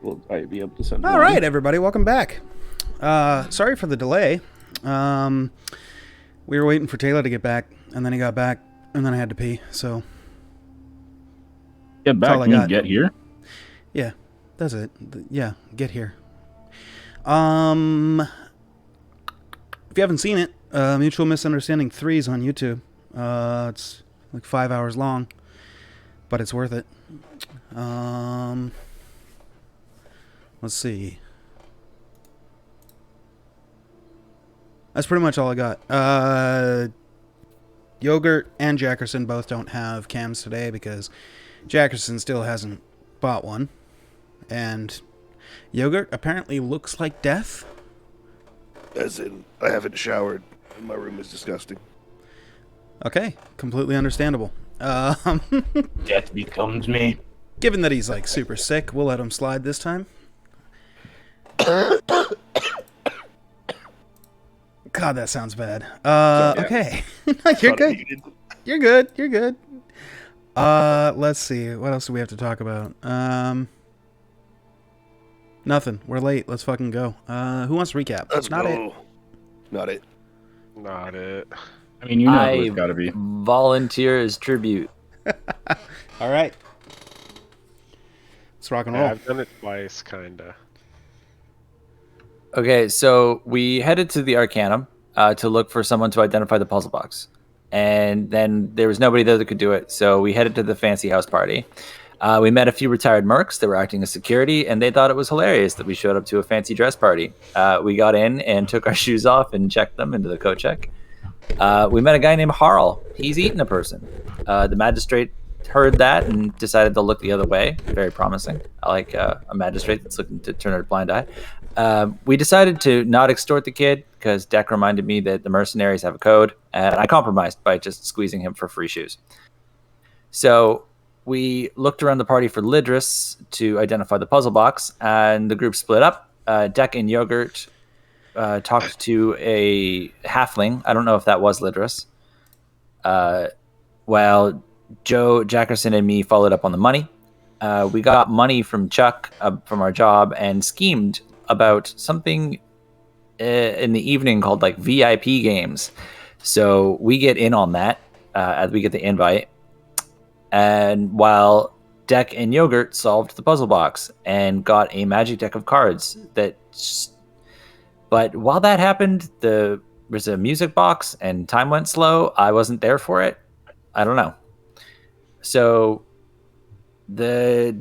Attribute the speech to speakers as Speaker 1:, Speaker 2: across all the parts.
Speaker 1: will I be able to send
Speaker 2: All
Speaker 1: money?
Speaker 2: right, everybody, welcome back. Sorry for the delay. We were waiting for Taylor to get back, and then he got back, and then I had to pee. So
Speaker 1: Get
Speaker 2: that's all
Speaker 1: back.
Speaker 2: I
Speaker 1: You mean
Speaker 2: got.
Speaker 1: get here?
Speaker 2: Yeah, that's it. Yeah, get here. If you haven't seen it, Mutual Misunderstanding 3 is on YouTube. It's like 5 hours long, but it's worth it. Let's see. That's pretty much all I got. Yogurt and Jackerson both don't have cams today because Jackerson still hasn't bought one. And Yogurt apparently looks like death.
Speaker 3: As in, I haven't showered, and my room is disgusting.
Speaker 2: Okay, completely understandable.
Speaker 1: Death becomes me.
Speaker 2: Given that he's like super sick, we'll let him slide this time. God, that sounds bad. Okay. No, you're good. You're good. You're good. Let's see. What else do we have to talk about? Nothing. We're late. Let's fucking go. Who wants to recap?
Speaker 3: Let's
Speaker 2: Not
Speaker 3: go.
Speaker 2: it.
Speaker 3: Not it.
Speaker 4: Not it.
Speaker 1: I mean, you know who it's got to be.
Speaker 5: Volunteer as tribute.
Speaker 2: All right. Let's rock and
Speaker 4: Yeah,
Speaker 2: roll.
Speaker 4: I've done it twice, kinda.
Speaker 5: Okay, so we headed to the Arcanum to look for someone to identify the puzzle box. And then there was nobody there that could do it, so we headed to the fancy house party. We met a few retired mercs that were acting as security, and they thought it was hilarious that we showed up to a fancy dress party. We got in and took our shoes off and checked them into the coat check. We met a guy named Harl. He's eaten a person. The magistrate heard that and decided to look the other way. Very promising. I like a magistrate that's looking to turn a blind eye. We decided to not extort the kid because Deck reminded me that the mercenaries have a code, and I compromised by just squeezing him for free shoes. So we looked around the party for Lidris to identify the puzzle box, and the group split up. Deck and Yogurt talked to a halfling. I don't know if that was Lidris. While Joe, Jackerson, and me followed up on the money. We got money from Chuck from our job and schemed about something in the evening called like VIP games. So we get in on that as we get the invite. And while Deck and Yogurt solved the puzzle box and got a magic deck of cards but while that happened, there was a music box and time went slow. I wasn't there for it. I don't know. So they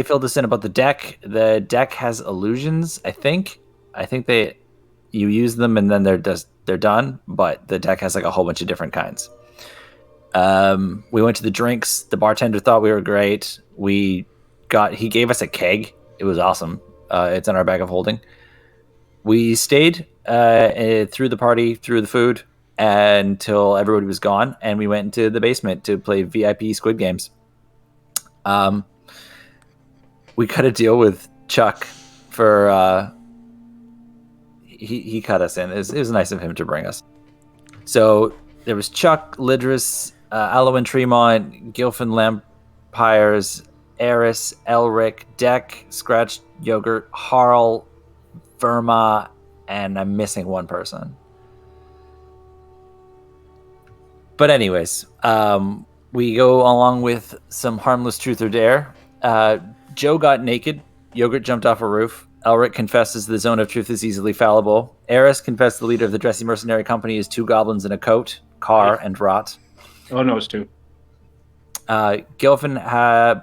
Speaker 5: filled us in about the deck. The deck has illusions, I think. You use them and then they're done, but the deck has like a whole bunch of different kinds. We went to the drinks. The bartender thought we were great. He gave us a keg. It was awesome. It's in our bag of holding. We stayed through the party, through the food, until everybody was gone, and we went into the basement to play VIP Squid Games. We cut a deal with Chuck for he cut us in. It was nice of him to bring us. So there was Chuck, Lidris, Alwyn Tremont, Gilfin Lampires, Eris, Elric, Deck, Scratch, Yogurt, Harl, Verma, and I'm missing one person. But anyways, we go along with some harmless truth or dare. Joe got naked. Yogurt jumped off a roof. Elric confesses the zone of truth is easily fallible. Eris confessed the leader of the dressy mercenary company is 2 goblins in a coat, Carr, and Rot.
Speaker 1: Oh, no, it's 2.
Speaker 5: Gilfin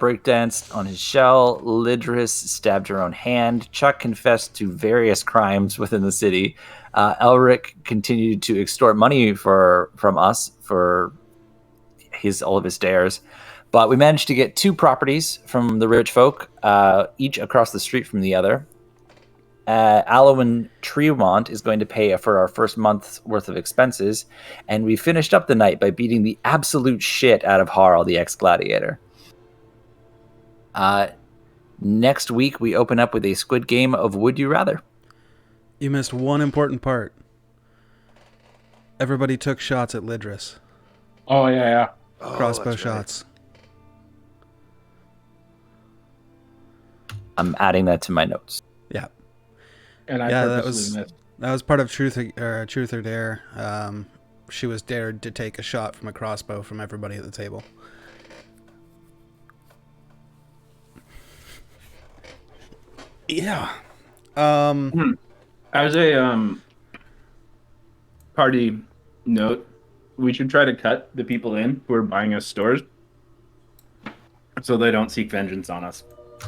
Speaker 5: breakdanced on his shell. Lidris stabbed her own hand. Chuck confessed to various crimes within the city. Elric continued to extort money from us for all of his dares. But we managed to get 2 properties from the rich folk, each across the street from the other. Alwyn Tremont is going to pay for our first month's worth of expenses, and we finished up the night by beating the absolute shit out of Harl, the ex-gladiator. Next week, we open up with a squid game of Would You Rather.
Speaker 2: You missed one important part. Everybody took shots at Lidris.
Speaker 1: Oh, yeah.
Speaker 2: Crossbow shots.
Speaker 5: I'm adding that to my notes.
Speaker 2: Yeah.
Speaker 1: And I
Speaker 2: Yeah,
Speaker 1: purposely missed.
Speaker 2: that was part of Truth or Dare. She was dared to take a shot from a crossbow from everybody at the table. Yeah.
Speaker 1: As a party note, we should try to cut the people in who are buying us stores so they don't seek vengeance on us.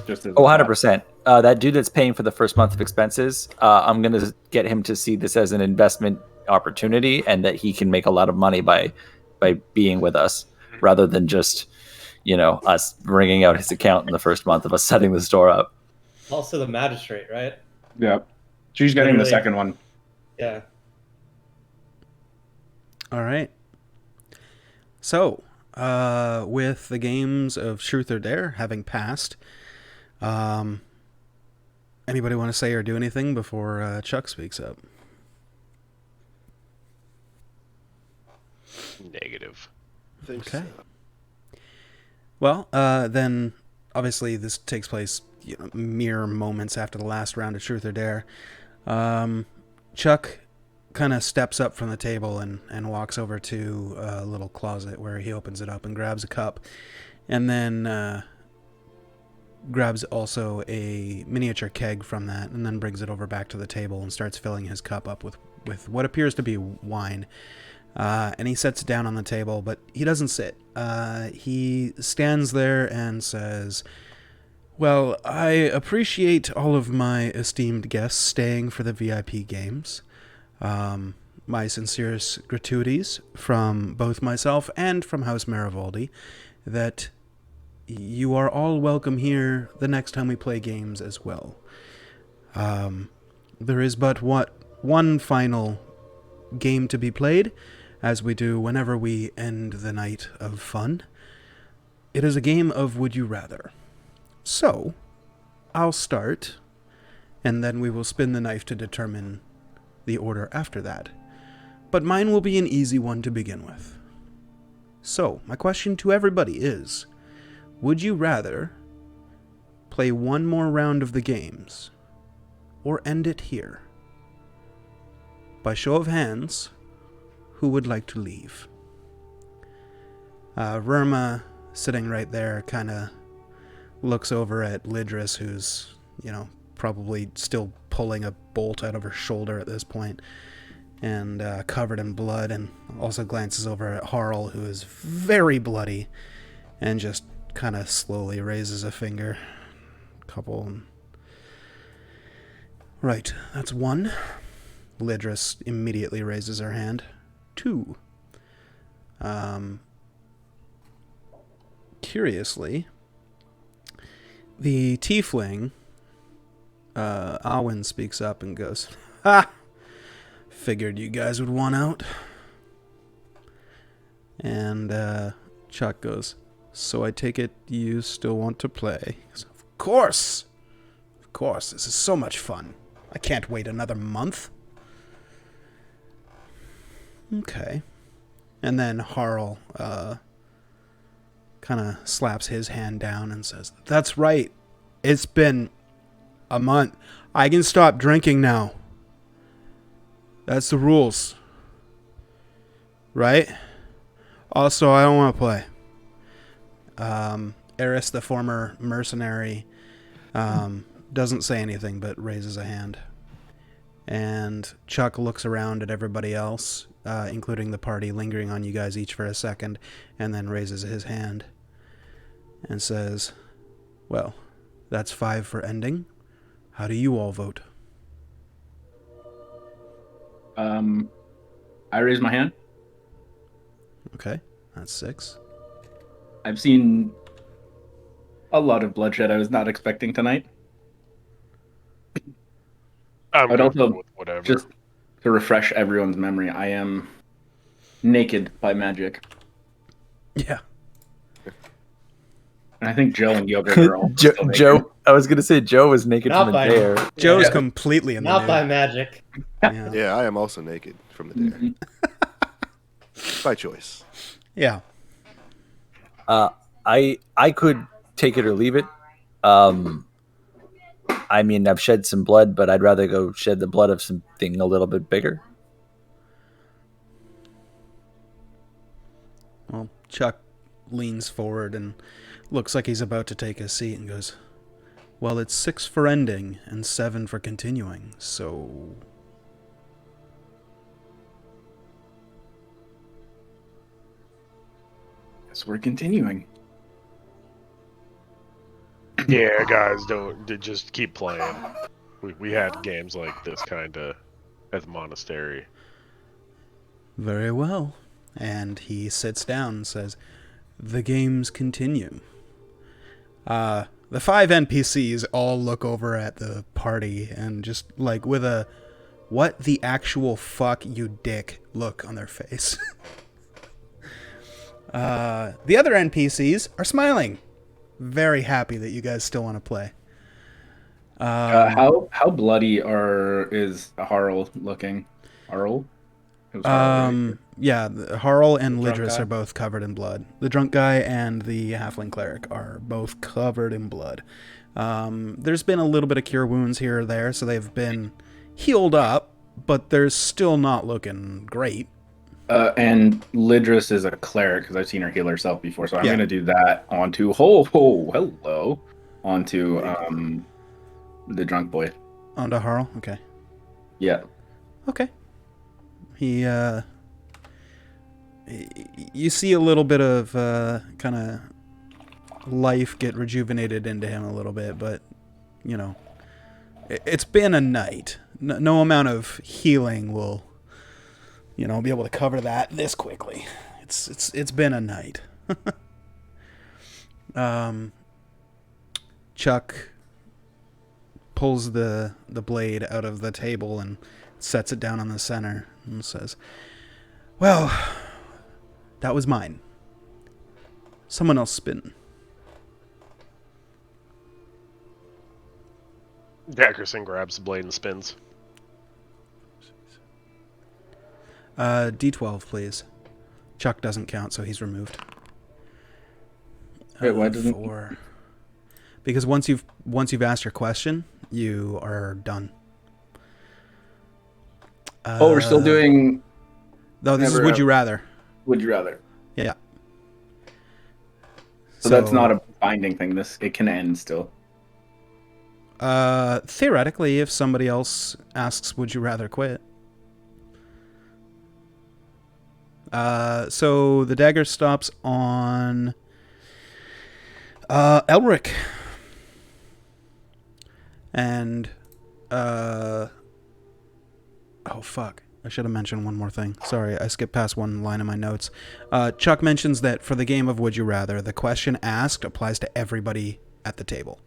Speaker 1: Just as
Speaker 5: 100%. That dude that's paying for the first month of expenses, I'm going to get him to see this as an investment opportunity and that he can make a lot of money by being with us rather than just, us bringing out his account in the first month of us setting the store up.
Speaker 6: Also the magistrate, right?
Speaker 1: Yeah. She's getting the
Speaker 6: Literally.
Speaker 1: second one.
Speaker 6: Yeah.
Speaker 2: All right. So, with the games of Truth or Dare having passed, anybody want to say or do anything before Chuck speaks up?
Speaker 4: Negative.
Speaker 2: Okay. Well, then obviously this takes place mere moments after the last round of Truth or Dare. Chuck kind of steps up from the table and walks over to a little closet where he opens it up and grabs a cup, and then grabs also a miniature keg from that, and then brings it over back to the table and starts filling his cup up with what appears to be wine. And he sets it down on the table, but he doesn't sit. He stands there and says, "Well, I appreciate all of my esteemed guests staying for the VIP games. My sincerest gratuities from both myself and from House Marivaldi that you are all welcome here the next time we play games as well. There is but one final game to be played, as we do whenever we end the night of fun. It is a game of Would You Rather. So, I'll start, and then we will spin the knife to determine the order after that. But mine will be an easy one to begin with. So, my question to everybody is, would you rather play one more round of the games, or end it here? By show of hands, who would like to leave? Verma, sitting right there, kind of looks over at Lidris, who's, probably still pulling a bolt out of her shoulder at this point, and covered in blood, and also glances over at Harl, who is very bloody, and just kind of slowly raises a finger. Right, that's one. Lidris immediately raises her hand. 2. Curiously, the tiefling, Alwyn, speaks up and goes, "Ha! Figured you guys would want out." And Chuck goes, "So I take it you still want to play?" He goes, Of course, this is so much fun. I can't wait another month." Okay. And then Harl kind of slaps his hand down and says, "That's right. It's been a month. I can stop drinking now. That's the rules. Right? Also, I don't want to play." Eris, the former mercenary, doesn't say anything but raises a hand. And Chuck looks around at everybody else, including the party, lingering on you guys each for a second, and then raises his hand and says, "Well, that's 5 for ending. How do you all vote?"
Speaker 1: I raise my hand.
Speaker 2: Okay, that's 6.
Speaker 1: I've seen a lot of bloodshed I was not expecting tonight.
Speaker 4: I'm
Speaker 1: I'd
Speaker 4: good
Speaker 1: also
Speaker 4: with whatever.
Speaker 1: Just to refresh everyone's memory, I am naked by magic.
Speaker 2: Yeah.
Speaker 1: And I think Joe and Yogurt are all still naked.
Speaker 5: Joe, I was going to say Joe was naked
Speaker 6: Not
Speaker 5: from the
Speaker 6: by-
Speaker 5: dare.
Speaker 2: Joe's
Speaker 1: Yeah.
Speaker 2: completely in the
Speaker 6: Not
Speaker 2: nude.
Speaker 6: by magic.
Speaker 2: Yeah.
Speaker 3: Yeah, I am also naked from the dare.
Speaker 1: Mhm.
Speaker 3: By choice.
Speaker 2: Yeah.
Speaker 5: I could take it or leave it. I mean, I've shed some blood, but I'd rather go shed the blood of something a little bit bigger.
Speaker 2: Well, Chuck leans forward and looks like he's about to take a seat and goes, well, it's 6 for ending and 7 for continuing, so...
Speaker 1: Guess we're continuing.
Speaker 4: Yeah, guys, just keep playing. We had games like this kind of at the monastery.
Speaker 2: Very well. And he sits down and says, the games continue. The 5 NPCs all look over at the party and just like with a what the actual fuck you dick look on their face. The other NPCs are smiling. Very happy that you guys still want to play.
Speaker 1: How bloody is Harl looking? Harl? It was Harl, right?
Speaker 2: Yeah, Harl and
Speaker 6: drunk
Speaker 2: Lidris
Speaker 6: guy?
Speaker 2: are both covered in blood. The drunk guy and the halfling cleric are both covered in blood. There's been a little bit of cure wounds here or there, so they've been healed up, but they're still not looking great.
Speaker 1: And Lidris is a cleric because I've seen her heal herself before, so I'm
Speaker 2: Yeah.
Speaker 1: gonna do that onto hello onto the drunk boy.
Speaker 2: Onto Harl? Okay.
Speaker 1: Yeah.
Speaker 2: Okay. You see a little bit of kind of life get rejuvenated into him a little bit, but you know, it's been a night. No amount of healing will, you know, be able to cover that this quickly. It's been a night. Chuck pulls the blade out of the table and sets it down on the center and says, well, that was mine. Someone else spin.
Speaker 4: Dackerson grabs the blade and spins.
Speaker 2: D12, please. Chuck doesn't count, so he's removed.
Speaker 1: Wait, why doesn't-
Speaker 2: 4. Because once you've asked your question, you are done.
Speaker 1: Oh, we're still doing
Speaker 2: No, this is
Speaker 1: never
Speaker 2: Would
Speaker 1: have-
Speaker 2: You Rather.
Speaker 1: Would you rather?
Speaker 2: Yeah.
Speaker 1: So that's not a binding thing. It can end still.
Speaker 2: Theoretically, if somebody else asks, would you rather quit? So the dagger stops on Elric. And oh fuck. I should have mentioned one more thing. Sorry, I skipped past one line in my notes. Chuck mentions that for the game of Would You Rather, the question asked applies to everybody at the table.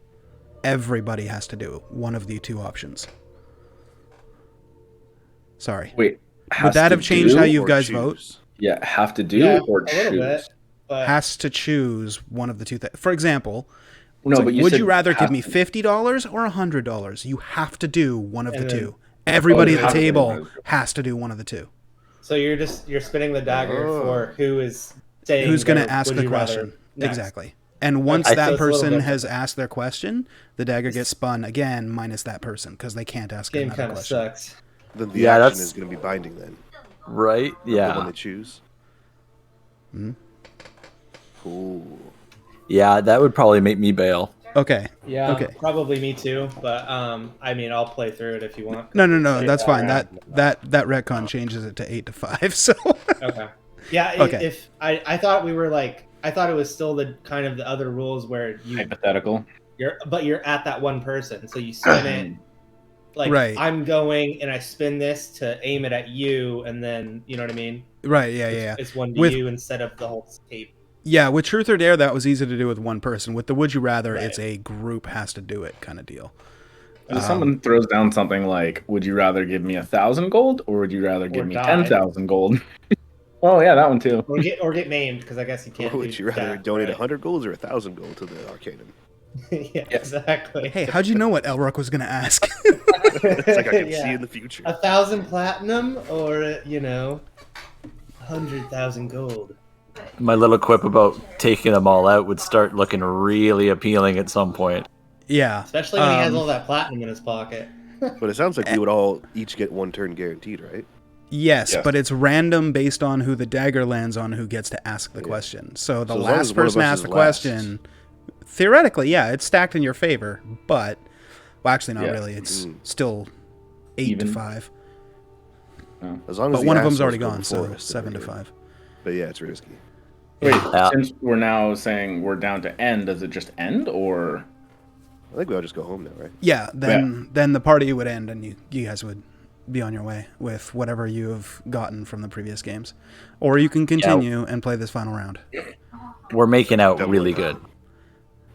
Speaker 2: Everybody has to do one of the 2 options. Sorry.
Speaker 1: Wait.
Speaker 2: Would that have changed how you
Speaker 3: Or
Speaker 2: guys
Speaker 3: choose.
Speaker 2: vote?
Speaker 1: Yeah, have to do
Speaker 6: Yeah,
Speaker 1: or
Speaker 6: a little
Speaker 1: choose.
Speaker 6: bit. But
Speaker 2: Has to choose one of the 2 things. For example,
Speaker 1: No,
Speaker 2: it's like,
Speaker 1: but you
Speaker 2: would
Speaker 1: said
Speaker 2: you rather give
Speaker 1: have
Speaker 2: me
Speaker 1: to.
Speaker 2: $50 or $100? You have to do one of the
Speaker 6: And then-
Speaker 2: 2. Everybody
Speaker 1: you
Speaker 2: at
Speaker 1: have
Speaker 2: the
Speaker 1: to do
Speaker 2: table
Speaker 1: one of the 2.
Speaker 2: has to do one of the 2.
Speaker 6: so you're spinning the dagger
Speaker 3: Oh.
Speaker 6: for who is saying
Speaker 2: Who's going to
Speaker 6: their
Speaker 2: ask
Speaker 6: would
Speaker 2: the
Speaker 6: you rather
Speaker 2: question?
Speaker 6: next.
Speaker 2: Exactly. And once
Speaker 6: Okay,
Speaker 2: that
Speaker 6: so it's a little
Speaker 2: person
Speaker 6: different.
Speaker 2: has asked their question, the dagger gets spun again minus that person because they can't ask
Speaker 6: Game
Speaker 2: another
Speaker 6: kind of
Speaker 2: question.
Speaker 6: sucks.
Speaker 3: Then the
Speaker 5: Yeah,
Speaker 3: action
Speaker 5: that's-
Speaker 3: is going to be binding then.
Speaker 5: Right?
Speaker 3: The one
Speaker 5: Yeah.
Speaker 3: they choose. Cool.
Speaker 5: Yeah, that would probably make me bail.
Speaker 2: Okay.
Speaker 6: Yeah,
Speaker 2: Okay.
Speaker 6: probably me too. But I mean, I'll play through it if you want.
Speaker 2: No,
Speaker 6: Save
Speaker 2: that's fine.
Speaker 6: round.
Speaker 2: That retcon changes it to 8 to 5. So
Speaker 6: Okay. Yeah.
Speaker 2: Okay.
Speaker 6: If I thought we were like, I thought it was still the kind of the other rules where
Speaker 1: Hypothetical.
Speaker 6: you're at that one person, so you spin it. Like
Speaker 2: Right.
Speaker 6: I'm going and I spin this to aim it at you, and then you know what I mean.
Speaker 2: right, yeah.
Speaker 6: It's one to
Speaker 2: With-
Speaker 6: you instead of the whole tape.
Speaker 2: Yeah, with Truth or Dare, that was easy to do with one person. With the Would You Rather,
Speaker 6: Right.
Speaker 2: it's a group has to do it kind of deal.
Speaker 1: If someone throws down something like, "Would you rather give me 1,000 gold, or would you rather give me
Speaker 6: die.
Speaker 1: 10,000 gold?" Oh yeah, that one too.
Speaker 6: Or get named because I guess you can't.
Speaker 3: Or would
Speaker 6: do
Speaker 3: you rather
Speaker 6: that,
Speaker 3: donate
Speaker 6: right?
Speaker 3: 100 gold or 1,000 gold to the Arcanum?
Speaker 6: Yeah, exactly.
Speaker 2: Hey, how'd you know what Elrock was going to ask?
Speaker 3: It's like I can
Speaker 6: Yeah.
Speaker 3: see in the future.
Speaker 6: 1,000 platinum or 100,000 gold.
Speaker 5: My little quip about taking them all out would start looking really appealing at some point.
Speaker 2: Yeah.
Speaker 6: Especially when he has all that platinum in his pocket.
Speaker 3: But it sounds like we would all each get 1 turn guaranteed, right?
Speaker 2: Yes,
Speaker 1: Yes.
Speaker 2: but it's random based on who the dagger lands on, who gets to ask the
Speaker 3: Yeah.
Speaker 2: question. So the
Speaker 3: So as long
Speaker 2: last
Speaker 3: as one of
Speaker 2: person
Speaker 3: us
Speaker 2: asks
Speaker 3: is
Speaker 2: the
Speaker 3: last.
Speaker 2: question, theoretically, yeah, it's stacked in your favor. But, well, actually, not
Speaker 1: Yeah.
Speaker 2: really. It's still 8
Speaker 1: Even.
Speaker 2: to 5.
Speaker 3: As long as
Speaker 2: But
Speaker 3: the
Speaker 2: one of them's
Speaker 3: assholes
Speaker 2: already
Speaker 3: go
Speaker 2: gone,
Speaker 3: before
Speaker 2: so
Speaker 3: us,
Speaker 2: 7 to
Speaker 3: then we're good.
Speaker 2: 5.
Speaker 3: But yeah, it's risky.
Speaker 1: Wait,
Speaker 5: Yeah.
Speaker 1: since we're now saying we're down to end, does it just end or?
Speaker 3: I think we all just go home now, right?
Speaker 2: Yeah, then the party would end, and you guys would be on your way with whatever you have gotten from the previous games, or you can continue and play this final round.
Speaker 5: We're making out
Speaker 3: Double
Speaker 5: really
Speaker 3: it.
Speaker 5: good.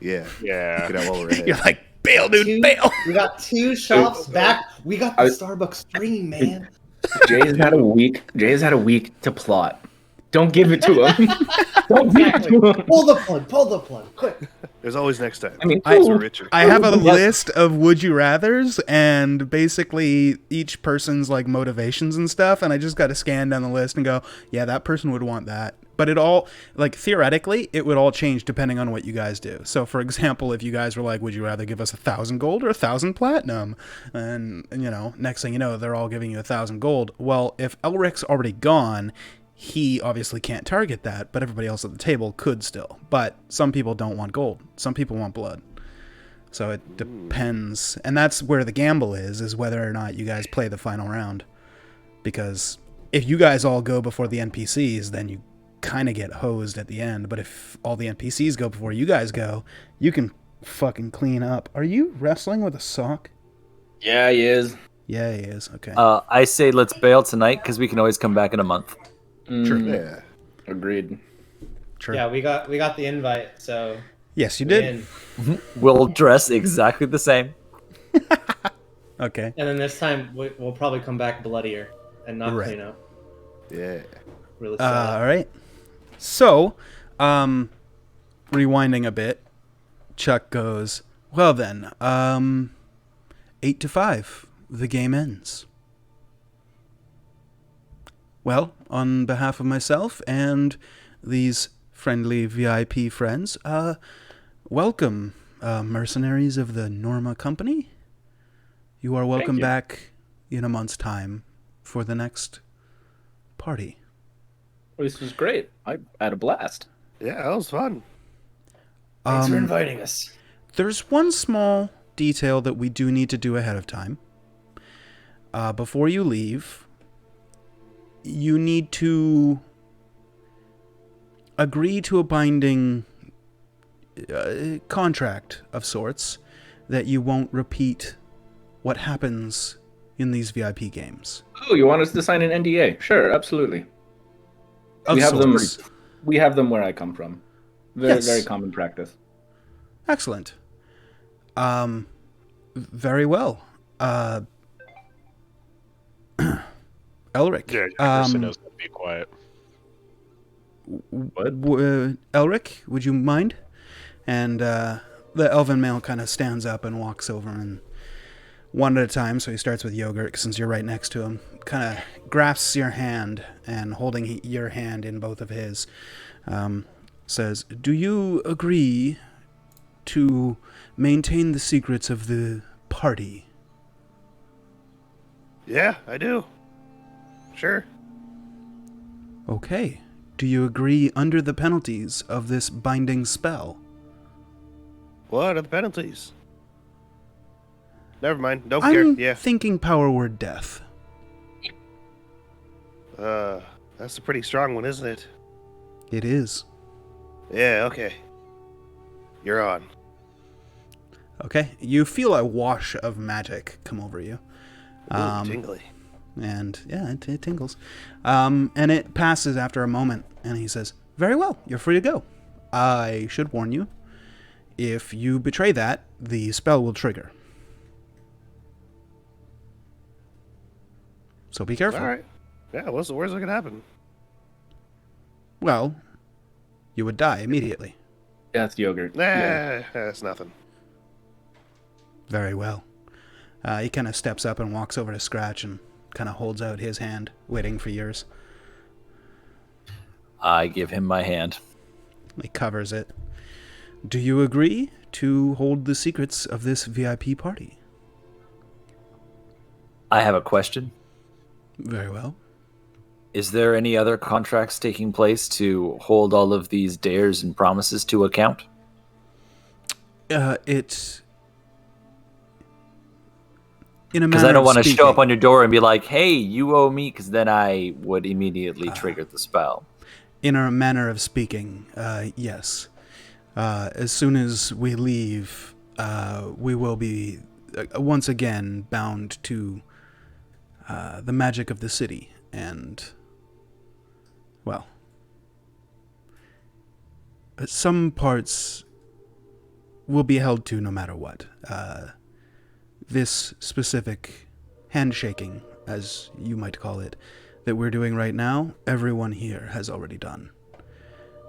Speaker 3: Yeah.
Speaker 4: Yeah.
Speaker 3: Get out while we're ahead.
Speaker 2: You're like, bail, dude, bail.
Speaker 6: We got 2 shops back. We got the
Speaker 1: I-
Speaker 6: Starbucks stream, man.
Speaker 1: Jay's had a week. Jay's had a week to plot. Don't give it to him. Don't give it
Speaker 6: Exactly.
Speaker 1: to him.
Speaker 6: Pull the plug, quick.
Speaker 3: There's always next time.
Speaker 1: I mean,
Speaker 3: We're richer.
Speaker 2: I have a list of would you rathers and basically each person's like motivations and stuff, and I just got to scan down the list and go, yeah, that person would want that. But it all, like, theoretically, it would all change depending on what you guys do. So, for example, if you guys were like, would you rather give us 1,000 gold or 1,000 platinum? And, you know, next thing you know, they're all giving you 1,000 gold. Well, if Elric's already gone, he obviously can't target that, but everybody else at the table could still. But some people don't want gold. Some people want blood. So it depends. And that's where the gamble is whether or not you guys play the final round. Because if you guys all go before the NPCs, then you kind of get hosed at the end. But if all the NPCs go before you guys go, you can fucking clean up. Are you wrestling with a sock?
Speaker 1: Yeah, he is.
Speaker 2: Yeah, he is. Okay.
Speaker 5: I say let's bail tonight because we can always come back in a month.
Speaker 3: Yeah.
Speaker 1: Agreed.
Speaker 2: True.
Speaker 6: Yeah, we got the invite, so
Speaker 2: Yes, you
Speaker 6: we
Speaker 2: did.
Speaker 6: in.
Speaker 5: We'll dress exactly the same.
Speaker 2: Okay.
Speaker 6: And then this time we'll probably come back bloodier and not
Speaker 2: Right.
Speaker 6: clean up.
Speaker 3: Yeah.
Speaker 6: Really sad.
Speaker 2: All right. So, rewinding a bit, Chuck goes, well then, 8 to 5, the game ends. Well, on behalf of myself and these friendly VIP friends, welcome, mercenaries of the Norma Company. You are welcome
Speaker 1: you.
Speaker 2: back in a month's time for the next party.
Speaker 1: This was great. I had a blast.
Speaker 3: Yeah, that was fun.
Speaker 6: Thanks for inviting us.
Speaker 2: There's one small detail that we do need to do ahead of time. Before you leave, you need to agree to a binding contract of sorts that you won't repeat what happens in these VIP games.
Speaker 1: Oh, you want us to sign an NDA? Sure, absolutely.
Speaker 2: Of
Speaker 1: We have them.
Speaker 2: sorts.
Speaker 1: We have them where I come from. Very,
Speaker 2: Yes.
Speaker 1: very common practice.
Speaker 2: Excellent. Very well. Elric.
Speaker 4: Yeah, Jefferson knows to be quiet.
Speaker 2: Elric, would you mind? And the elven male kind of stands up and walks over and one at a time, so he starts with Yogurt, since you're right next to him, kind of grasps your hand and holding your hand in both of his, says, do you agree to maintain the secrets of the party?
Speaker 3: Yeah, I do. Sure.
Speaker 2: Okay. Do you agree under the penalties of this binding spell?
Speaker 3: What are the penalties? Never mind. Don't
Speaker 2: I'm
Speaker 3: care. Yeah.
Speaker 2: thinking power word death.
Speaker 3: That's a pretty strong one, isn't it?
Speaker 2: It is.
Speaker 3: Yeah, okay. You're on.
Speaker 2: Okay. You feel a wash of magic come over you.
Speaker 3: Ooh, tingly.
Speaker 2: And yeah, it tingles. And it passes after a moment, and he says, very well, you're free to go. I should warn you, if you betray that, the spell will trigger. So be careful.
Speaker 3: All right. Yeah, where's it gonna happen?
Speaker 2: Well, you would die immediately.
Speaker 1: Yeah, it's yogurt.
Speaker 3: Nah,
Speaker 1: Yeah.
Speaker 3: that's nothing.
Speaker 2: Very well. He kind of steps up and walks over to Scratch and kind of holds out his hand, waiting for yours.
Speaker 5: I give him my hand.
Speaker 2: He covers it. Do you agree to hold the secrets of this VIP party?
Speaker 5: I have a question.
Speaker 2: Very well.
Speaker 5: Is there any other contracts taking place to hold all of these dares and promises to account?
Speaker 2: It's in a
Speaker 5: Because
Speaker 2: manner
Speaker 5: I don't
Speaker 2: of
Speaker 5: want to show
Speaker 2: speaking.
Speaker 5: up on your door and be like, hey, you owe me, because then I would immediately trigger the spell.
Speaker 2: In a manner of speaking, yes. As soon as we leave, we will be once again bound to the magic of the city, and, well, some parts will be held to no matter what. This specific handshaking, as you might call it, that we're doing right now, everyone here has already done.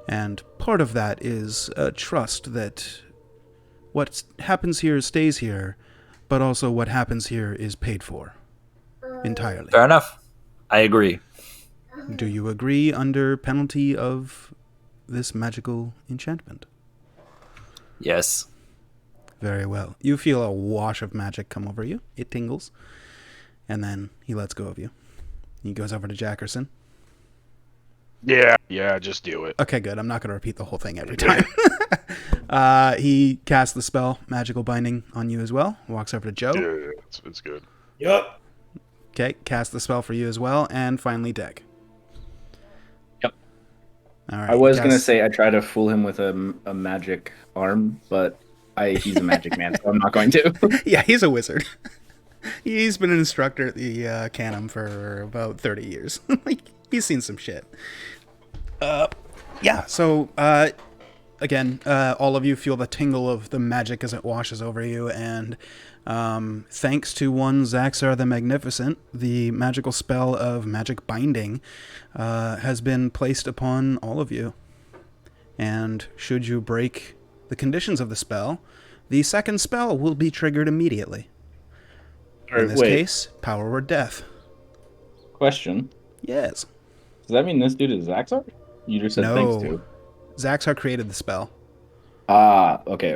Speaker 2: And part of that is a trust that what happens here stays here, but also what happens here is paid for entirely.
Speaker 5: Fair enough. I agree.
Speaker 2: Do you agree under penalty of this magical enchantment?
Speaker 5: Yes.
Speaker 2: Very well. You feel a wash of magic come over you. It tingles. And then he lets go of you. He goes over to Jackerson.
Speaker 4: Yeah, just do it.
Speaker 2: Okay, good. I'm not going to repeat the whole thing every time. He casts the spell, Magical Binding, on you as well. Walks over to Joe.
Speaker 4: Yeah, it's good.
Speaker 6: Yup.
Speaker 2: Okay, cast the spell for you as well. And finally, Deck.
Speaker 1: Yep.
Speaker 2: All right.
Speaker 1: I was going to say I try to fool him with a magic arm, but he's a magic man, so I'm not going to.
Speaker 2: Yeah, he's a wizard. He's been an instructor at the Canum for about 30 years. Like, he's seen some shit. Yeah, so, again, all of you feel the tingle of the magic as it washes over you, and thanks to one Zaxar the Magnificent, the magical spell of Magic Binding has been placed upon all of you. And should you break the conditions of the spell, the second spell will be triggered immediately. In this case, power or death.
Speaker 1: Question.
Speaker 2: Yes.
Speaker 1: Does that mean this dude is Zaxar? You just said
Speaker 2: No.
Speaker 1: thanks to.
Speaker 2: Zaxar created the spell.
Speaker 1: Ah, okay.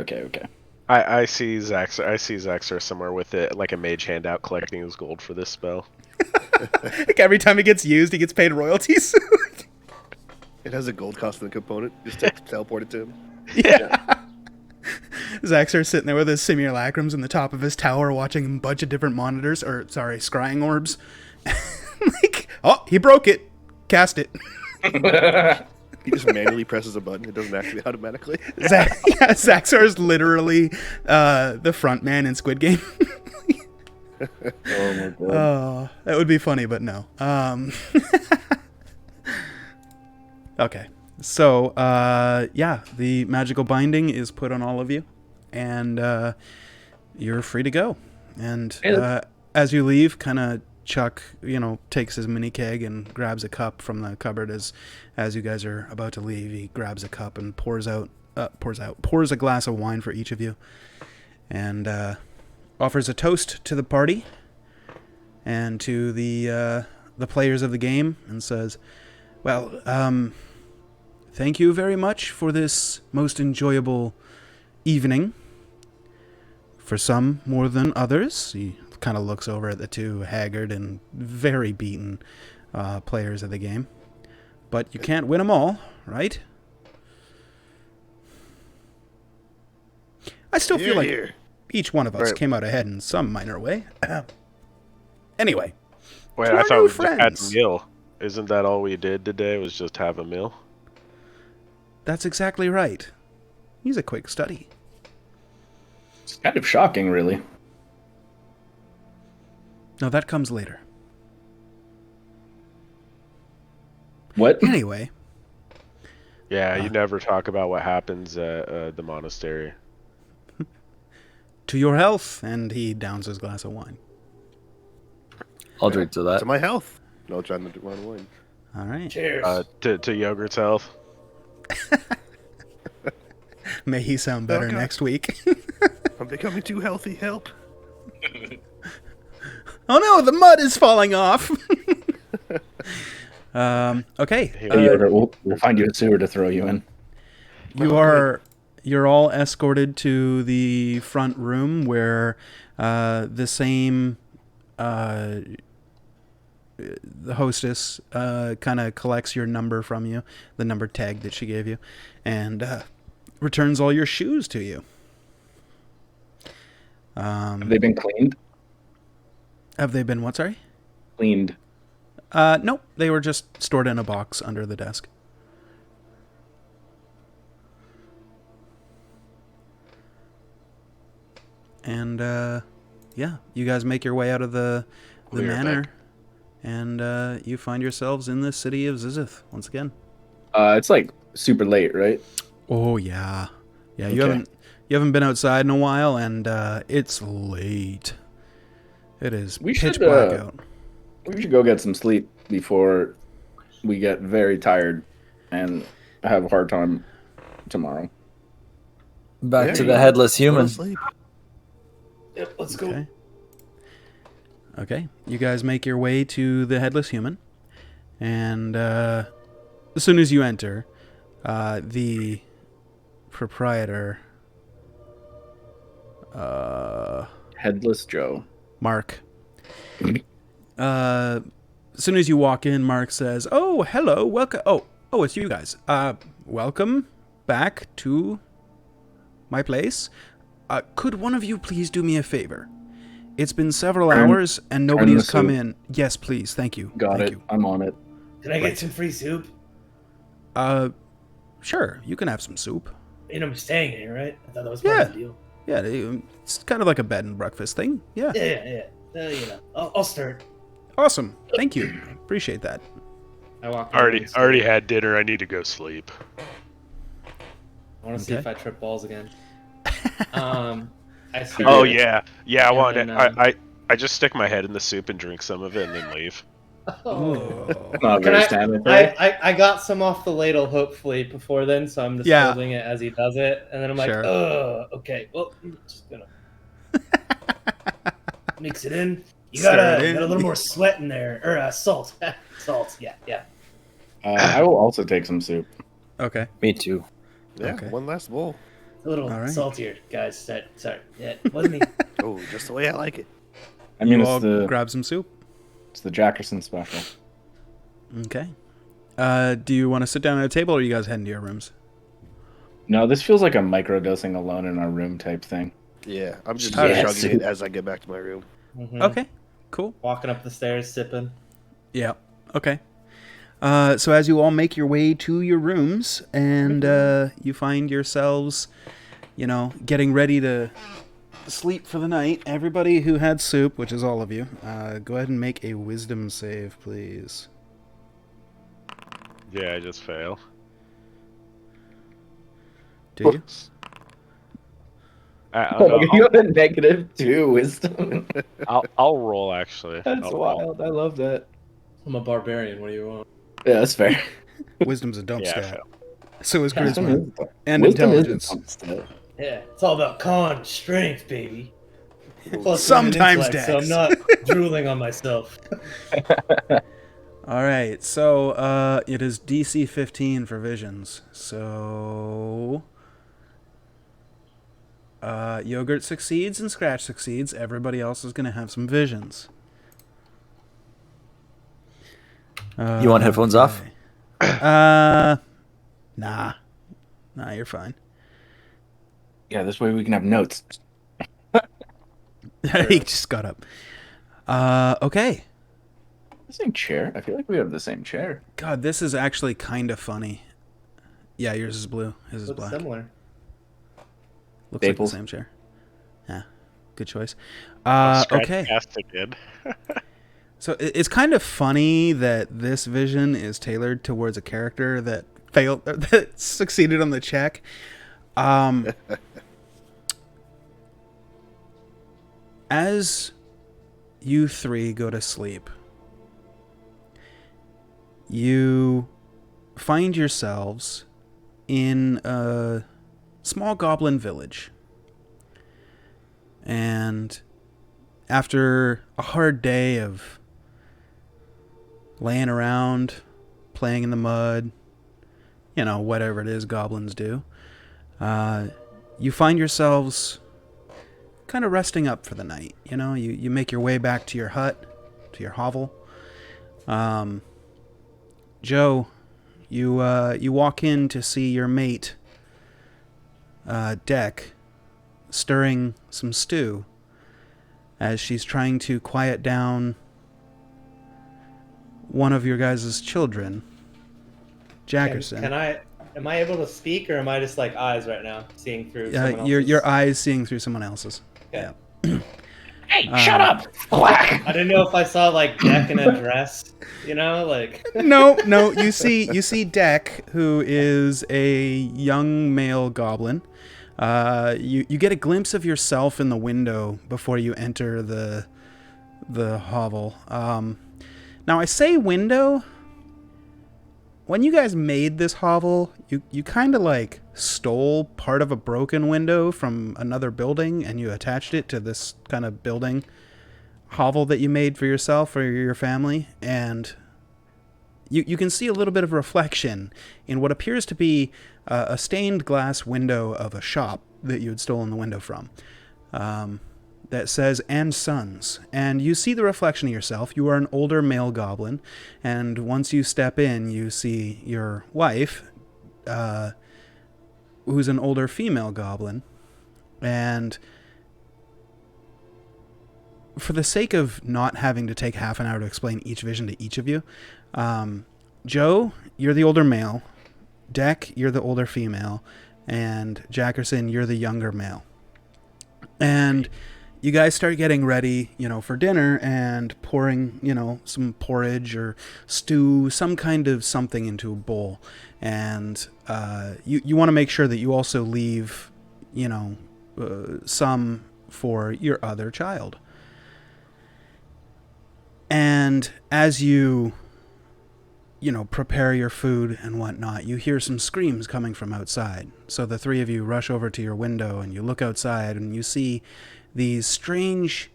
Speaker 4: I see Zaxar somewhere with it, like a mage hand out collecting his gold for this spell.
Speaker 2: Like every time it gets used, he gets paid royalties.
Speaker 3: It has a gold costing component. Just teleport it to him.
Speaker 2: Yeah. Zaxar's sitting there with his simulacrums in the top of his tower watching a bunch of different monitors, scrying orbs. Like, oh, he broke it. Cast it.
Speaker 3: He just manually presses a button. It doesn't actually automatically.
Speaker 2: Zaxar is literally the front man in Squid Game.
Speaker 1: Oh my god.
Speaker 2: Oh, that would be funny, but no. Okay. So, yeah, the magical binding is put on all of you, and you're free to go. And as you leave, kind of Chuck, takes his mini keg and grabs a cup from the cupboard as you guys are about to leave. He grabs a cup and pours a glass of wine for each of you, and offers a toast to the party and to the players of the game, and says, "Well, thank you very much for this most enjoyable evening. For some more than others." He kind of looks over at the two haggard and very beaten players of the game. But you can't win them all, right? I still feel like each one of us
Speaker 3: Right.
Speaker 2: came out ahead in some minor way. Anyway.
Speaker 4: Wait,
Speaker 2: To
Speaker 4: I
Speaker 2: our
Speaker 4: thought
Speaker 2: new
Speaker 4: we just had a
Speaker 2: friends.
Speaker 4: meal. Isn't that all we did today? Was just have a meal?
Speaker 2: That's exactly right. He's a quick study.
Speaker 1: It's kind of shocking, really.
Speaker 2: No, that comes later.
Speaker 1: What?
Speaker 2: Anyway.
Speaker 4: Yeah, you never talk about what happens at the monastery.
Speaker 2: To your health. And he downs his glass of wine.
Speaker 5: I'll drink to that.
Speaker 3: To my health. No, trying to run away.
Speaker 2: All right.
Speaker 6: Cheers.
Speaker 4: To Yogurt's health.
Speaker 2: May he sound better
Speaker 3: God.
Speaker 2: next week.
Speaker 3: I'm becoming too healthy. Help.
Speaker 2: Oh no, the mud is falling off. Okay.
Speaker 1: Hey, Yogurt, we'll find you a sewer to throw you in.
Speaker 2: You are you're all escorted to the front room where the same the hostess kind of collects your number from you, the number tag that she gave you, and returns all your shoes to you.
Speaker 1: Have they been cleaned?
Speaker 2: Have they been what, sorry?
Speaker 1: Cleaned.
Speaker 2: Nope, they were just stored in a box under the desk. And yeah, you guys make your way out of the
Speaker 4: We are
Speaker 2: manor,
Speaker 4: back.
Speaker 2: and you find yourselves in the city of Zizith once again.
Speaker 1: It's like super late, right?
Speaker 2: Oh yeah, yeah. You
Speaker 1: Okay.
Speaker 2: haven't been outside in a while, and it's late. It is
Speaker 1: We
Speaker 2: pitch
Speaker 1: should,
Speaker 2: black out.
Speaker 1: We should go get some sleep before we get very tired and have a hard time tomorrow.
Speaker 5: Back
Speaker 3: Yeah,
Speaker 5: to
Speaker 3: you
Speaker 5: the
Speaker 3: go-
Speaker 5: headless
Speaker 3: go to
Speaker 5: human.
Speaker 3: sleep.
Speaker 6: Yep, let's go.
Speaker 2: Okay. Okay, you guys make your way to the headless human, and as soon as you enter, the proprietor,
Speaker 1: Headless Joe.
Speaker 2: Mark. As soon as you walk in, Mark says, "Oh, hello, welcome. Oh, it's you guys. Welcome back to my place. Could one of you please do me a favor? It's been several hours and nobody
Speaker 1: turn
Speaker 2: has
Speaker 1: the
Speaker 2: come
Speaker 1: soup.
Speaker 2: in. Yes, please. Thank you.
Speaker 1: Got
Speaker 2: Thank
Speaker 1: it.
Speaker 2: you.
Speaker 1: I'm on it.
Speaker 6: Can I get some free soup?
Speaker 2: Sure. You can have some soup.
Speaker 6: I'm staying here, right? I thought that was part
Speaker 2: Yeah.
Speaker 6: of the deal.
Speaker 2: Yeah, it's kind of like a bed and breakfast thing. Yeah.
Speaker 6: Yeah. I'll start.
Speaker 2: Awesome. Thank you. Appreciate that.
Speaker 6: I walk.
Speaker 4: Already had dinner. I need to go sleep.
Speaker 6: I want to see
Speaker 2: Okay.
Speaker 6: if I trip balls again. I see.
Speaker 4: Oh yeah. I
Speaker 6: And
Speaker 4: want
Speaker 6: then,
Speaker 4: it. I just stick my head in the soup and drink some of it and then leave.
Speaker 6: Oh.
Speaker 1: Not
Speaker 6: Can
Speaker 1: very
Speaker 6: I,
Speaker 1: standard.
Speaker 6: I got some off the ladle hopefully before then, so I'm just
Speaker 2: Yeah.
Speaker 6: holding it as he does it, and then I'm like,
Speaker 2: Sure.
Speaker 6: okay, well, I'm just gonna mix it in. You
Speaker 2: Stir
Speaker 6: got
Speaker 2: it in.
Speaker 6: a little more sweat in there, or salt, salt. Yeah.
Speaker 1: I will also take some soup.
Speaker 2: Okay.
Speaker 5: Me too.
Speaker 3: Yeah,
Speaker 2: Okay.
Speaker 3: one last bowl.
Speaker 6: A little
Speaker 2: All right.
Speaker 6: saltier, guys. Sorry. Yeah, it wasn't me.
Speaker 3: Oh, just the way I like it.
Speaker 1: I mean,
Speaker 2: you all
Speaker 1: it's
Speaker 2: grab some soup.
Speaker 1: the Jackerson special.
Speaker 2: Okay. Do you want to sit down at a table, or are you guys heading to your rooms?
Speaker 1: No, this feels like a microdosing alone in our room type thing.
Speaker 3: Yeah, I'm just
Speaker 2: All right.
Speaker 3: chugging it as I get back to my room.
Speaker 6: Mhm.
Speaker 2: Okay. Cool.
Speaker 6: Walking up the stairs, sipping.
Speaker 2: Yeah. Okay. So as you all make your way to your rooms, and you find yourselves, getting ready to sleep for the night, everybody who had soup, which is all of you, go ahead and make a wisdom save, please.
Speaker 4: Yeah, I just fail.
Speaker 2: Do you?
Speaker 1: Oh, you have a -2 wisdom.
Speaker 4: I'll roll actually.
Speaker 1: That's
Speaker 4: I'll roll.
Speaker 1: wild. I love that.
Speaker 6: I'm a barbarian. What do you want?
Speaker 1: Yeah, that's fair.
Speaker 2: Wisdom's a dump
Speaker 4: Yeah, I
Speaker 2: stat.
Speaker 4: fail.
Speaker 2: So is
Speaker 1: Wisdom
Speaker 2: charisma
Speaker 1: is-
Speaker 2: and
Speaker 1: wisdom is a
Speaker 2: intelligence.
Speaker 1: dump stat.
Speaker 6: Yeah, it's all about con strength, baby. Plus
Speaker 2: Sometimes
Speaker 6: intellect, so I'm
Speaker 2: Dex.
Speaker 6: not drooling on myself.
Speaker 2: All right, so it is DC 15 for visions. So Yogurt succeeds and Scratch succeeds. Everybody else is going to have some visions.
Speaker 5: You want headphones off?
Speaker 2: Nah, you're fine.
Speaker 1: Yeah, this way we can have notes.
Speaker 2: He just got up. Okay.
Speaker 1: The same chair. I feel like we have the same chair.
Speaker 2: God, this is actually kind of funny. Yeah, yours is blue. His is
Speaker 6: Looks
Speaker 2: black.
Speaker 6: similar.
Speaker 2: Looks like
Speaker 1: Staples.
Speaker 2: the same chair. Yeah, good choice.
Speaker 4: Scratch
Speaker 2: Okay.
Speaker 4: cast again.
Speaker 2: So it's kind of funny that this vision is tailored towards a character that failed, that succeeded on the check. As you three go to sleep, you find yourselves in a small goblin village. And after a hard day of laying around, playing in the mud, whatever it is goblins do, You find yourselves kind of resting up for the night. You know, you make your way back to your hut, to your hovel. Joe, you walk in to see your mate, Deck, stirring some stew as she's trying to quiet down one of your guys' children, Jackerson.
Speaker 6: Am I able to speak, or am I just like eyes right now, seeing through someone else's?
Speaker 2: Your eyes seeing through someone else's.
Speaker 6: Okay.
Speaker 2: Yeah.
Speaker 7: Hey, shut up! Black.
Speaker 6: I didn't know if I saw like Deck in a dress, you know, like.
Speaker 2: No. You see Deck, who is a young male goblin. You get a glimpse of yourself in the window before you enter the hovel. Now I say window. When you guys made this hovel, you kind of like stole part of a broken window from another building and you attached it to this kind of building hovel that you made for yourself or your family, and you can see a little bit of reflection in what appears to be a stained glass window of a shop that you had stolen the window from. That says "and Sons," and you see the reflection of yourself. You are an older male goblin, and once you step in, you see your wife, who's an older female goblin. And for the sake of not having to take half an hour to explain each vision to each of you, Joe, you're the older male. Deck, you're the older female. And Jackerson, you're the younger male. And you guys start getting ready, for dinner and pouring, some porridge or stew, some kind of something into a bowl. And you want to make sure that you also leave, some for your other child. And as you prepare your food and whatnot, you hear some screams coming from outside. So the three of you rush over to your window and you look outside and you see these strange,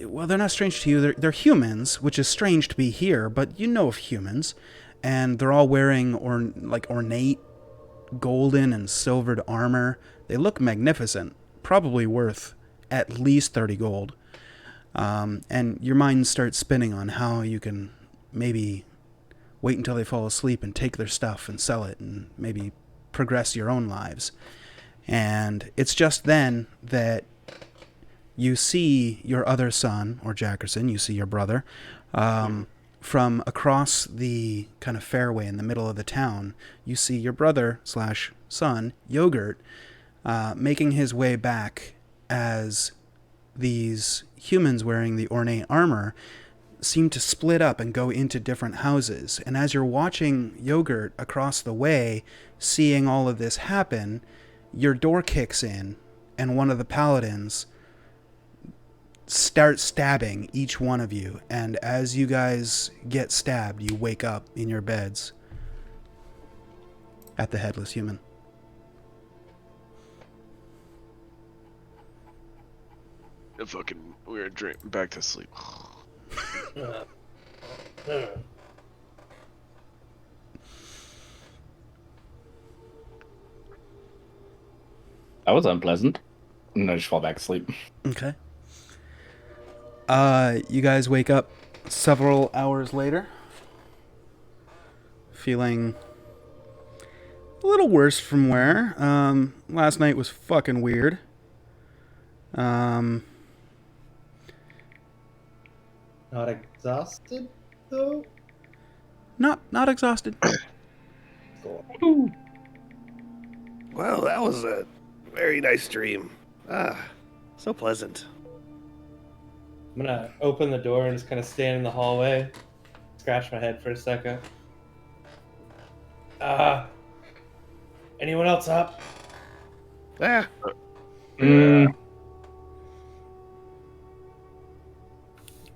Speaker 2: well, they're not strange to you, they're humans, which is strange to be here, but you know of humans, and they're all wearing ornate golden and silvered armor. They look magnificent, probably worth at least 30 gold. And your mind starts spinning on how you can maybe wait until they fall asleep and take their stuff and sell it and maybe progress your own lives. And it's just then that you see your other son, or Jackerson, you see your brother, from across the kind of fairway in the middle of the town. You see your brother/son, Yogurt, making his way back as these humans wearing the ornate armor seem to split up and go into different houses. And as you're watching Yogurt across the way, seeing all of this happen, your door kicks in, and one of the paladins starts stabbing each one of you. And as you guys get stabbed, you wake up in your beds at the Headless Human.
Speaker 4: We were back to sleep.
Speaker 1: That was unpleasant. And I just fall back asleep.
Speaker 2: Okay. You guys wake up several hours later, feeling a little worse from wear. Last night was fucking weird.
Speaker 6: Not exhausted though.
Speaker 2: Not exhausted.
Speaker 3: Well, that was a very nice dream. So pleasant.
Speaker 6: I'm gonna open the door and just kind of stand in the hallway, scratch my head for a second. Anyone else up?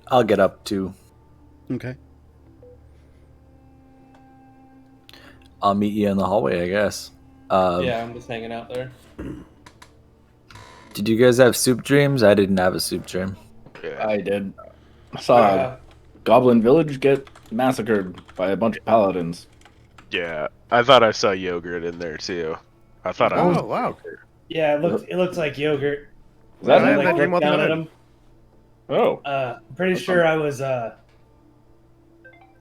Speaker 5: I'll get up too.
Speaker 2: Okay.
Speaker 5: I'll meet you in the hallway, I guess.
Speaker 6: Yeah, I'm just hanging out there.
Speaker 5: Did you guys have soup dreams? I didn't have a soup dream.
Speaker 4: Yeah.
Speaker 1: I did. I saw a goblin village get massacred by a bunch of paladins.
Speaker 4: Yeah, I thought I saw Yogurt in there too. I thought I was.
Speaker 3: Oh, wow.
Speaker 6: Yeah, it looked like yogurt.
Speaker 1: Is that
Speaker 3: I
Speaker 6: I
Speaker 3: have
Speaker 1: him?
Speaker 3: that dream all
Speaker 6: looked
Speaker 3: the
Speaker 6: down at
Speaker 3: time.
Speaker 6: him.
Speaker 1: Oh.
Speaker 6: I'm pretty
Speaker 1: That's
Speaker 6: sure
Speaker 1: fun.
Speaker 6: I was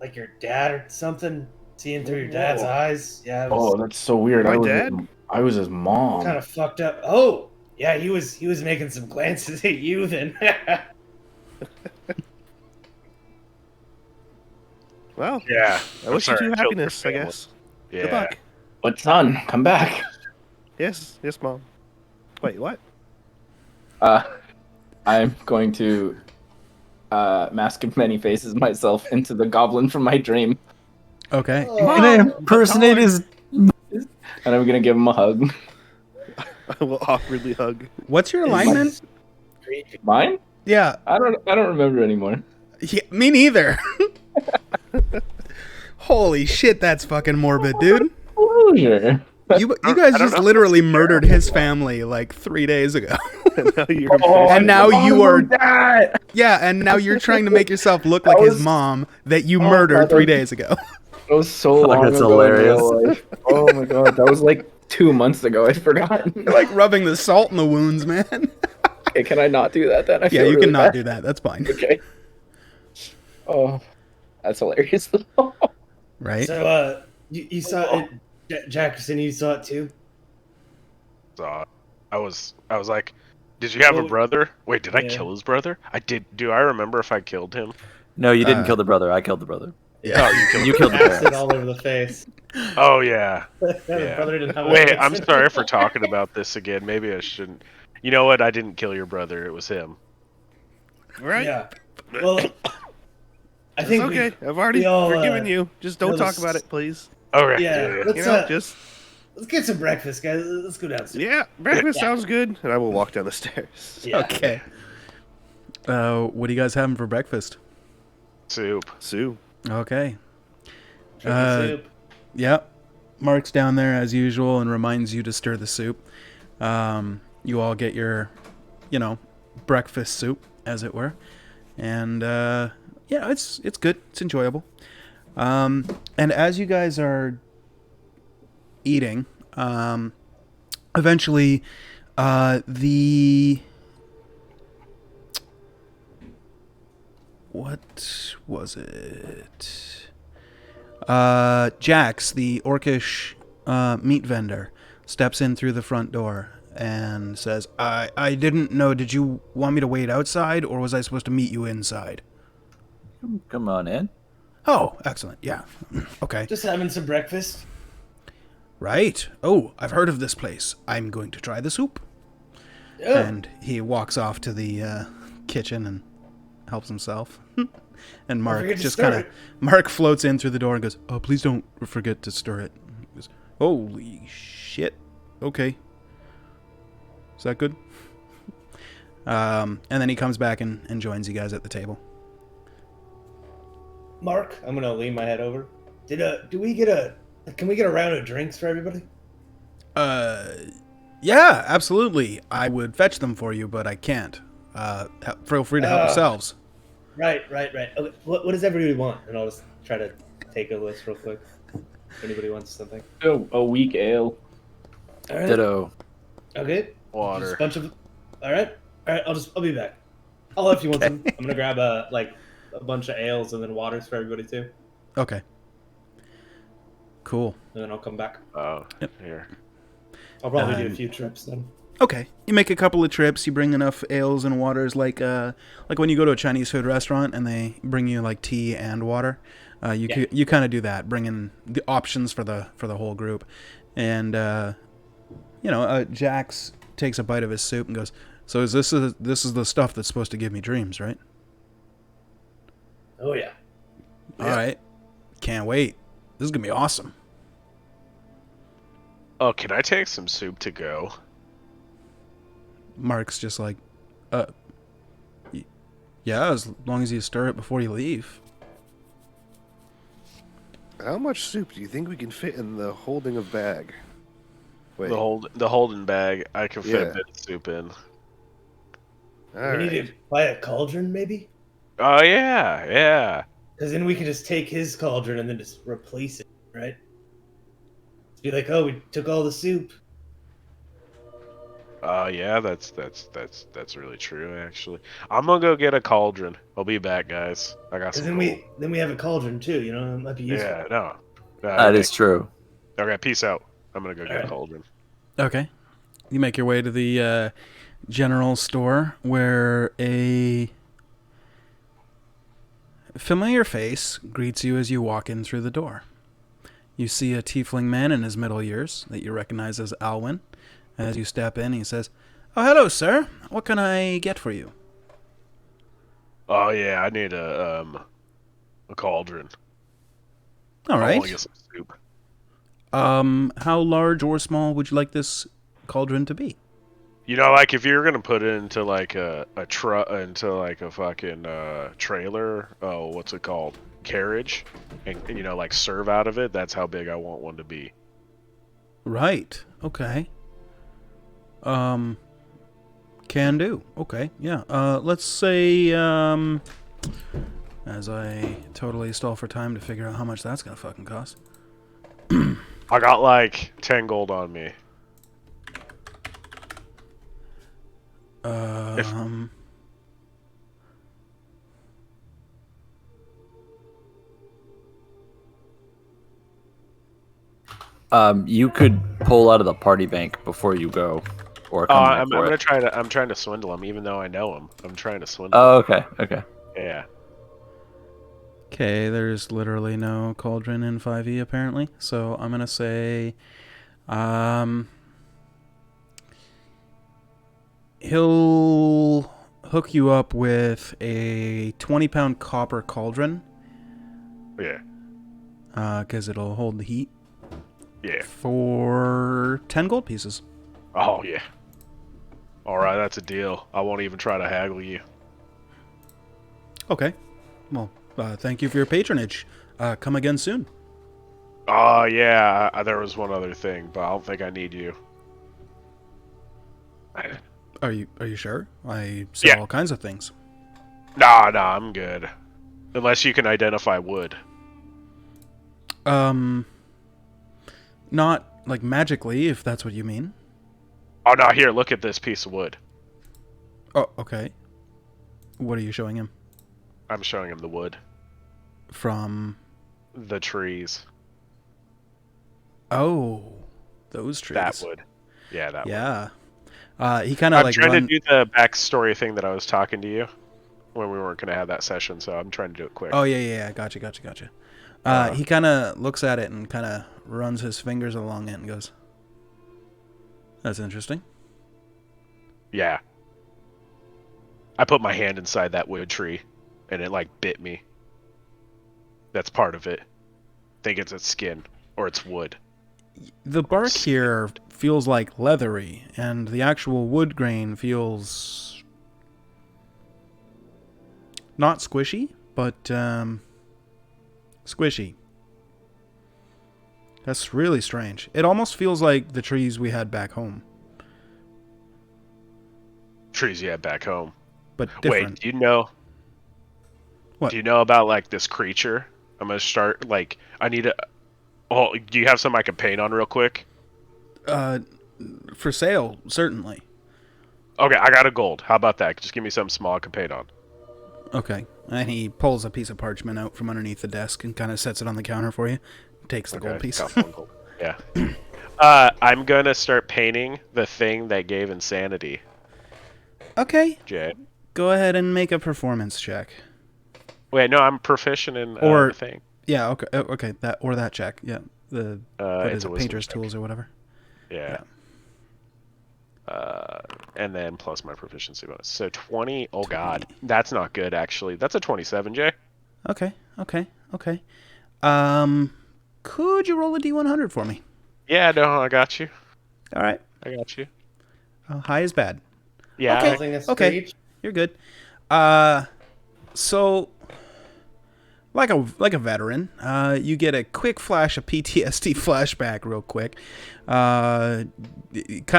Speaker 6: like your dad or something. Seeing through your dad's
Speaker 1: Whoa.
Speaker 6: eyes. Yeah, it
Speaker 1: Oh,
Speaker 6: was
Speaker 1: that's so weird.
Speaker 3: My dad?
Speaker 1: I was his mom.
Speaker 6: kind of fucked up. Oh, yeah, he was making some glances at you then.
Speaker 3: Well,
Speaker 4: Yeah.
Speaker 3: I wish
Speaker 4: sorry,
Speaker 3: you
Speaker 4: I killed your
Speaker 3: happiness, I
Speaker 4: family.
Speaker 3: guess.
Speaker 4: Yeah.
Speaker 3: Good luck.
Speaker 1: But son, come back.
Speaker 3: Yes, Mom. Wait, what?
Speaker 1: I'm going to Mask of Many Faces myself into the goblin from my dream,
Speaker 2: Okay.
Speaker 6: Oh,
Speaker 1: and
Speaker 5: Impersonate his.
Speaker 1: I'm gonna give him a hug.
Speaker 3: I will awkwardly hug.
Speaker 2: What's your alignment?
Speaker 1: Mine?
Speaker 2: Yeah.
Speaker 1: I don't remember anymore.
Speaker 2: Yeah, me neither. Holy shit, that's fucking morbid, dude.
Speaker 1: Closure.
Speaker 2: You guys
Speaker 4: I don't
Speaker 2: just
Speaker 4: know.
Speaker 2: literally murdered his family like 3 days ago.
Speaker 3: And now you're
Speaker 2: And now you are-
Speaker 1: that.
Speaker 2: Yeah, and now you're trying to make yourself look like
Speaker 1: That
Speaker 2: his
Speaker 1: was-
Speaker 2: mom that you
Speaker 1: Oh,
Speaker 2: murdered
Speaker 1: God,
Speaker 2: 3
Speaker 1: that was-
Speaker 2: days ago.
Speaker 1: That was so long
Speaker 5: that's
Speaker 1: ago in
Speaker 5: hilarious.
Speaker 1: real life. Oh my god, that was like 2 months ago. I forgot.
Speaker 2: You're like rubbing the salt in the wounds, man.
Speaker 1: Okay, can I not do that then? I
Speaker 2: Yeah,
Speaker 1: feel
Speaker 2: you
Speaker 1: really
Speaker 2: can not
Speaker 1: bad.
Speaker 2: do that. That's fine.
Speaker 1: Okay. Oh, that's hilarious.
Speaker 2: Right?
Speaker 6: So, you saw it, Jackerson. You saw it too.
Speaker 4: I was like, did you have a
Speaker 6: Well,
Speaker 4: brother? Wait, did I
Speaker 6: yeah.
Speaker 4: kill his brother? I did. Do I remember if I killed him?
Speaker 5: No, you didn't
Speaker 2: Uh,
Speaker 5: kill the brother. I killed the brother.
Speaker 2: Yeah.
Speaker 5: You killed the
Speaker 6: Acid
Speaker 5: parents.
Speaker 6: all over the face.
Speaker 4: Oh yeah.
Speaker 6: The
Speaker 4: Yeah.
Speaker 6: brother didn't have a
Speaker 4: Wait,
Speaker 6: face.
Speaker 4: I'm sorry for talking about this again. Maybe I shouldn't. You know what? I didn't kill your brother. It was him.
Speaker 3: right.
Speaker 6: Yeah. Well, I
Speaker 3: It's
Speaker 6: think
Speaker 3: okay. I've already
Speaker 6: we all,
Speaker 3: forgiven you. Just don't
Speaker 6: know,
Speaker 3: talk
Speaker 6: this-
Speaker 3: about it, please.
Speaker 4: All right.
Speaker 6: Yeah.
Speaker 3: You know, just
Speaker 6: Let's get some breakfast, guys. Let's go downstairs.
Speaker 3: yeah. Breakfast sounds good, and I will walk down the stairs.
Speaker 6: Yeah.
Speaker 2: Okay. What are you guys having for breakfast?
Speaker 4: Soup.
Speaker 3: Sue.
Speaker 2: Okay.
Speaker 6: Drinking soup.
Speaker 2: Yep. Mark's down there as usual and reminds you to stir the soup. You all get your, breakfast soup, as it were. And, it's good. It's enjoyable. And as you guys are eating, eventually, what was it? Jax, the orcish meat vendor, steps in through the front door and says, I didn't know, did you want me to wait outside, or was I supposed to meet you inside?
Speaker 5: Come on in.
Speaker 2: Oh, excellent, yeah. Okay.
Speaker 6: Just having some breakfast.
Speaker 2: Right. Oh, I've heard of this place. I'm going to try the soup.
Speaker 6: Oh,
Speaker 2: And he walks off to the kitchen and helps himself. And Mark
Speaker 6: forget to
Speaker 2: just
Speaker 6: stir
Speaker 2: kind of
Speaker 6: it.
Speaker 2: Mark floats in through the door and goes, "Oh, please don't forget to stir it." He goes, "Holy shit! Okay, is that good?" And then he comes back and joins you guys at the table.
Speaker 6: Mark, I'm gonna lean my head over. Can we get a round of drinks for everybody?
Speaker 2: Yeah, absolutely. I would fetch them for you, but I can't. Feel free to help yourselves.
Speaker 6: Right. Okay. What does everybody want? And I'll just try to take a list real quick. If anybody wants something.
Speaker 1: Oh, a weak ale.
Speaker 6: All right.
Speaker 5: Ditto.
Speaker 6: Okay. Just a
Speaker 4: Water.
Speaker 6: bunch of. All right. I'll be back. I'll let if you want some. I'm gonna grab a bunch of ales and then waters for everybody too,
Speaker 2: Okay. Cool.
Speaker 6: and then I'll come back.
Speaker 4: Oh,
Speaker 2: Yep.
Speaker 4: here.
Speaker 6: I'll probably do a
Speaker 2: Um,
Speaker 6: few trips then.
Speaker 2: Okay. You make a couple of trips. You bring enough ales and waters, like when you go to a Chinese food restaurant and they bring you like tea and water. You kind of do that, bring in the options for the whole group. And Jax takes a bite of his soup and goes, "So this is the stuff that's supposed to give me dreams, right?"
Speaker 6: Oh yeah.
Speaker 2: All right. Can't wait. This is gonna be awesome.
Speaker 4: Oh, can I take some soup to go?
Speaker 2: Mark's just like, yeah, as long as you stir it before you leave.
Speaker 3: How much soup do you think we can fit in the holding of bag? Wait.
Speaker 4: The Holden bag. I can fit
Speaker 3: Yeah.
Speaker 4: a bit of soup in.
Speaker 3: All
Speaker 6: We need
Speaker 3: right.
Speaker 6: to buy a cauldron maybe,
Speaker 4: Oh yeah.
Speaker 6: because then we can just take his cauldron and then just replace it, right? Be like, oh, we took all the soup.
Speaker 4: Yeah, that's really true. Actually, I'm gonna go get a cauldron. I'll be back, guys. I got
Speaker 6: Because
Speaker 4: some
Speaker 6: then
Speaker 4: gold.
Speaker 6: we have a cauldron too. You know, it might be useful.
Speaker 4: Yeah, no.
Speaker 5: That
Speaker 4: Okay.
Speaker 5: is true.
Speaker 4: Okay, peace out. I'm gonna go get a
Speaker 6: Alright.
Speaker 4: cauldron.
Speaker 2: Okay. You make your way to the general store where a familiar face greets you as you walk in through the door. You see a tiefling man in his middle years that you recognize as Alwyn. As you step in, he says, "Oh, hello, sir. What can I get for you?"
Speaker 4: Oh yeah, I need a cauldron.
Speaker 2: All
Speaker 4: I want to
Speaker 2: right.
Speaker 4: get some soup.
Speaker 2: How large or small would you like this cauldron to be?
Speaker 4: You know, like if you're gonna put it into like a truck, into like a fucking trailer. Oh, what's it called? Carriage, and you know, like serve out of it. That's how big I want one to be.
Speaker 2: Right. Okay. Can do. Okay. Yeah. Let's say, as I totally stall for time to figure out how much that's gonna fucking cost.
Speaker 4: I got like 10 gold on me.
Speaker 2: Um.
Speaker 5: You could pull out of the party bank before you go, or come back
Speaker 4: I'm
Speaker 5: for
Speaker 4: gonna
Speaker 5: it.
Speaker 4: try to. I'm trying to swindle him, even though I know him. I'm trying to swindle.
Speaker 5: Oh, okay, okay.
Speaker 4: Yeah.
Speaker 2: Okay, there's literally no cauldron in 5e apparently, so I'm gonna say, he'll hook you up with a 20-pound copper cauldron,
Speaker 4: Yeah.
Speaker 2: because it'll hold the heat,
Speaker 4: Yeah.
Speaker 2: for 10 gold pieces.
Speaker 4: Oh yeah. All right, that's a deal. I won't even try to haggle you.
Speaker 2: Okay. Well, thank you for your patronage. Come again soon.
Speaker 4: Oh yeah. There was one other thing, but I don't think I need you.
Speaker 2: Are you sure? I sell
Speaker 4: Yeah.
Speaker 2: all kinds of things.
Speaker 4: Nah, I'm good. Unless you can identify wood.
Speaker 2: Not like magically, if that's what you mean.
Speaker 4: Oh no, here, look at this piece of wood.
Speaker 2: Oh, okay. What are you showing him?
Speaker 4: I'm showing him the wood.
Speaker 2: From...
Speaker 4: The trees.
Speaker 2: Oh, those trees.
Speaker 4: That wood. Yeah, that wood.
Speaker 2: Yeah. He kind of
Speaker 4: I'm
Speaker 2: like
Speaker 4: trying to do the backstory thing that I was talking to you when we weren't going to have that session, so I'm trying to do it quick.
Speaker 2: Oh yeah. Gotcha. He kind of looks at it and kind of runs his fingers along it and goes, "That's interesting."
Speaker 4: Yeah. I put my hand inside that wood tree, and it like bit me. That's part of it. I think it's its skin or its wood.
Speaker 2: The bark here feels like leathery, and the actual wood grain feels not squishy, but squishy. That's really strange. It almost feels like the trees we had back home,
Speaker 4: Trees you had back home.
Speaker 2: but different.
Speaker 4: Wait, do you know?
Speaker 2: What?
Speaker 4: Do you know about like this creature? I'm gonna start like I need a. Oh, do you have some I can paint on real quick?
Speaker 2: For sale, certainly.
Speaker 4: Okay, I got a gold. How about that? Just give me something small I can paint on.
Speaker 2: Okay. And he pulls a piece of parchment out from underneath the desk and kind of sets it on the counter for you. Takes the gold piece.
Speaker 4: got one gold. Yeah. I'm gonna start painting the thing that gave insanity.
Speaker 2: Okay.
Speaker 4: Jay.
Speaker 2: Go ahead and make a performance check.
Speaker 4: Wait, no, I'm proficient in
Speaker 2: Or-
Speaker 4: the thing.
Speaker 2: Yeah, okay. Okay, that check. Yeah. The what
Speaker 4: It's
Speaker 2: is
Speaker 4: a
Speaker 2: it?
Speaker 4: wisdom
Speaker 2: Painter's
Speaker 4: check.
Speaker 2: tools or whatever.
Speaker 4: Yeah. And then plus my proficiency bonus. So 20. Oh
Speaker 2: 20.
Speaker 4: god, that's not good actually. That's a 27, Jay.
Speaker 2: Okay. Could you roll a D100 for me?
Speaker 4: Yeah, no, I got you.
Speaker 2: All right.
Speaker 4: I got you.
Speaker 2: High is bad.
Speaker 4: Yeah.
Speaker 2: Okay.
Speaker 6: Causing a
Speaker 2: Okay.
Speaker 6: screech.
Speaker 2: You're good. So like a veteran, you get a quick flash of PTSD flashback real quick. Kind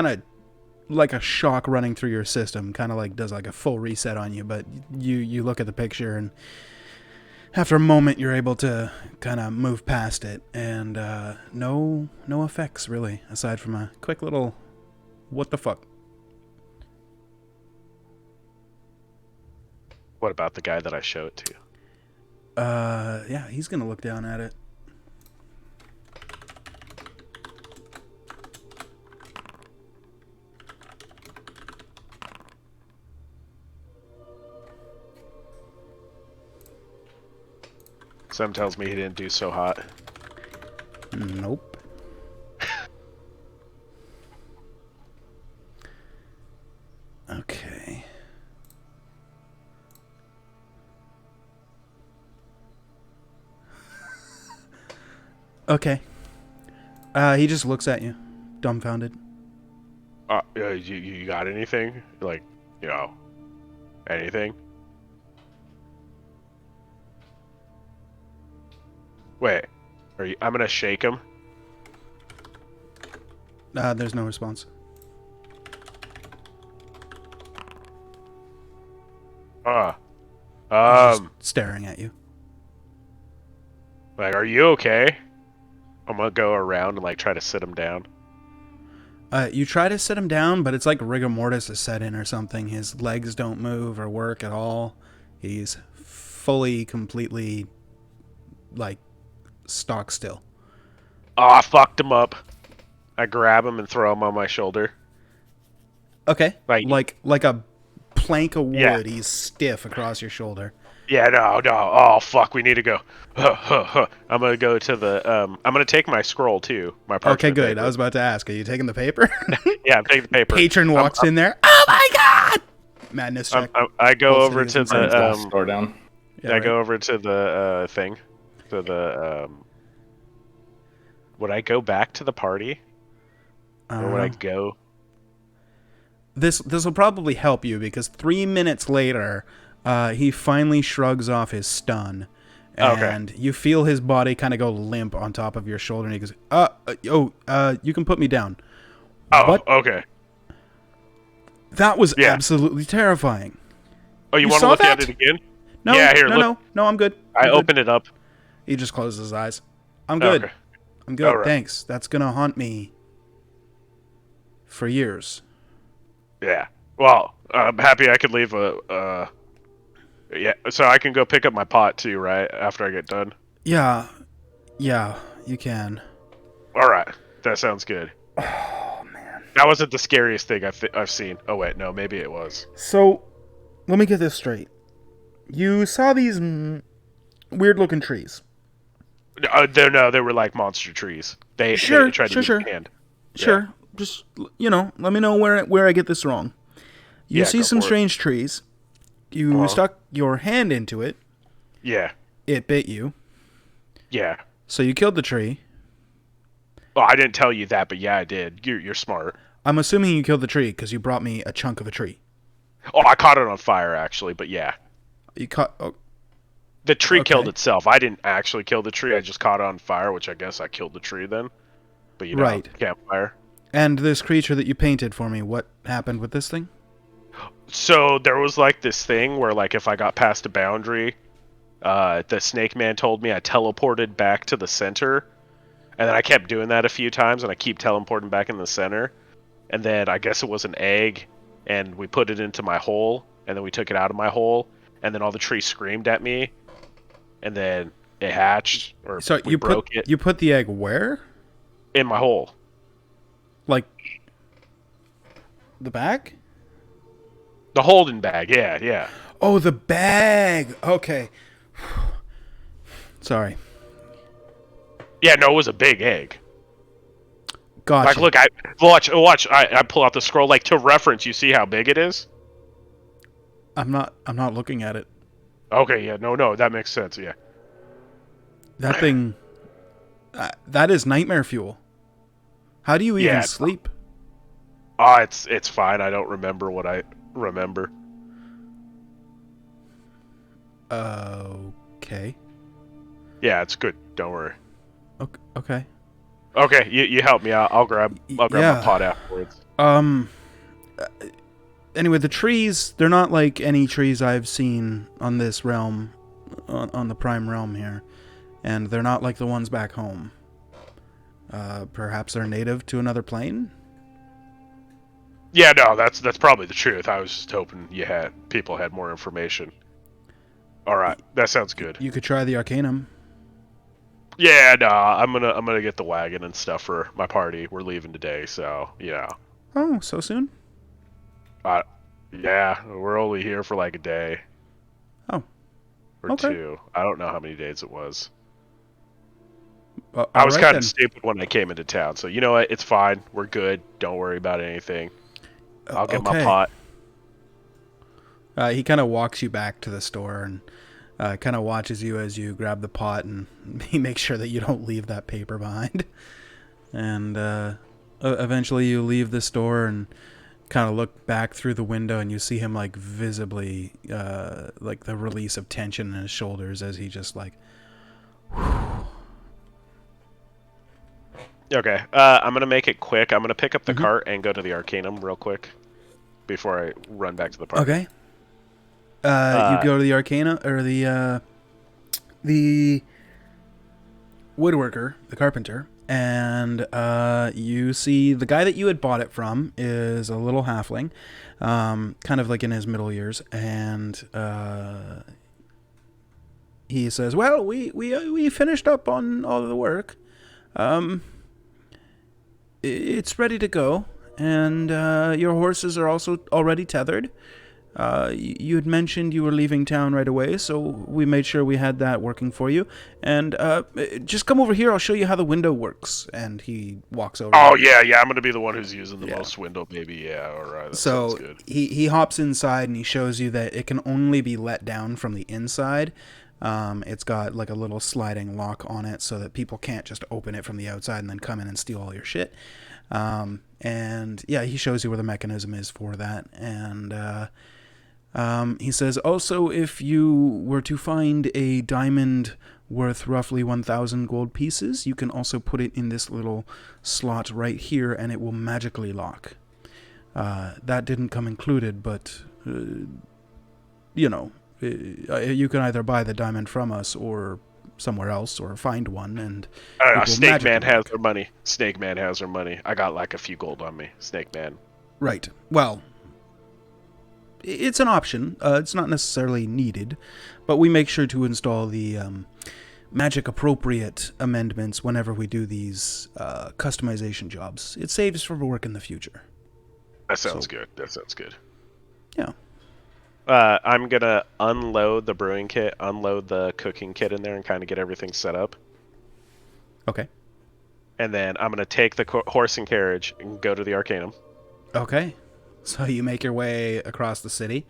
Speaker 2: of like a shock running through your system, kind of like does like a full reset on you, but you look at the picture and after a moment you're able to kind of move past it, and no effects really aside from a quick little what the fuck
Speaker 4: What about the guy that I show it to?
Speaker 2: Yeah, he's gonna look down at it.
Speaker 4: Sam tells me he didn't do so hot.
Speaker 2: Nope. Okay. Okay. He just looks at you, dumbfounded.
Speaker 4: You got anything? Like, anything? Wait, I'm gonna shake him.
Speaker 2: There's no response. He's just staring at you.
Speaker 4: Like, are you okay? I'm gonna go around and like try to sit him down.
Speaker 2: You try to sit him down, but it's like rigor mortis is set in or something. His legs don't move or work at all. He's fully, completely, like, stock still.
Speaker 4: Oh, I fucked him up. I grab him and throw him on my shoulder.
Speaker 2: Okay.
Speaker 4: Like
Speaker 2: a plank of wood.
Speaker 4: Yeah.
Speaker 2: He's stiff across your shoulder.
Speaker 4: Yeah, no. Oh, fuck, we need to go. I'm gonna go to the, I'm gonna take my scroll, too. My
Speaker 2: Okay,
Speaker 4: parchment
Speaker 2: good.
Speaker 4: paper.
Speaker 2: I was about to ask, are you taking the paper?
Speaker 4: Yeah, I'm taking the paper.
Speaker 2: Patron walks in there. Oh my god! Madness check.
Speaker 4: I go
Speaker 2: We'll
Speaker 4: over
Speaker 2: see
Speaker 4: to
Speaker 1: Burns the
Speaker 4: the,
Speaker 1: store down.
Speaker 2: Yeah,
Speaker 4: I
Speaker 2: right.
Speaker 4: go over to the, thing. To the, would I go back to the party? Or would I go?
Speaker 2: This will probably help you because 3 minutes later, he finally shrugs off his stun, and you feel his body kind of go limp on top of your shoulder, and he goes, you can put me down."
Speaker 4: Oh,
Speaker 2: What?
Speaker 4: okay.
Speaker 2: That was
Speaker 4: Yeah.
Speaker 2: absolutely terrifying.
Speaker 4: Oh, you want to
Speaker 2: saw
Speaker 4: look at
Speaker 2: that?
Speaker 4: it again?
Speaker 2: No,
Speaker 4: Yeah, here,
Speaker 2: no, I'm good.
Speaker 4: I
Speaker 2: I'm good.
Speaker 4: open it up.
Speaker 2: He just closes his eyes. I'm good.
Speaker 4: Okay.
Speaker 2: I'm good.
Speaker 4: All right.
Speaker 2: Thanks. That's gonna haunt me for years.
Speaker 4: Yeah. Well, I'm happy I could leave yeah, so I can go pick up my pot too, right? After I get done.
Speaker 2: Yeah, you can.
Speaker 4: All right. That sounds good. Oh, man. That wasn't the scariest thing I've seen. Oh, wait. No, maybe it was.
Speaker 2: So, let me get this straight. You saw these weird-looking trees.
Speaker 4: They were like monster trees. They tried to use
Speaker 2: sure.
Speaker 4: your hand.
Speaker 2: Sure. Just, let me know where I get this wrong. You
Speaker 4: Yeah,
Speaker 2: see
Speaker 4: go
Speaker 2: some
Speaker 4: for it.
Speaker 2: strange trees. You stuck your hand into it.
Speaker 4: Yeah.
Speaker 2: It bit you.
Speaker 4: Yeah.
Speaker 2: So you killed the tree.
Speaker 4: Well, I didn't tell you that, but yeah, I did. You're smart.
Speaker 2: I'm assuming you killed the tree because you brought me a chunk of a tree.
Speaker 4: Oh, I caught it on fire, actually, but yeah.
Speaker 2: You caught... Oh,
Speaker 4: The tree
Speaker 2: Okay.
Speaker 4: killed itself. I didn't actually kill the tree. I just caught it on fire, which I guess I killed the tree then. But
Speaker 2: Right.
Speaker 4: campfire.
Speaker 2: and this creature that you painted for me, what happened with this thing?
Speaker 4: So there was like this thing where like if I got past a boundary, the snake man told me I teleported back to the center. And then I kept doing that a few times and I keep teleporting back in the center. And then I guess it was an egg and we put it into my hole and then we took it out of my hole and then all the trees screamed at me and then it hatched or
Speaker 2: So
Speaker 4: we
Speaker 2: you
Speaker 4: broke
Speaker 2: put
Speaker 4: it
Speaker 2: you put the egg where?
Speaker 4: in my hole.
Speaker 2: Like the bag?
Speaker 4: The holding bag, yeah.
Speaker 2: Oh, the bag. Okay. Sorry.
Speaker 4: Yeah, no, it was a big egg.
Speaker 2: Gotcha.
Speaker 4: Like, look, I watch. I pull out the scroll, like to reference. You see how big it is?
Speaker 2: I'm not looking at it.
Speaker 4: Okay, yeah, no, that makes sense. Yeah.
Speaker 2: That thing. That is nightmare fuel. How do you even
Speaker 4: Yeah.
Speaker 2: sleep?
Speaker 4: It's fine. I don't remember what I remember.
Speaker 2: Okay.
Speaker 4: Yeah, it's good. Don't worry.
Speaker 2: Okay.
Speaker 4: Okay, you help me out. I'll grab my
Speaker 2: Yeah.
Speaker 4: pot afterwards.
Speaker 2: Anyway, the trees, they're not like any trees I've seen on this realm, on the Prime Realm here. And they're not like the ones back home. Perhaps they're native to another plane?
Speaker 4: Yeah, no, that's probably the truth. I was just hoping people had more information. All right, that sounds good.
Speaker 2: You could try the Arcanum.
Speaker 4: Yeah, nah, I'm gonna get the wagon and stuff for my party. We're leaving today, so
Speaker 2: Oh, so soon?
Speaker 4: Uh, yeah, we're only here for like a day.
Speaker 2: Oh,
Speaker 4: or
Speaker 2: okay.
Speaker 4: 2. I don't know how many days it was.
Speaker 2: I
Speaker 4: I was kind of stupid when I came into town, so you know what? It's fine. We're good. Don't worry about anything. I'll get my pot.
Speaker 2: He kind of walks you back to the store and kind of watches you as you grab the pot, and he makes sure that you don't leave that paper behind. And eventually you leave the store and kind of look back through the window, and you see him like visibly like the release of tension in his shoulders as he just like...
Speaker 4: Okay, I'm gonna make it quick. I'm gonna pick up the cart and go to the Arcanum real quick before I run back to the park.
Speaker 2: Okay. You go to the Arcana, or the woodworker, the carpenter, and you see the guy that you had bought it from is a little halfling, kind of like in his middle years, and he says, "Well, we finished up on all of the work. It's ready to go, and your horses are also already tethered. You had mentioned you were leaving town right away, so we made sure we had that working for you. And just come over here, I'll show you how the window works." And he walks over.
Speaker 4: Oh, yeah, I'm gonna be the one who's using the most window, baby. Yeah, alright, that sounds good.
Speaker 2: He hops inside and he shows you that it can only be let down from the inside. It's got like a little sliding lock on it so that people can't just open it from the outside and then come in and steal all your shit. And yeah, he shows you where the mechanism is for that. And he says, also, if you were to find a diamond worth roughly 1,000 gold pieces, you can also put it in this little slot right here and it will magically lock. That didn't come included, but you know, you can either buy the diamond from us or somewhere else or find one, and
Speaker 4: Snake Man has their money. Snake Man has their money. I got like a few gold on me. Snake Man.
Speaker 2: Right. Well, it's an option. It's not necessarily needed, but we make sure to install the magic appropriate amendments whenever we do these customization jobs. It saves for work in the future.
Speaker 4: That sounds good. That sounds good.
Speaker 2: Yeah.
Speaker 4: I'm gonna unload the brewing kit, unload the cooking kit in there, and kind of get everything set up.
Speaker 2: Okay.
Speaker 4: And then I'm gonna take the horse and carriage and go to the Arcanum.
Speaker 2: Okay. So you make your way across the city.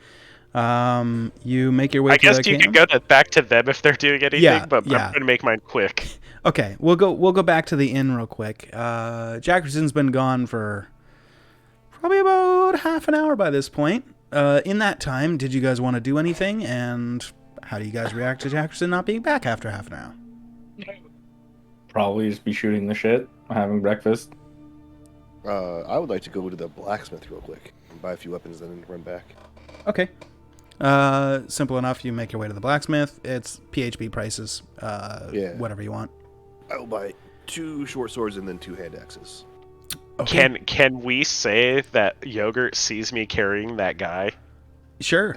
Speaker 2: You make your way.
Speaker 4: I guess you could go back to them if they're doing anything, but
Speaker 2: yeah.
Speaker 4: I'm gonna make mine quick.
Speaker 2: Okay, we'll go back to the inn real quick. Jackerson's been gone for probably about half an hour by this point. In that time, did you guys want to do anything? And how do you guys react to Jackerson not being back after half an hour?
Speaker 1: Probably just be shooting the shit, having breakfast.
Speaker 3: I would like to go to the blacksmith real quick and buy a few weapons, then run back.
Speaker 2: Okay. Simple enough. You make your way to the blacksmith. It's PHB prices. Whatever you want.
Speaker 3: I will buy 2 short swords and then 2 hand axes.
Speaker 2: Okay.
Speaker 4: Can we say that Yogurt sees me carrying that guy?
Speaker 2: Sure.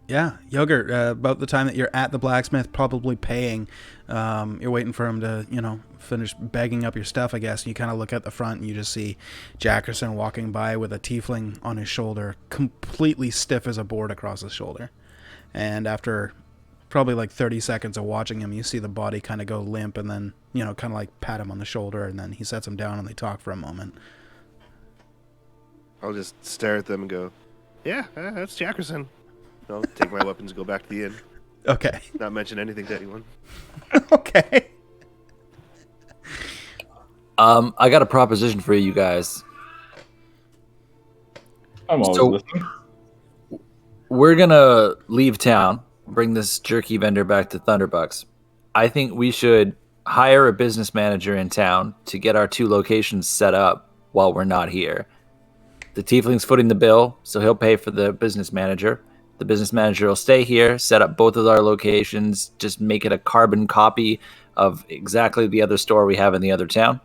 Speaker 2: Yeah, Yogurt, about the time that you're at the blacksmith, probably paying, you're waiting for him to, finish bagging up your stuff, I guess. You kind of look at the front and you just see Jackerson walking by with a tiefling on his shoulder, completely stiff as a board across his shoulder. And after probably like 30 seconds of watching him, you see the body kind of go limp and then, kind of like pat him on the shoulder, and then he sets him down and they talk for a moment.
Speaker 3: I'll just stare at them and go, yeah, that's Jackerson. I'll take my weapons and go back to the inn.
Speaker 2: Okay.
Speaker 3: Not mention anything to anyone.
Speaker 2: Okay.
Speaker 5: I got a proposition for you guys.
Speaker 1: I'm always listening.
Speaker 5: We're gonna leave town, bring this jerky vendor back to Thunderbucks. I think we should hire a business manager in town to get our 2 locations set up while we're not here. The tiefling's footing the bill, so he'll pay for the business manager. The business manager will stay here, set up both of our locations, just make it a carbon copy of exactly the other store we have in the other town.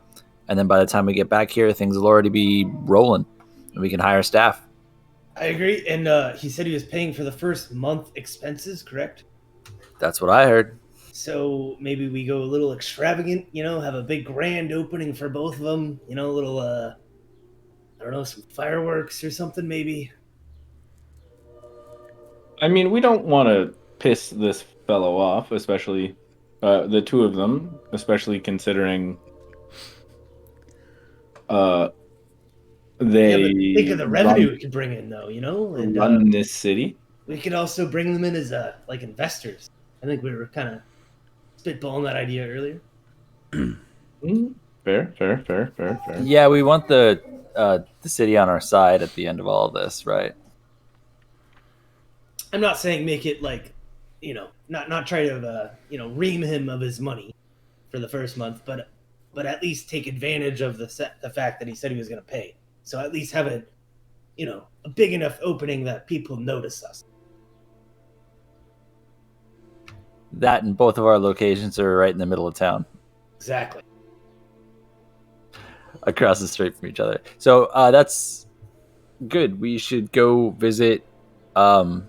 Speaker 5: And then by the time we get back here, things will already be rolling, and we can hire staff.
Speaker 6: I agree. And he said he was paying for the first month expenses, correct?
Speaker 5: That's what I heard.
Speaker 6: So maybe we go a little extravagant, have a big grand opening for both of them, a little, I don't know, some fireworks or something maybe.
Speaker 1: I mean, we don't want to piss this fellow off, especially the two of them, especially considering uh,
Speaker 6: Yeah, but
Speaker 1: they
Speaker 6: think of the revenue we could bring in, though, and
Speaker 1: run this city.
Speaker 6: we could also bring them in as like investors. I think we were kind of spitballing that idea earlier.
Speaker 1: Fair.
Speaker 5: Yeah, we want the city on our side at the end of all of this, right?
Speaker 6: I'm not saying make it like, not try to ream him of his money for the first month, but at least take advantage of the fact that he said he was going to pay. So at least have a big enough opening that people notice us.
Speaker 5: That and both of our locations are right in the middle of town,
Speaker 6: Exactly.
Speaker 5: across the street from each other. So that's good. We should go visit our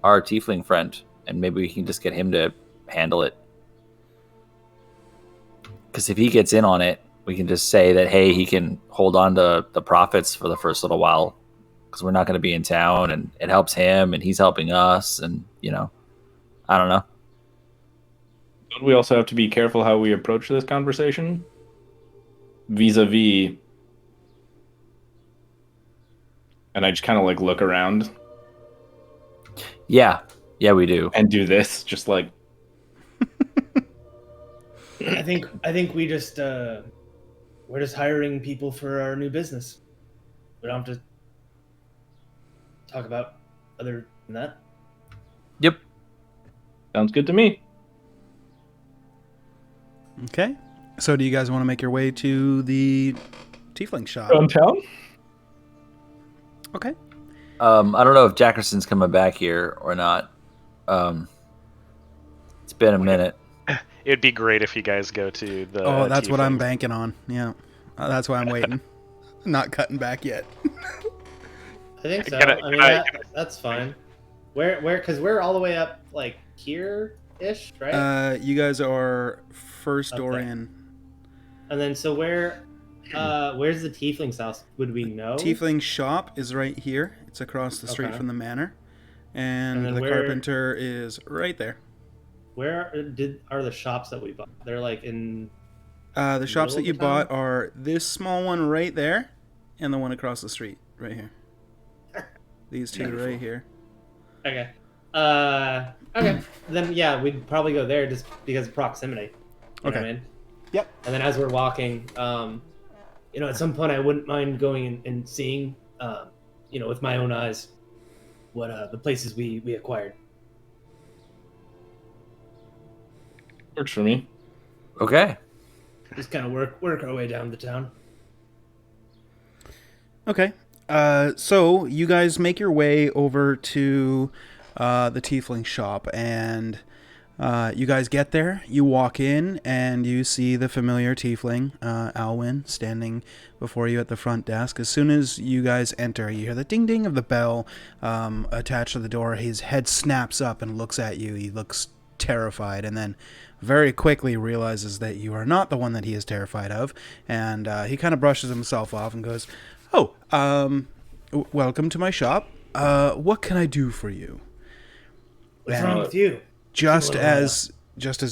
Speaker 5: tiefling friend, and maybe we can just get him to handle it. Because if he gets in on it, we can just say that, hey, he can hold on to the profits for the first little while, because we're not going to be in town, and it helps him, and he's helping us, and I don't know.
Speaker 1: Don't we also have to be careful how we approach this conversation? Vis-a-vis. And I just kind of like look around
Speaker 5: Yeah, we do.
Speaker 1: and do this, just like,
Speaker 6: I think we just we're just hiring people for our new business. We don't have to talk about other than that.
Speaker 5: Yep.
Speaker 1: sounds good to me.
Speaker 2: Okay. So do you guys want to make your way to the tiefling shop?
Speaker 1: Downtown?
Speaker 2: Okay.
Speaker 5: I don't know if Jackerson's coming back here or not. It's been a minute.
Speaker 4: It'd be great if you guys go to the.
Speaker 2: Oh, that's what I'm
Speaker 4: Tieflings.
Speaker 2: banking on. Yeah. That's why I'm waiting. Not cutting back yet.
Speaker 6: I think so.
Speaker 4: Can I-
Speaker 6: I mean,
Speaker 4: can I-
Speaker 6: that's fine. Where? Because we're all the way up, like here-ish, right?
Speaker 2: You guys are first door
Speaker 6: Okay.
Speaker 2: in.
Speaker 6: And then so where's the tiefling's house? Would we know?
Speaker 2: Tiefling shop is right here. It's across the street
Speaker 6: Okay.
Speaker 2: from the manor. And
Speaker 6: And then
Speaker 2: the
Speaker 6: where-
Speaker 2: carpenter is right there.
Speaker 6: Where are the shops that we bought? They're like in.
Speaker 2: The shops that
Speaker 6: Middle
Speaker 2: you
Speaker 6: of the town?
Speaker 2: bought are this small one right there and the one across the street right here. These two right here.
Speaker 6: Okay. Okay. Then yeah, we'd probably go there just because of proximity. You know what I mean?
Speaker 2: Yep.
Speaker 6: And then as we're walking, at some point I wouldn't mind going and seeing, with my own eyes, what the places we acquired.
Speaker 1: Works for me.
Speaker 5: Okay.
Speaker 6: Just kind of work our way down to town.
Speaker 2: Okay. So you guys make your way over to the tiefling shop, and you guys get there. You walk in, and you see the familiar tiefling, Alwyn, standing before you at the front desk. As soon as you guys enter, you hear the ding ding of the bell attached to the door. His head snaps up and looks at you. He looks terrified, and then very quickly realizes that you are not the one that he is terrified of, and he kind of brushes himself off and goes, "Oh, welcome to my shop. What can I do for you?"
Speaker 6: What's
Speaker 2: And
Speaker 6: wrong with you?
Speaker 2: just as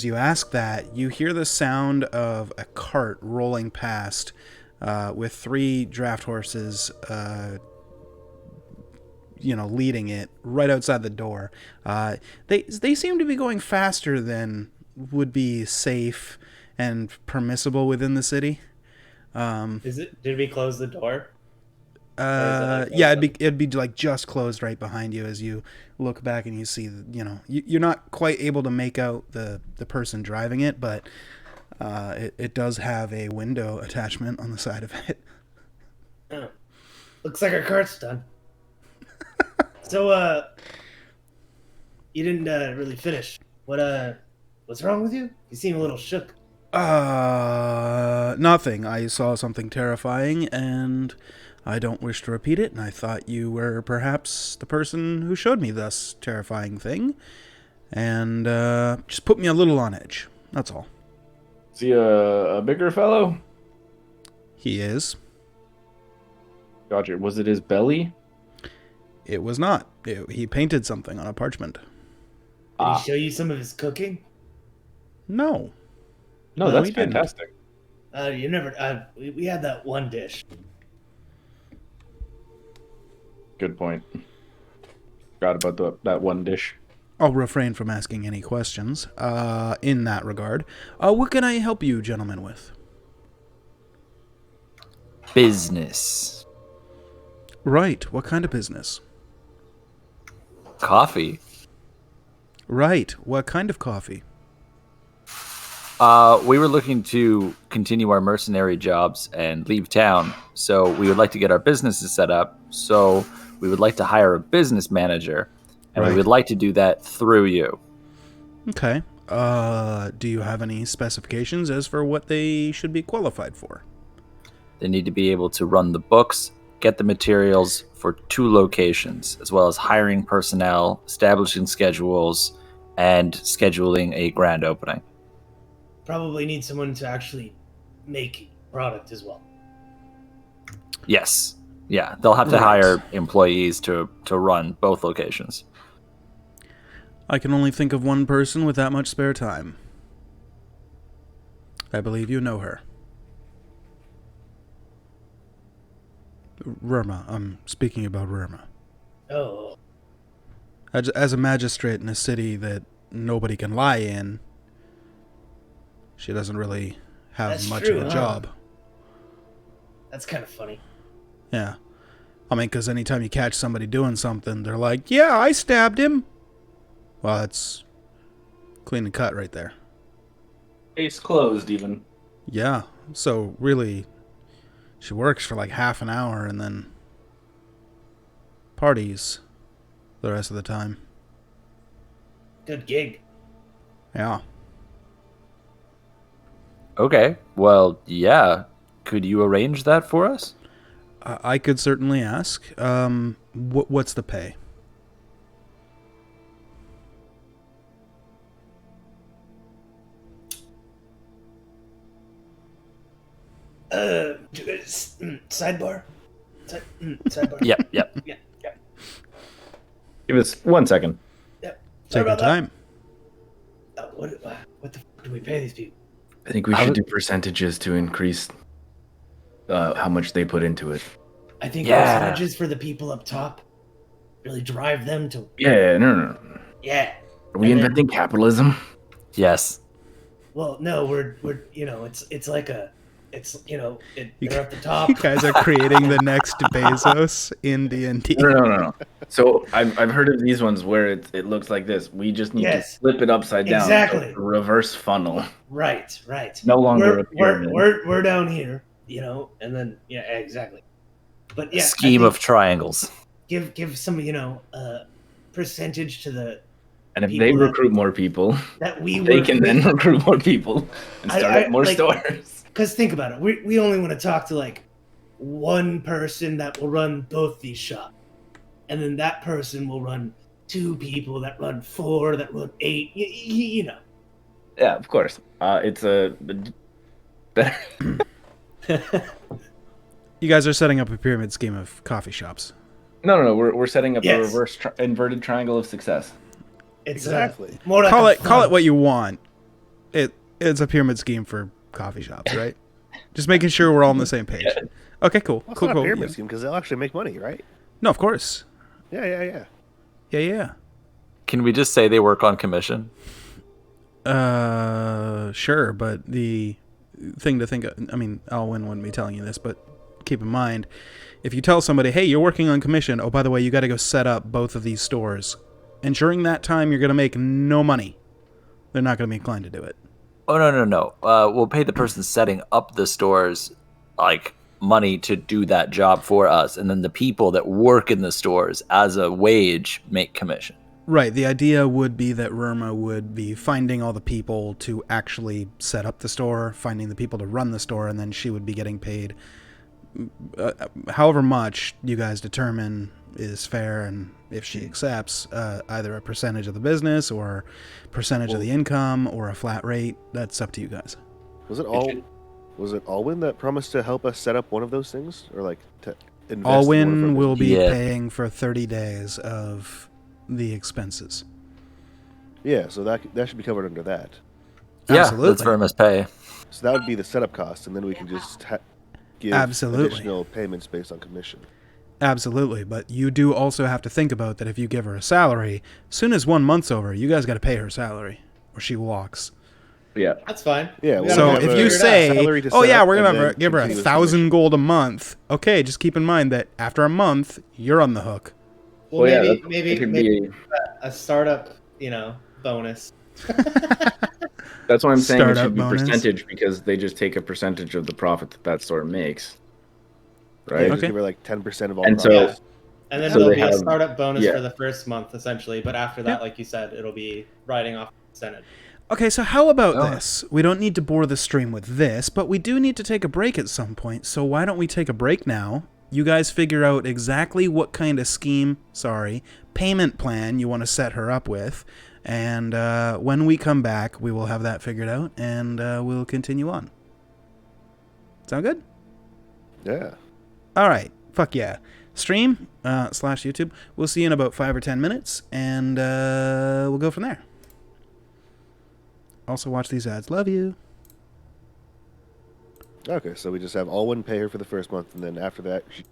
Speaker 2: you ask that, you hear the sound of a cart rolling past with 3 draft horses leading it right outside the door. They seem to be going faster than would be safe and permissible within the city.
Speaker 6: Did we close the door?
Speaker 2: Yeah, it'd be like just closed right behind you as you look back and you see, you're not quite able to make out the person driving it, but it does have a window attachment on the side of it.
Speaker 6: Oh. Looks like our cart's done. So, you didn't really finish. What's wrong with you? You seem a little shook.
Speaker 2: Nothing. I saw something terrifying, and I don't wish to repeat it, and I thought you were perhaps the person who showed me this terrifying thing, and just put me a little on edge. That's all.
Speaker 1: Is he a bigger fellow?
Speaker 2: He is.
Speaker 1: Gotcha. Was it his belly?
Speaker 2: It was not. He painted something on a parchment.
Speaker 6: Did he show you some of his cooking?
Speaker 2: No.
Speaker 1: No,
Speaker 2: No,
Speaker 1: that's
Speaker 2: he didn't.
Speaker 1: fantastic.
Speaker 6: You never. We had that one dish.
Speaker 1: Good point. Forgot about that one dish.
Speaker 2: I'll refrain from asking any questions in that regard. What can I help you gentlemen with?
Speaker 5: Business.
Speaker 2: Right. What kind of business?
Speaker 5: Coffee.
Speaker 2: Right. What kind of coffee?
Speaker 5: We were looking to continue our mercenary jobs and leave town, so we would like to get our businesses set up. So we would like to hire a business manager, and we
Speaker 2: Right.
Speaker 5: would like to do that through you.
Speaker 2: Okay. Do you have any specifications as for what they should be qualified for?
Speaker 5: They need to be able to run the books, get the materials for 2 locations, as well as hiring personnel, establishing schedules, and scheduling a grand opening.
Speaker 6: Probably need someone to actually make product as well.
Speaker 5: Yes. Yeah, they'll have to
Speaker 2: Right.
Speaker 5: hire employees to run both locations.
Speaker 2: I can only think of one person with that much spare time. I believe you know her. Rurma. I'm speaking about Rurma.
Speaker 6: Oh,
Speaker 2: As a magistrate in a city that nobody can lie in, she doesn't really have
Speaker 6: That's
Speaker 2: much
Speaker 6: true,
Speaker 2: of a
Speaker 6: huh?
Speaker 2: job.
Speaker 6: that's kind of funny.
Speaker 2: Yeah. I mean, because anytime you catch somebody doing something, they're like, yeah, I stabbed him. Well, that's clean and cut right there.
Speaker 1: Case closed, even.
Speaker 2: Yeah. So, really, she works for like half an hour and then parties the rest of the time.
Speaker 6: Good gig.
Speaker 2: Yeah.
Speaker 5: Okay, well, yeah. Could you arrange that for us?
Speaker 2: I could certainly ask. What's the pay?
Speaker 6: Sidebar. Sidebar.
Speaker 5: Yep, yep.
Speaker 6: Yeah.
Speaker 1: Give us 1 second.
Speaker 6: Sorry
Speaker 2: Take your
Speaker 6: about that.
Speaker 2: time.
Speaker 6: What the fuck do we pay these people?
Speaker 1: I think we should do percentages to increase how much they put into it.
Speaker 6: I think
Speaker 5: Yeah.
Speaker 6: percentages for the people up top really drive them to.
Speaker 1: Yeah, no.
Speaker 6: Yeah.
Speaker 1: Are we
Speaker 6: And then-
Speaker 1: inventing capitalism?
Speaker 5: Yes.
Speaker 6: Well, no, we're it's like a they're at the top.
Speaker 2: You guys are creating the next Bezos in D&D.
Speaker 1: No. So I've heard of these ones where it looks like this. We just need
Speaker 6: Yes.
Speaker 1: to flip it upside down.
Speaker 6: Exactly.
Speaker 1: So it's a reverse funnel.
Speaker 6: Right.
Speaker 1: No longer a pyramid.
Speaker 6: We're down here, and then yeah, exactly. But yeah, I
Speaker 5: Scheme
Speaker 6: think
Speaker 5: of triangles.
Speaker 6: give some percentage to the
Speaker 1: And if
Speaker 6: people
Speaker 1: they
Speaker 6: that-
Speaker 1: recruit more people,
Speaker 6: that we
Speaker 1: they
Speaker 6: work
Speaker 1: can
Speaker 6: with.
Speaker 1: then recruit more people and
Speaker 6: I-
Speaker 1: start
Speaker 6: I-
Speaker 1: up more
Speaker 6: like-
Speaker 1: stores.
Speaker 6: Because think about it, we only want to talk to like one person that will run both these shops, and then that person will run 2 people that run 4, that run 8. You know.
Speaker 1: Yeah, of course. It's a better.
Speaker 2: You guys are setting up a pyramid scheme of coffee shops.
Speaker 1: No. We're setting up a
Speaker 6: Yes.
Speaker 1: reverse inverted triangle of success.
Speaker 6: It's
Speaker 3: Exactly.
Speaker 6: more like
Speaker 2: Call
Speaker 6: a
Speaker 2: it call
Speaker 6: fun-
Speaker 2: it what you want. It's a pyramid scheme for coffee shops, right? Just making sure we're all on the same page. Okay, cool.
Speaker 3: Well, it's
Speaker 2: Cool,
Speaker 3: not
Speaker 2: cool.
Speaker 3: a pyramid
Speaker 2: Yeah.
Speaker 3: scheme because they'll actually make money, right?
Speaker 2: No, of course.
Speaker 3: Yeah.
Speaker 2: Yeah.
Speaker 5: Can we just say they work on commission?
Speaker 2: Sure, but the thing to think of, I mean, Alwyn wouldn't be telling you this, but keep in mind, if you tell somebody, hey, you're working on commission, oh, by the way, you got to go set up both of these stores, and during that time, you're going to make no money, they're not going to be inclined to do it.
Speaker 5: Oh, no. We'll pay the person setting up the stores, like, money to do that job for us, and then the people that work in the stores as a wage make commission.
Speaker 2: Right, the idea would be that Rurma would be finding all the people to actually set up the store, finding the people to run the store, and then she would be getting paid however much you guys determine is fair, and if she accepts either a percentage of the business or percentage of the income or a flat rate, that's up to you guys.
Speaker 3: Was it Alwyn that promised to help us set up one of those things, or like to invest in one of
Speaker 2: Alwyn
Speaker 3: our
Speaker 2: will be
Speaker 5: Yeah.
Speaker 2: paying for 30 days of the expenses.
Speaker 3: Yeah, so that should be covered under that.
Speaker 5: Yeah,
Speaker 2: Absolutely.
Speaker 5: that's very much pay.
Speaker 3: So that would be the setup cost, and then we can just give
Speaker 2: Absolutely.
Speaker 3: additional payments based on commission.
Speaker 2: Absolutely, but you do also have to think about that if you give her a salary, soon as 1 month's over, you guys got to pay her salary, or she walks.
Speaker 1: Yeah.
Speaker 6: That's fine.
Speaker 3: Yeah,
Speaker 6: We
Speaker 3: well,
Speaker 6: gotta
Speaker 2: So
Speaker 3: have
Speaker 2: if
Speaker 3: a
Speaker 2: you say,
Speaker 3: salary to
Speaker 2: "Oh
Speaker 3: set
Speaker 2: yeah,
Speaker 3: up
Speaker 2: we're
Speaker 3: and
Speaker 2: gonna
Speaker 3: then
Speaker 2: give her
Speaker 3: continuous
Speaker 2: 1,000
Speaker 3: commission.
Speaker 2: gold a month," okay, just keep in mind that after a month, you're on the hook.
Speaker 6: Well,
Speaker 1: Well, yeah,
Speaker 6: maybe
Speaker 1: that
Speaker 6: maybe
Speaker 1: could
Speaker 6: maybe
Speaker 1: be.
Speaker 6: a startup, bonus.
Speaker 1: That's why I'm saying it
Speaker 2: Startup
Speaker 1: should be
Speaker 2: bonus.
Speaker 1: percentage, because they just take a percentage of the profit that store makes,
Speaker 3: Yeah,
Speaker 1: right?
Speaker 3: just
Speaker 2: Okay.
Speaker 3: give her like 10% of all
Speaker 1: And so-
Speaker 3: profits.
Speaker 6: And then
Speaker 1: So
Speaker 6: there'll
Speaker 1: they
Speaker 6: be a
Speaker 1: have-
Speaker 6: startup bonus
Speaker 1: yeah.
Speaker 6: for the first month, essentially. But after that, like you said, it'll be riding off the percentage.
Speaker 2: Okay, so how about
Speaker 5: Oh.
Speaker 2: this? We don't need to bore the stream with this, but we do need to take a break at some point. So why don't we take a break now? You guys figure out exactly what kind of payment plan you want to set her up with. And when we come back, we will have that figured out, and we'll continue on. Sound good?
Speaker 3: Yeah.
Speaker 2: All right. Fuck yeah. Stream / YouTube. We'll see you in about 5 or 10 minutes, and we'll go from there. Also, watch these ads. Love you.
Speaker 3: Okay, so we just have Alwyn pay her for the first month, and then after that, she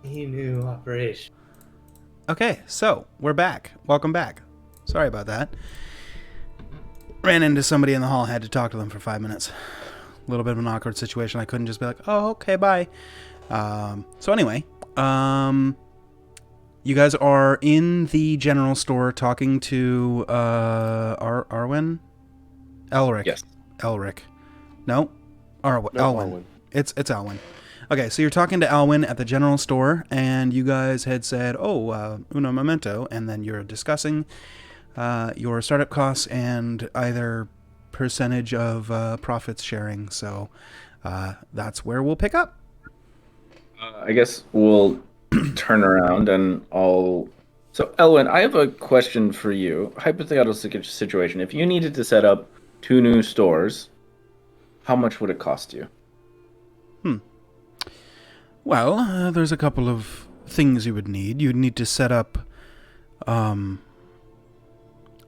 Speaker 6: new operation.
Speaker 2: Okay, so we're back. Welcome back. Sorry about that. Ran into somebody in the hall, had to talk to them for 5 minutes. A little bit of an awkward situation. I couldn't just be like, oh, okay, bye. So anyway, you guys are in the general store talking to Arwen? Elric.
Speaker 1: Yes.
Speaker 2: Elric. No?
Speaker 3: No,
Speaker 2: Elwyn.
Speaker 3: Alwyn.
Speaker 2: It's Elwyn. Okay, so you're talking to Elwyn at the general store, and you guys had said, uno momento, and then you're discussing your startup costs and either percentage of profits sharing. So that's where we'll pick up.
Speaker 1: I guess we'll turn around and I'll. So, Elwyn, I have a question for you. Hypothetical situation. If you needed to set up 2 new stores, how much would it cost you?
Speaker 2: Well, there's a couple of things you would need. You'd need to set up a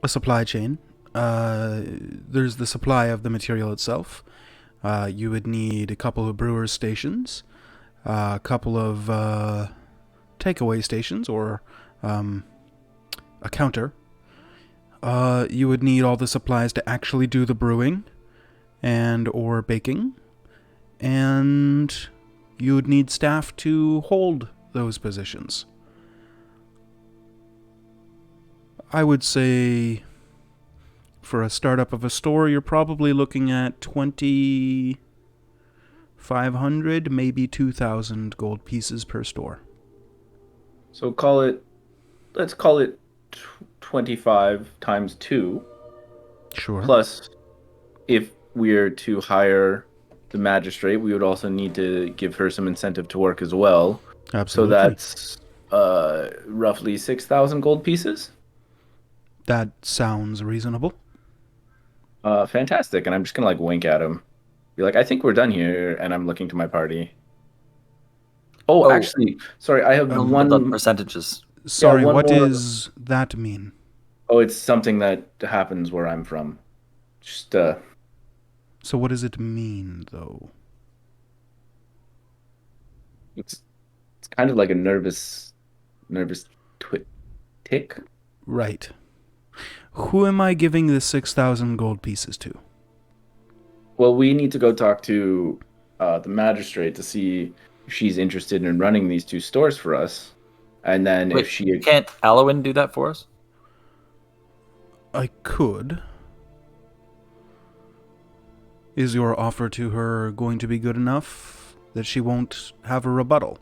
Speaker 2: supply chain. There's the supply of the material itself. You would need a couple of brewers' stations, a couple of takeaway stations, or a counter. You would need all the supplies to actually do the brewing and or baking, and you would need staff to hold those positions. I would say for a startup of a store, you're probably looking at 2,500, maybe 2,000 gold pieces per store.
Speaker 1: So let's call it 25 times 2.
Speaker 2: Sure.
Speaker 1: Plus, if we're to hire the magistrate, we would also need to give her some incentive to work as well.
Speaker 2: Absolutely.
Speaker 1: So that's roughly 6,000 gold pieces.
Speaker 2: That sounds reasonable.
Speaker 1: Fantastic. And I'm just gonna like wink at him. Be like, I think we're done here, and I'm looking to my party. Oh, actually, sorry, I have
Speaker 5: What about
Speaker 1: one.
Speaker 5: percentages?
Speaker 2: Sorry,
Speaker 1: one
Speaker 2: what
Speaker 1: more-
Speaker 2: does that mean?
Speaker 1: Oh, it's something that happens where I'm from. Just
Speaker 2: So what does it mean, though?
Speaker 1: it's kind of like a nervous tick.
Speaker 2: Right. Who am I giving the 6,000 gold pieces to?
Speaker 1: Well, we need to go talk to the magistrate to see if she's interested in running these 2 stores for us, and then
Speaker 5: Wait,
Speaker 1: if she
Speaker 5: can't Alwyn do that for us?
Speaker 2: I could. Is your offer to her going to be good enough that she won't have a rebuttal?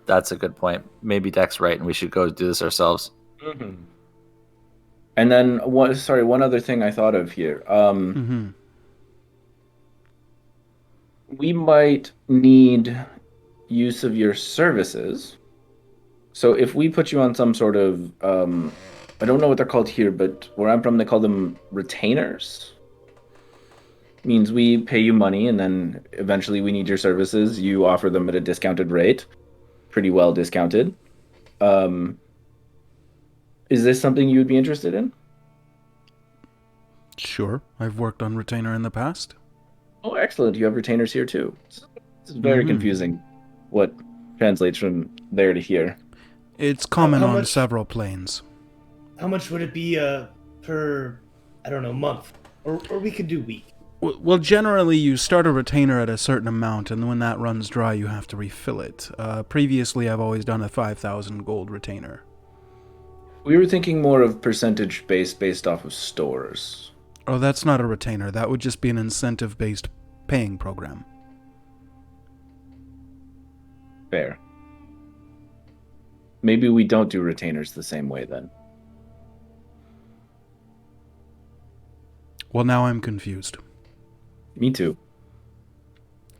Speaker 5: That's a good point. Maybe Deck's right, and we should go do this ourselves.
Speaker 1: Mhm. And then one other thing I thought of here.
Speaker 2: Mm-hmm.
Speaker 1: We might need use of your services. So if we put you on some sort of I don't know what they're called here, but where I'm from they call them retainers. Means we pay you money and then eventually we need your services. You offer them at a discounted rate. Pretty well discounted. Is this something you would be interested in?
Speaker 2: Sure. I've worked on retainer in the past.
Speaker 1: Oh, excellent. You have retainers here too. It's very confusing what translates from there to here.
Speaker 2: It's common
Speaker 6: How
Speaker 2: on
Speaker 6: much-
Speaker 2: several planes.
Speaker 6: How much would it be per, I don't know, month? Or we could do week.
Speaker 2: Well, generally, you start a retainer at a certain amount, and when that runs dry, you have to refill it. Previously, I've always done a 5,000 gold retainer.
Speaker 1: We were thinking more of percentage based off of stores.
Speaker 2: Oh, that's not a retainer. That would just be an incentive-based paying program.
Speaker 1: Fair. Maybe we don't do retainers the same way then.
Speaker 2: Well, now I'm confused.
Speaker 1: Me too.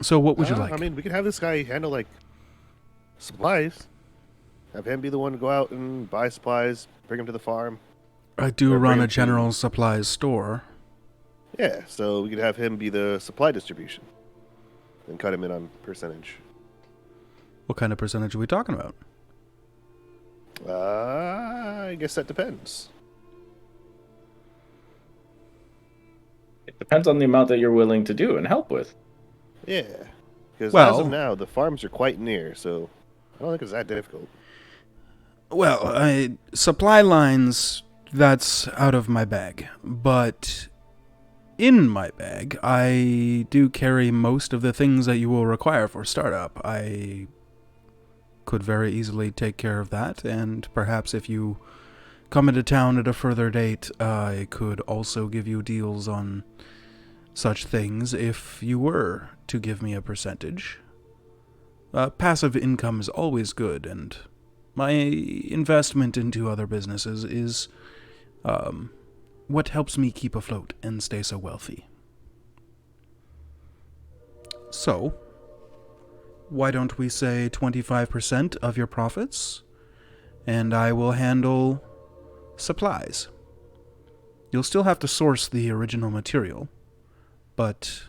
Speaker 2: So what would you like?
Speaker 3: I mean, we could have this guy handle like supplies. Have him be the one to go out and buy supplies, bring them to the farm.
Speaker 2: I do
Speaker 3: or
Speaker 2: run
Speaker 3: bring
Speaker 2: a
Speaker 3: it to-
Speaker 2: general supplies store.
Speaker 3: Yeah, so we could have him be the supply distribution, and cut him in on percentage.
Speaker 2: What kind of percentage are we talking about?
Speaker 3: I guess that depends.
Speaker 1: It depends on the amount that you're willing to do and help with.
Speaker 3: Yeah, because as
Speaker 2: Well-
Speaker 3: of now, the farms are quite near, so I don't think it's that difficult.
Speaker 2: Well, supply lines, that's out of my bag. But in my bag, I do carry most of the things that you will require for startup. I could very easily take care of that, and perhaps if you come into town at a further date, I could also give you deals on such things if you were to give me a percentage. Passive income is always good, and my investment into other businesses is what helps me keep afloat and stay so wealthy. So, why don't we say 25% of your profits, and I will handle supplies. You'll still have to source the original material, but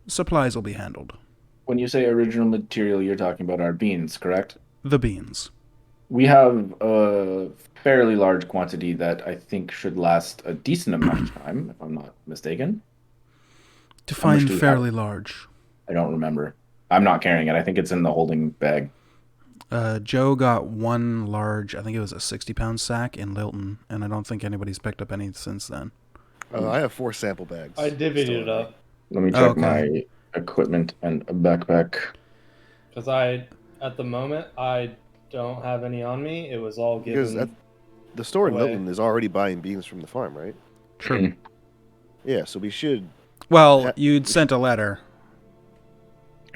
Speaker 2: supplies will be handled.
Speaker 1: When you say original material, you're talking about our beans, correct?
Speaker 2: The beans.
Speaker 1: We have a fairly large quantity that I think should last a decent amount of time, if I'm not mistaken.
Speaker 2: Define
Speaker 1: do we
Speaker 2: fairly
Speaker 1: have?
Speaker 2: large.
Speaker 1: I don't remember. I'm not carrying it. I think it's in the holding bag.
Speaker 2: Joe got one large, I think it was a 60-pound sack in Lilton, and I don't think anybody's picked up any since then.
Speaker 3: I have 4 sample bags.
Speaker 8: I divvied
Speaker 3: still
Speaker 8: it
Speaker 3: in there.
Speaker 8: up
Speaker 1: Let me check
Speaker 2: Okay.
Speaker 1: my equipment and a backpack.
Speaker 8: because at the moment, I don't have any on me. It was all
Speaker 3: Because
Speaker 8: given.
Speaker 3: the store in
Speaker 8: away.
Speaker 3: Milton is already buying beans from the farm, right?
Speaker 2: Sure.
Speaker 1: Mhm.
Speaker 3: Yeah, so we should.
Speaker 2: Well, you'd sent a letter.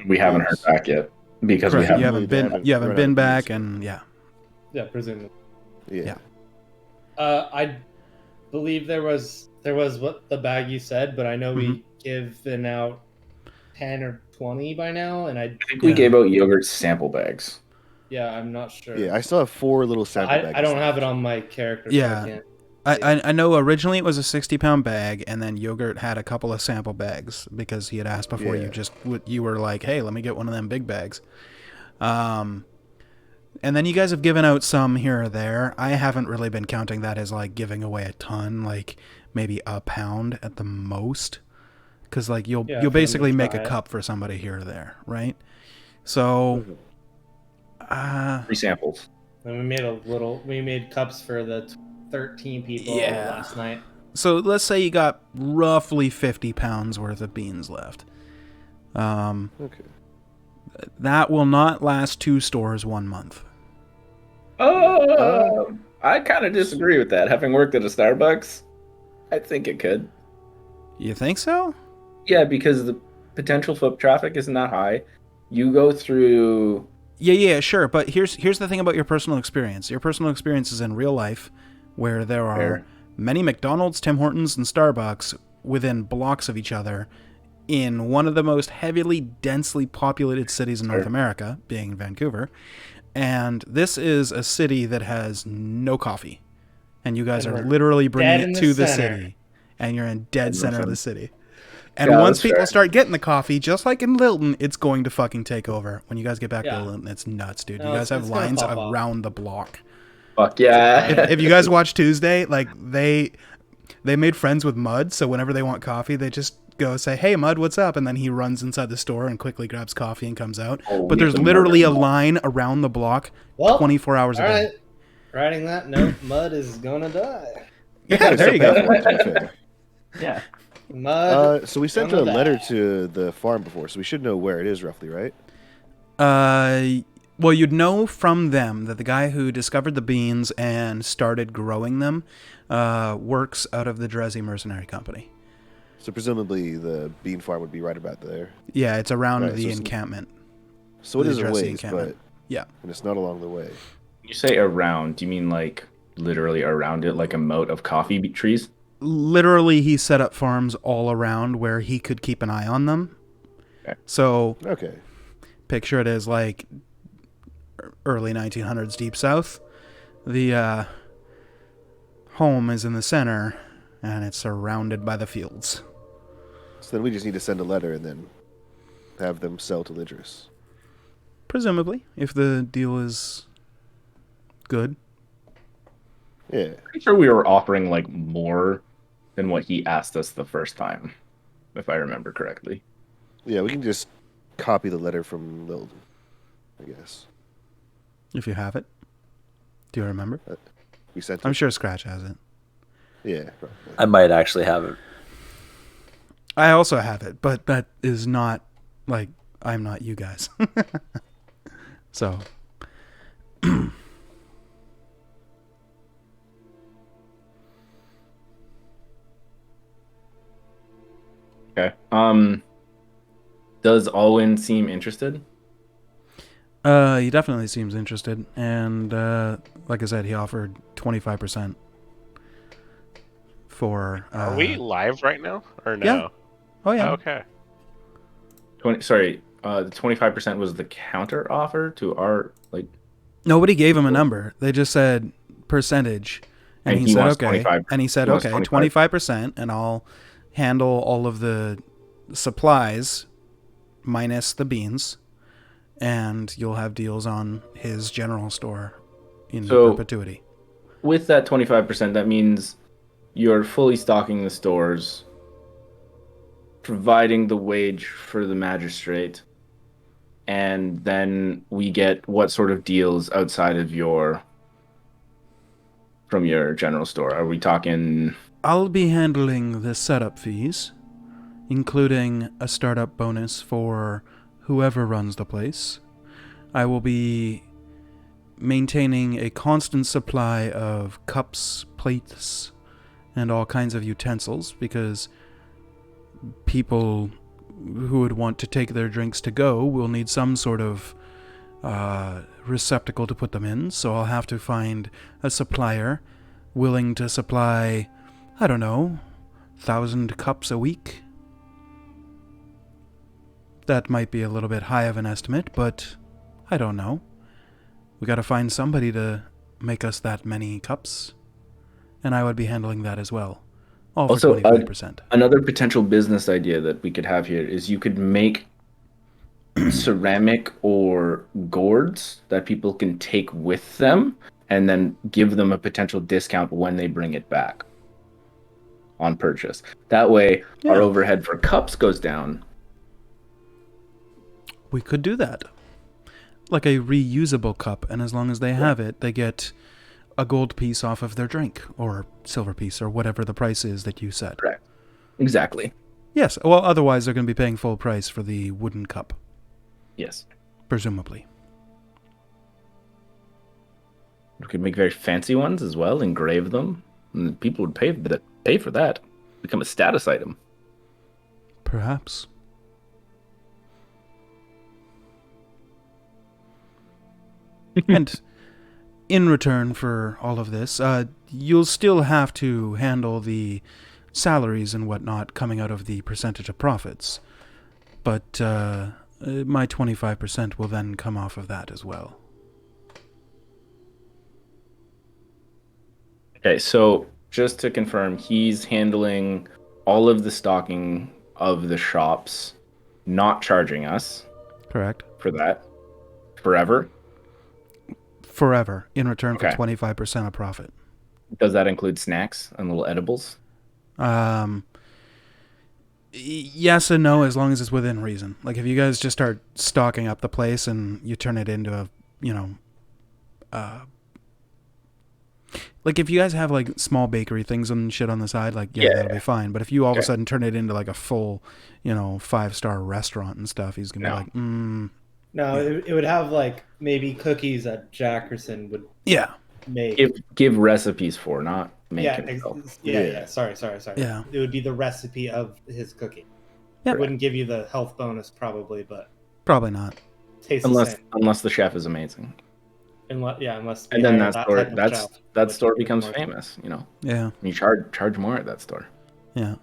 Speaker 1: We haven't heard
Speaker 3: Yes.
Speaker 1: back yet because we
Speaker 2: Correct. You
Speaker 1: haven't.
Speaker 2: haven't
Speaker 3: run
Speaker 2: been
Speaker 3: out of
Speaker 2: back,
Speaker 3: beans.
Speaker 2: and yeah.
Speaker 8: Yeah, presumably.
Speaker 3: Yeah.
Speaker 2: Yeah.
Speaker 8: I believe there was what the bag you said, but I know we given out 10 or 20 by now, and
Speaker 1: I think we
Speaker 2: Yeah.
Speaker 1: gave out yogurt sample bags.
Speaker 8: I'm not sure.
Speaker 3: Yeah, I still have 4 little sample bags.
Speaker 8: I don't have it on my character.
Speaker 2: Yeah.
Speaker 8: So I can't.
Speaker 2: I know originally it was a 60-pound bag, and then Yogurt had a couple of sample bags because he had asked before.
Speaker 3: Yeah.
Speaker 2: You were like, hey, let me get one of them big bags. And then you guys have given out some here or there. I haven't really been counting that as like giving away a ton, like maybe a pound at the most, because like you'll
Speaker 8: Yeah, for them to
Speaker 2: basically make a
Speaker 8: try it.
Speaker 2: cup for somebody here or there, right? So,
Speaker 3: Mhm.
Speaker 1: 3 samples.
Speaker 8: And we made cups for the 13 people
Speaker 2: Yeah.
Speaker 8: last night.
Speaker 2: So let's say you got roughly 50 pounds worth of beans left.
Speaker 3: Okay.
Speaker 2: That will not last 2 stores 1 month.
Speaker 1: I kind of disagree with that. Having worked at a Starbucks, I think it could.
Speaker 2: You think so?
Speaker 1: Yeah, because the potential foot traffic isn't that high. You go through.
Speaker 2: Yeah, sure. But here's the thing about your personal experience. Your personal experience is in real life, where there are
Speaker 1: Fair.
Speaker 2: many McDonald's, Tim Hortons, and Starbucks within blocks of each other in one of the most heavily, densely populated cities in North
Speaker 1: Sure.
Speaker 2: America, being Vancouver. And this is a city that has no coffee. And you guys
Speaker 8: And
Speaker 2: are
Speaker 8: we're
Speaker 2: literally
Speaker 8: dead
Speaker 2: bringing
Speaker 8: in
Speaker 2: it
Speaker 8: the
Speaker 2: to the
Speaker 8: center.
Speaker 2: city. And you're in dead
Speaker 1: That
Speaker 2: center of the
Speaker 1: makes
Speaker 2: city. And
Speaker 1: Yeah,
Speaker 2: once
Speaker 1: that's
Speaker 2: people
Speaker 1: fair.
Speaker 2: start getting the coffee, just like in Lilton, it's going to fucking take over. When you guys get back
Speaker 8: Yeah.
Speaker 2: to Lilton, it's nuts, dude.
Speaker 8: No,
Speaker 2: You guys have
Speaker 8: it's gonna
Speaker 2: lines
Speaker 8: pop off.
Speaker 2: around the block.
Speaker 1: Fuck yeah.
Speaker 2: If you guys watch Tuesday, like they made friends with Mud, so whenever they want coffee, they just go say, "Hey, Mud, what's up?" And then he runs inside the store and quickly grabs coffee and comes out.
Speaker 1: Oh,
Speaker 2: But
Speaker 1: we
Speaker 2: there's
Speaker 1: have to
Speaker 2: literally a
Speaker 1: murder
Speaker 2: line around the block,
Speaker 8: Well,
Speaker 2: 24 hours a
Speaker 8: all
Speaker 2: day.
Speaker 8: right. Writing that note, Mud is gonna die.
Speaker 2: Yeah, there you go.
Speaker 3: To be fair.
Speaker 5: Yeah.
Speaker 8: Mud.
Speaker 3: So we sent a
Speaker 8: gonna
Speaker 3: letter
Speaker 8: die.
Speaker 3: to the farm before, so we should know where it is roughly, right?
Speaker 2: Well, you'd know from them that the guy who discovered the beans and started growing them works out of the Dresy Mercenary Company.
Speaker 3: So presumably the bean farm would be right about there.
Speaker 2: Yeah, it's around
Speaker 3: Right,
Speaker 2: the
Speaker 3: so it's-
Speaker 2: encampment.
Speaker 3: So it
Speaker 2: The
Speaker 3: is a
Speaker 2: Dresy
Speaker 3: ways,
Speaker 2: encampment.
Speaker 3: but
Speaker 2: Yeah.
Speaker 3: and it's not along the way.
Speaker 1: You say around, do you mean like literally around it, like a moat of coffee trees?
Speaker 2: Literally, he set up farms all around where he could keep an eye on them.
Speaker 1: Okay.
Speaker 2: So
Speaker 3: Okay.
Speaker 2: picture it as like early 1900s Deep South. The home is in the center, and it's surrounded by the fields.
Speaker 3: So then we just need to send a letter and then have them sell to Lidris.
Speaker 2: Presumably, if the deal is good.
Speaker 3: Yeah.
Speaker 1: Pretty sure we were offering like more than what he asked us the first time, if I remember correctly.
Speaker 3: Yeah, we can just copy the letter from Lilden, I guess.
Speaker 2: If you have it. Do you remember?
Speaker 3: We sent it.
Speaker 2: I'm sure Scratch has it.
Speaker 3: Yeah. Probably.
Speaker 5: I might actually have it.
Speaker 2: I also have it, but that is not like I'm not you guys. So
Speaker 1: Okay. Does Alwyn seem interested?
Speaker 2: he definitely seems interested, and like I said, he offered 25% for.
Speaker 4: Are we live right now or no?
Speaker 2: Yeah. Oh yeah.
Speaker 4: Okay.
Speaker 1: 20. Sorry. The 25% was the counter offer to our like.
Speaker 2: Nobody gave him a number. They just said percentage, and he said
Speaker 1: wants
Speaker 2: okay.
Speaker 1: 25.
Speaker 2: And he said
Speaker 1: He wants
Speaker 2: okay,
Speaker 1: 25.
Speaker 2: 25%, and I'll handle all of the supplies minus the beans, and you'll have deals on his general store in perpetuity.
Speaker 1: With that 25%, that means you're fully stocking the stores, providing the wage for the magistrate, and then we get what sort of deals outside of from your general store? Are we talking?
Speaker 2: I'll be handling the setup fees, including a startup bonus for whoever runs the place. I will be maintaining a constant supply of cups, plates, and all kinds of utensils, because people who would want to take their drinks to go will need some sort of receptacle to put them in, so I'll have to find a supplier willing to supply, I don't know, 1,000 cups a week. That might be a little bit high of an estimate, but I don't know. We gotta find somebody to make us that many cups, and I would be handling that as well. All for
Speaker 1: Also,
Speaker 2: 25%.
Speaker 1: Another potential business idea that we could have here is you could make ceramic or gourds that people can take with them and then give them a potential discount when they bring it back on purchase. That way, our overhead for cups goes down.
Speaker 2: We could do that. Like a reusable cup, and as long as they have it, they get a gold piece off of their drink, or silver piece, or whatever the price is that you said.
Speaker 1: Correct. Exactly.
Speaker 2: Yes, well, otherwise they're going to be paying full price for the wooden cup.
Speaker 1: Yes.
Speaker 2: Presumably.
Speaker 1: We could make very fancy ones as well, engrave them, and people would pay for that. Become a status item.
Speaker 2: Perhaps. And in return for all of this, you'll still have to handle the salaries and whatnot coming out of the percentage of profits. But my 25% will then come off of that as well.
Speaker 1: Okay, so just to confirm, he's handling all of the stocking of the shops, not charging us.
Speaker 2: Correct.
Speaker 1: For that. Forever.
Speaker 2: Forever, in return for 25% of profit.
Speaker 1: Does that include snacks and little edibles?
Speaker 2: Yes and no, as long as it's within reason. Like, if you guys just start stocking up the place and you turn it into a, like, if you guys have, like, small bakery things and shit on the side, like, that'll be fine. But if you all of a sudden turn it into, like, a full, 5-star restaurant and stuff, he's going to be like,
Speaker 8: No, it would have, like, maybe cookies that Jackerson would make.
Speaker 1: Give recipes for, not make himself.
Speaker 8: Sorry.
Speaker 2: Yeah.
Speaker 8: It would be the recipe of his cooking.
Speaker 2: Yeah.
Speaker 8: It wouldn't give you the health bonus, probably, but...
Speaker 2: Probably not.
Speaker 8: Tastes
Speaker 1: unless the chef is amazing.
Speaker 8: Unless...
Speaker 1: And then that store becomes famous,
Speaker 2: Yeah.
Speaker 1: And you charge more at that store.
Speaker 2: Yeah.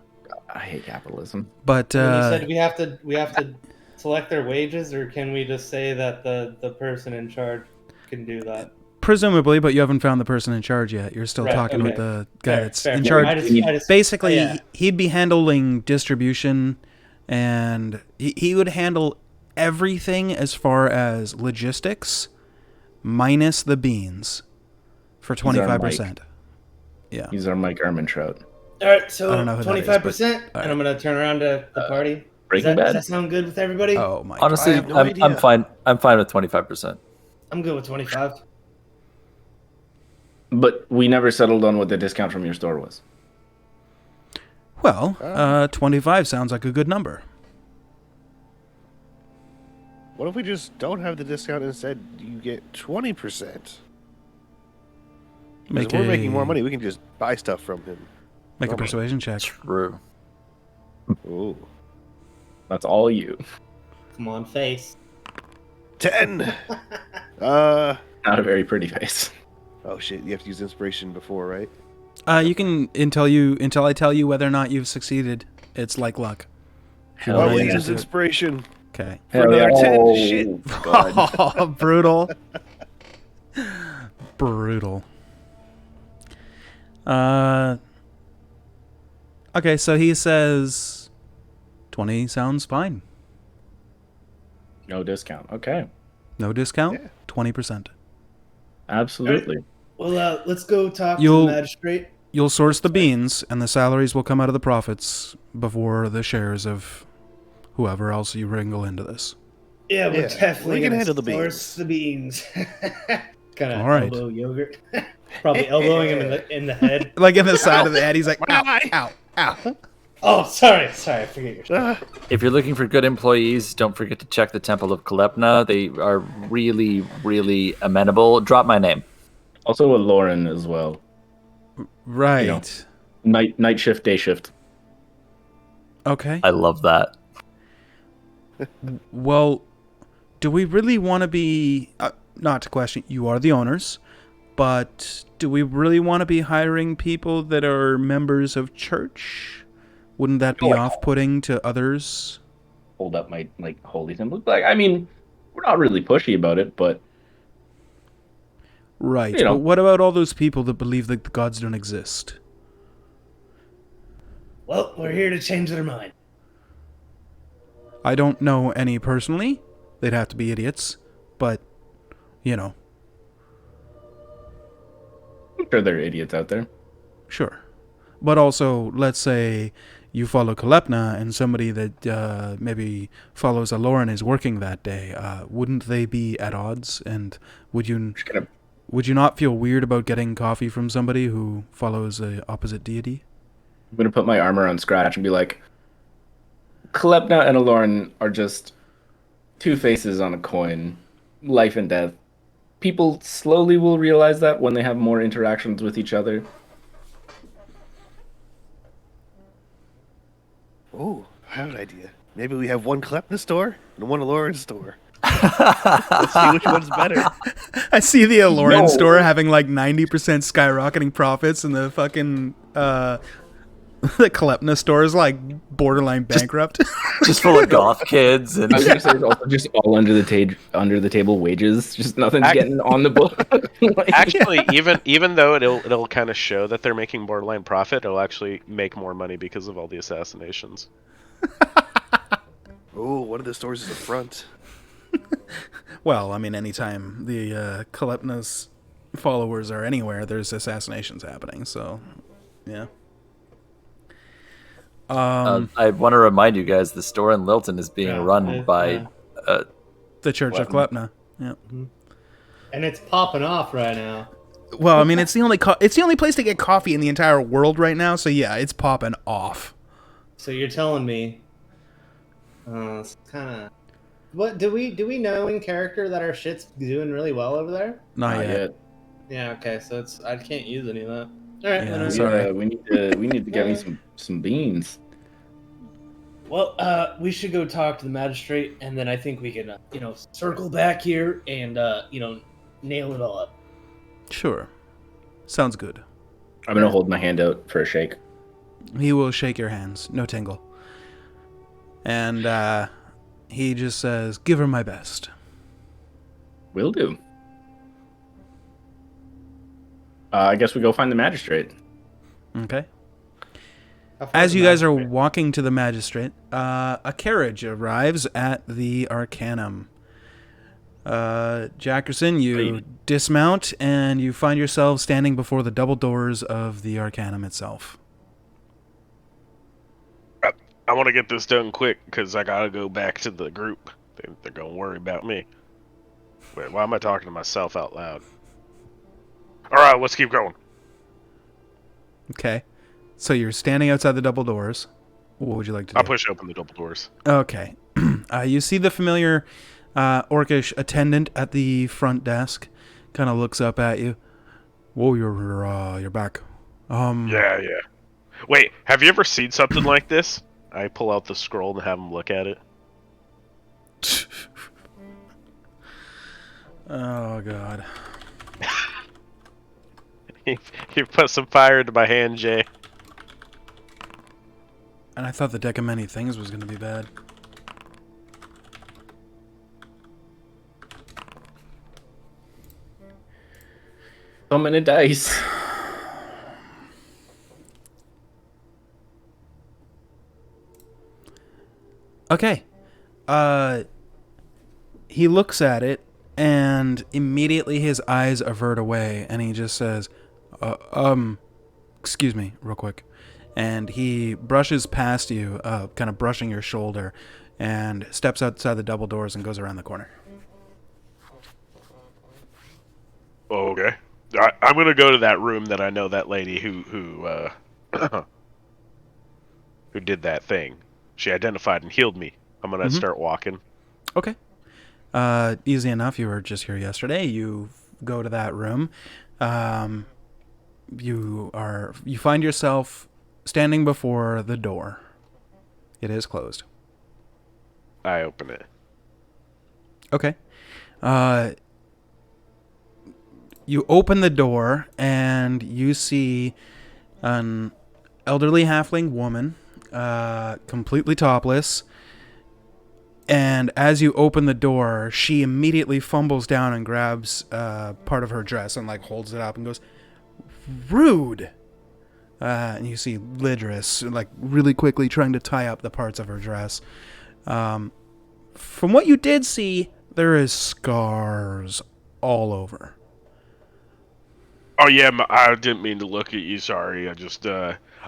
Speaker 1: I hate capitalism.
Speaker 2: But
Speaker 8: you said we have to select their wages, or can we just say that the person in charge can do that?
Speaker 2: Presumably, but you haven't found the person in charge yet. You're still talking with the guy that's in charge. Basically, he'd be handling distribution, and he would handle everything as far as logistics, minus the beans, for 25%. Yeah.
Speaker 1: He's our Mike Ehrmantraut.
Speaker 8: All right, so 25%, and I'm gonna turn around to the party.
Speaker 1: Breaking Bad.
Speaker 8: Does that sound good with everybody?
Speaker 2: Oh my!
Speaker 5: Honestly,
Speaker 3: I have no idea.
Speaker 5: I'm fine. I'm fine with 25%.
Speaker 6: I'm good with 25.
Speaker 1: But we never settled on what the discount from your store was.
Speaker 2: Well, 25 sounds like a good number.
Speaker 3: What if we just don't have the discount and instead you get 20%? Because if we're making more money, we can just buy stuff from him.
Speaker 2: Make a persuasion check.
Speaker 5: True.
Speaker 3: Ooh.
Speaker 1: That's all you.
Speaker 6: Come on, face.
Speaker 3: 10!
Speaker 1: Not a very pretty face.
Speaker 3: Oh shit, you have to use inspiration before, right?
Speaker 2: You can until I tell you whether or not you've succeeded. It's like luck.
Speaker 1: Hell
Speaker 3: I
Speaker 2: wanna
Speaker 3: will
Speaker 2: use
Speaker 3: use
Speaker 2: it.
Speaker 3: inspiration
Speaker 2: Okay.
Speaker 3: for another 10.
Speaker 1: Oh,
Speaker 3: Shit.
Speaker 1: God.
Speaker 2: Oh, brutal. Brutal. Okay, so he says 20 sounds fine.
Speaker 1: No discount. Okay.
Speaker 2: No discount.
Speaker 3: Yeah.
Speaker 2: 20%.
Speaker 1: Absolutely.
Speaker 6: Well, let's go talk to
Speaker 2: You'll-
Speaker 6: the magistrate.
Speaker 2: You'll source the beans, and the salaries will come out of the profits before the shares of whoever else you wrangle into this.
Speaker 6: Yeah, we're
Speaker 3: Yeah,
Speaker 6: definitely
Speaker 3: we can
Speaker 6: gonna
Speaker 3: handle the
Speaker 6: source the beans. Kind of
Speaker 2: All right.
Speaker 6: elbow yogurt. Probably elbowing him in the head.
Speaker 2: Like in the side of the head, he's like, ow, ow, ow.
Speaker 6: Oh, sorry, I forget your stuff.
Speaker 5: If you're looking for good employees, don't forget to check the Temple of Kalepna. They are really, really amenable. Drop my name.
Speaker 1: Also a Lauren as well.
Speaker 2: Right.
Speaker 1: Night shift, day shift.
Speaker 2: Okay.
Speaker 5: I love that.
Speaker 2: Well, do we really want to be... not to question, you are the owners, but do we really want to be hiring people that are members of church? Wouldn't that be
Speaker 1: Like-
Speaker 2: off-putting to others?
Speaker 1: Hold up my holy symbol. Like, I mean, we're not really pushy about it, but
Speaker 2: Right,
Speaker 1: You know.
Speaker 2: but what about all those people that believe that the gods don't exist?
Speaker 6: Well, we're here to change their mind.
Speaker 2: I don't know any personally. They'd have to be idiots, but, you know,
Speaker 1: I'm sure there are idiots out there.
Speaker 2: sure. But also, let's say you follow Kalepna and somebody that maybe follows Aloran is working that day. Wouldn't they be at odds? And would you
Speaker 1: Just gonna
Speaker 2: would you not feel weird about getting coffee from somebody who follows the opposite deity?
Speaker 1: I'm gonna put my armor on Scratch and be like, Kalepna and Aloran are just two faces on a coin, life and death. People slowly will realize that when they have more interactions with each other.
Speaker 3: Oh, I have an idea. Maybe we have one Klepna store and one Aloran store. Let's see which one's better.
Speaker 2: I see the Aloran
Speaker 1: No.
Speaker 2: store having like 90% skyrocketing profits, and the fucking the Kalepna store is like borderline bankrupt.
Speaker 5: Just full of goth kids and
Speaker 1: I was gonna say it's also just all under the table wages. Just nothing's getting on the book. Like,
Speaker 4: Actually, even though it'll kind of show that they're making borderline profit, it'll actually make more money because of all the assassinations.
Speaker 3: Oh, one of the stores is a front.
Speaker 2: Well, I mean, anytime the Kalepna's followers are anywhere, there's assassinations happening. So, yeah.
Speaker 5: I want to remind you guys the store in Lilton is being run by
Speaker 2: The Church of Kalepna. Yeah.
Speaker 8: And it's popping off right now.
Speaker 2: Well, I mean, it's the only place to get coffee in the entire world right now. So yeah, it's popping off.
Speaker 8: So you're telling me, it's kind of. What do we know in character that our shit's doing really well over there?
Speaker 2: Not
Speaker 1: not
Speaker 2: yet.
Speaker 1: yet.
Speaker 8: Yeah. Okay. So I can't use any of that. All right.
Speaker 2: Yeah,
Speaker 8: then
Speaker 2: sorry.
Speaker 1: We need to get me some beans.
Speaker 6: Well, we should go talk to the magistrate, and then I think we can, circle back here and, nail it all up.
Speaker 2: Sure. Sounds good.
Speaker 1: I'm gonna hold my hand out for a shake.
Speaker 2: He will shake your hands. No tingle. And he just says, "Give her my best."
Speaker 1: Will do. I guess we go find the magistrate.
Speaker 2: Okay.
Speaker 8: How far
Speaker 2: As
Speaker 8: is
Speaker 2: you
Speaker 8: the
Speaker 2: guys are
Speaker 8: magistrate?
Speaker 2: walking to the magistrate, a carriage arrives at the Arcanum. Jackerson, you
Speaker 1: Hey.
Speaker 2: dismount and you find yourself standing before the double doors of the Arcanum itself.
Speaker 4: I want to get this done quick because I gotta go back to the group. They're gonna worry about me. Wait, why am I talking to myself out loud? Alright, let's keep going.
Speaker 2: Okay. So you're standing outside the double doors. What would you like to
Speaker 4: I'll
Speaker 2: do?
Speaker 4: push open the double doors.
Speaker 2: Okay. You see the familiar orcish attendant at the front desk. Kind of looks up at you. Whoa, you're back.
Speaker 4: Yeah. Wait, have you ever seen something like this? I pull out the scroll and have him look at it.
Speaker 2: Oh God.
Speaker 4: You put some fire into my hand, Jay.
Speaker 2: And I thought the deck of many things was gonna be bad.
Speaker 1: So many dice.
Speaker 2: Okay. He looks at it, and immediately his eyes avert away, and he just says, excuse me, real quick. And he brushes past you, kind of brushing your shoulder, and steps outside the double doors and goes around the corner.
Speaker 4: Oh, okay. I'm gonna go to that room that I know that lady who who did that thing. She identified and healed me. I'm gonna start walking.
Speaker 2: Okay. Easy enough. You were just here yesterday. You go to that room. You find yourself standing before the door. It is closed.
Speaker 4: I open it.
Speaker 2: Okay. You open the door and you see an elderly halfling woman, completely topless. And as you open the door, she immediately fumbles down and grabs part of her dress and like holds it up and goes, "Rude!" And you see Lidris like really quickly trying to tie up the parts of her dress. From what you did see, there is scars all over.
Speaker 4: Oh yeah, I didn't mean to look at you. Sorry. I just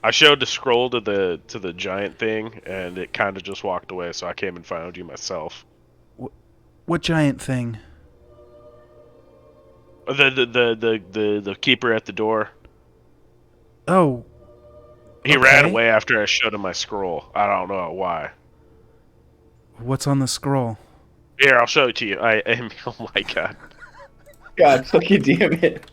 Speaker 4: I showed the scroll to the giant thing, and it kind of just walked away. So I came and found you myself.
Speaker 2: What giant thing?
Speaker 4: The keeper at the door.
Speaker 2: Oh.
Speaker 4: He
Speaker 2: Okay.
Speaker 4: ran away after I showed him my scroll. I don't know why.
Speaker 2: What's on the scroll?
Speaker 4: Here, I'll show it to you. Oh my god.
Speaker 1: God, fucking damn it.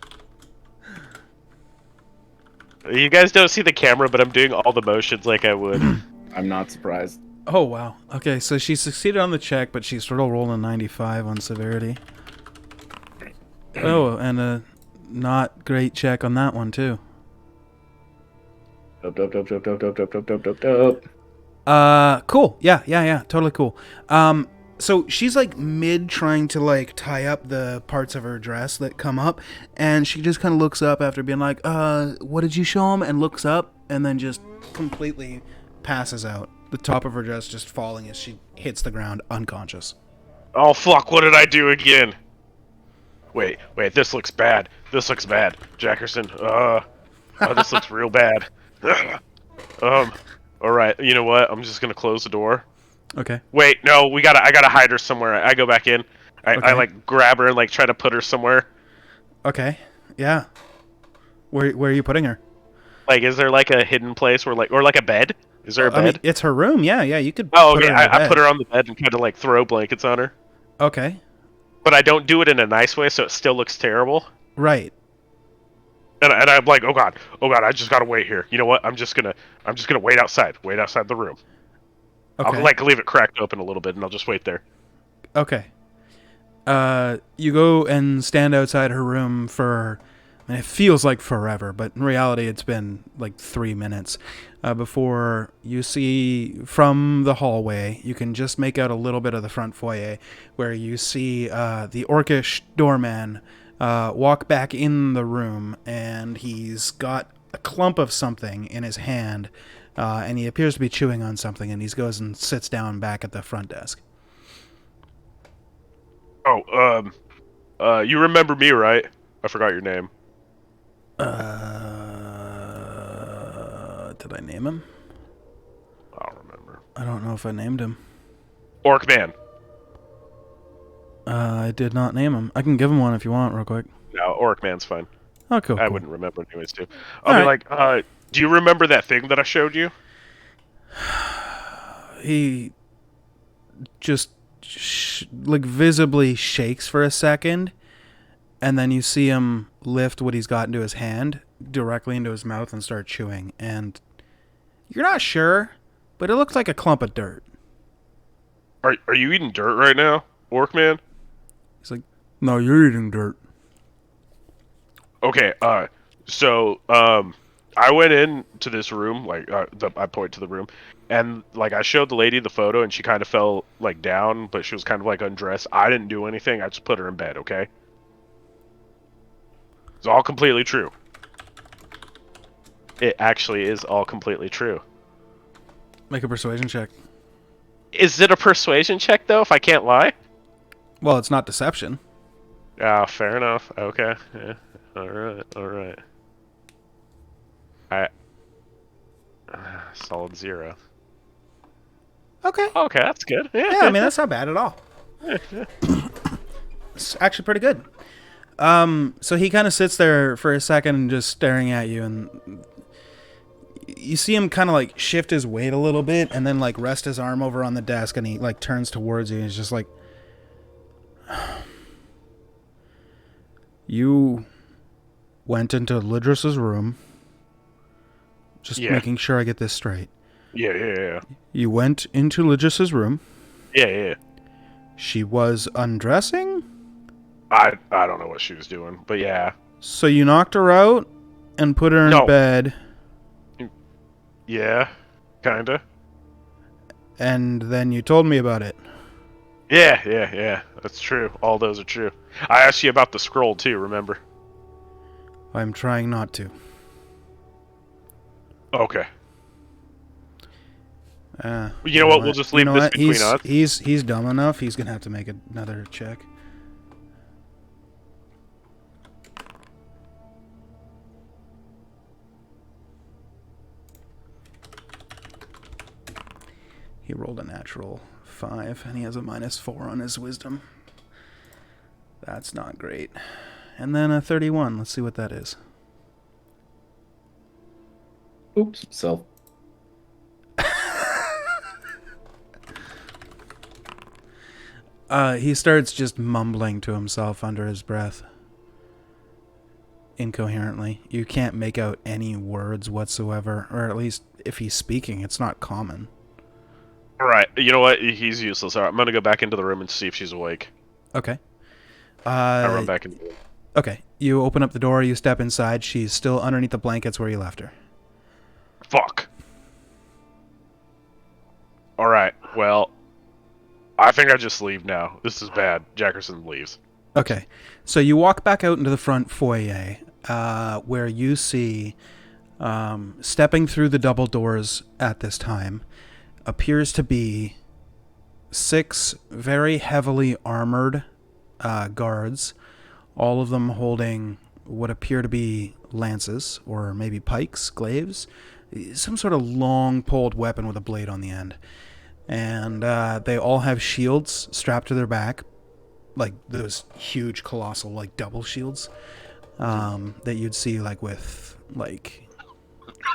Speaker 4: You guys don't see the camera, but I'm doing all the motions like I would.
Speaker 1: I'm not surprised.
Speaker 2: Oh, wow. Okay, so she succeeded on the check, but she's still rolling 95 on severity. Oh, and a not great check on that one, too.
Speaker 1: Dope.
Speaker 2: Cool. Yeah. Totally cool. So she's like mid trying to like tie up the parts of her dress that come up, and she just kind of looks up after being like, what did you show him? And looks up and then just completely passes out. The top of her dress just falling as she hits the ground unconscious.
Speaker 4: Oh fuck, what did I do again? Wait, this looks bad. Jackerson, oh, this looks real bad. Alright, you know what? I'm just gonna close the door.
Speaker 2: Okay.
Speaker 4: Wait, no, I gotta hide her somewhere. I go back in. I like grab her and like try to put her somewhere.
Speaker 2: Okay. Yeah. Where are you putting her?
Speaker 4: Like, is there like a hidden place or like a bed? Is there a bed?
Speaker 2: I mean, it's her room. Yeah. You could.
Speaker 4: Oh,
Speaker 2: put
Speaker 4: okay.
Speaker 2: her in a
Speaker 4: I
Speaker 2: bed.
Speaker 4: put her on the bed and kind of like throw blankets on her.
Speaker 2: Okay.
Speaker 4: But I don't do it in a nice way, so it still looks terrible.
Speaker 2: Right.
Speaker 4: And I'm like, oh god, I just gotta wait here. You know what? I'm just gonna wait outside the room.
Speaker 2: Okay.
Speaker 4: I'll like leave it cracked open a little bit, and I'll just wait there.
Speaker 2: Okay. You go and stand outside her room for, and it feels like forever, but in reality it's been like 3 minutes, before you see from the hallway, you can just make out a little bit of the front foyer, where you see the orcish doorman walk back in the room, and he's got a clump of something in his hand, and he appears to be chewing on something, and he goes and sits down back at the front desk.
Speaker 4: Oh, you remember me, right? I forgot your name.
Speaker 2: Did I name him?
Speaker 4: I don't remember.
Speaker 2: I don't know if I named him.
Speaker 4: Orc Man.
Speaker 2: I did not name him. I can give him one if you want, real quick.
Speaker 4: No, Orc Man's fine.
Speaker 2: Oh, cool.
Speaker 4: I
Speaker 2: cool.
Speaker 4: wouldn't remember anyways, too.
Speaker 2: All
Speaker 4: I'll be
Speaker 2: right.
Speaker 4: like, do you remember that thing that I showed you?
Speaker 2: He just like visibly shakes for a second, and then you see him lift what he's got into his hand directly into his mouth and start chewing. And you're not sure, but it looks like a clump of dirt.
Speaker 4: Are you eating dirt right now, Orc Man?
Speaker 2: He's like, "No, you're eating dirt."
Speaker 4: Okay, so, I went into this room, like, I point to the room, and, like, I showed the lady the photo, and she kind of fell, like, down, but she was kind of, like, undressed. I didn't do anything, I just put her in bed, okay? It's all completely true. It actually is all completely true.
Speaker 2: Make a persuasion check.
Speaker 4: Is it a persuasion check, though, if I can't lie?
Speaker 2: Well, it's not deception.
Speaker 4: Ah, fair enough. Okay, yeah. Alright. Solid 0.
Speaker 2: Okay.
Speaker 4: Okay, that's good.
Speaker 2: Yeah, I mean, that's not bad at all. It's actually pretty good. So he kind of sits there for a second and just staring at you, and you see him kind of like shift his weight a little bit and then like rest his arm over on the desk, and he like turns towards you and he's just like, "You went into Lidris's room." Just making sure I get this straight.
Speaker 4: Yeah.
Speaker 2: You went into Lidris's room.
Speaker 4: Yeah.
Speaker 2: She was undressing?
Speaker 4: I don't know what she was doing, but yeah.
Speaker 2: So you knocked her out and put her in bed.
Speaker 4: Yeah, kinda.
Speaker 2: And then you told me about it.
Speaker 4: Yeah. That's true. All those are true. I asked you about the scroll too, remember?
Speaker 2: I'm trying not to.
Speaker 4: Okay.
Speaker 2: You
Speaker 4: know what? We'll just leave this between us.
Speaker 2: He's dumb enough. He's gonna have to make another check. He rolled a natural 5, and he has a -4 on his wisdom. That's not great. And then a 31. Let's see what that is.
Speaker 1: Oops, self.
Speaker 2: He starts just mumbling to himself under his breath. Incoherently. You can't make out any words whatsoever, or at least if he's speaking, it's not common.
Speaker 4: Alright, you know what? He's useless. Alright, I'm gonna go back into the room and see if she's awake.
Speaker 2: Okay.
Speaker 4: I run back into the room.
Speaker 2: Okay. You open up the door, you step inside. She's still underneath the blankets where you left her.
Speaker 4: Fuck. Alright, well, I think I just leave now. This is bad. Jackerson leaves.
Speaker 2: Okay. So you walk back out into the front foyer, where you see, stepping through the double doors at this time, appears to be 6 very heavily armored guards, all of them holding what appear to be lances, or maybe pikes, glaives, some sort of long-poled weapon with a blade on the end. And they all have shields strapped to their back, like those huge, colossal, like double shields that you'd see like with like,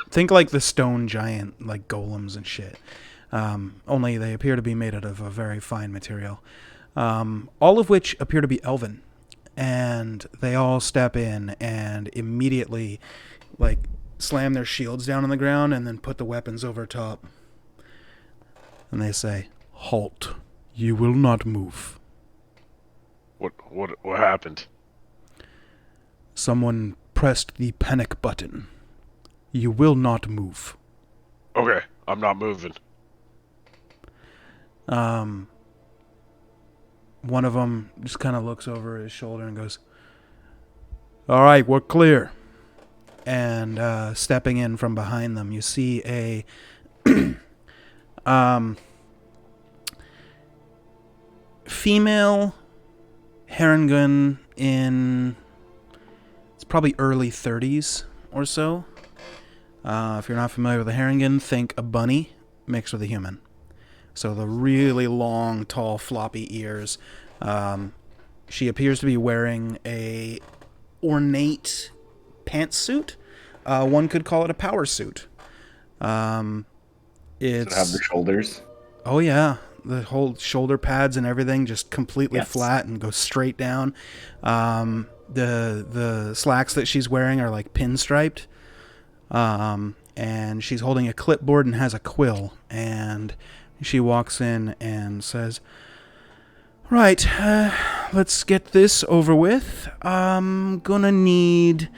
Speaker 2: think like the stone giant like golems and shit. Only they appear to be made out of a very fine material. All of which appear to be elven, and they all step in and immediately like slam their shields down on the ground and then put the weapons over top. And they say, "Halt! You will not move."
Speaker 4: What happened?
Speaker 2: Someone pressed the panic button. You will not move.
Speaker 4: Okay, I'm not moving.
Speaker 2: One of them just kind of looks over his shoulder and goes, "All right, we're clear." And stepping in from behind them, you see a female Harengun in, it's probably early 30s or so. If you're not familiar with a Harengun, think a bunny mixed with a human. So the really long, tall, floppy ears, She appears to be wearing a ornate pantsuit. One could call it a power suit.
Speaker 1: Does it have the
Speaker 2: It's
Speaker 1: shoulders?
Speaker 2: oh yeah, the whole shoulder pads and everything just completely
Speaker 1: Yes.
Speaker 2: flat and go straight down. The slacks that she's wearing are like pinstriped. And she's holding a clipboard and has a quill. And she walks in and says, "Right, let's get this over with. I'm gonna need...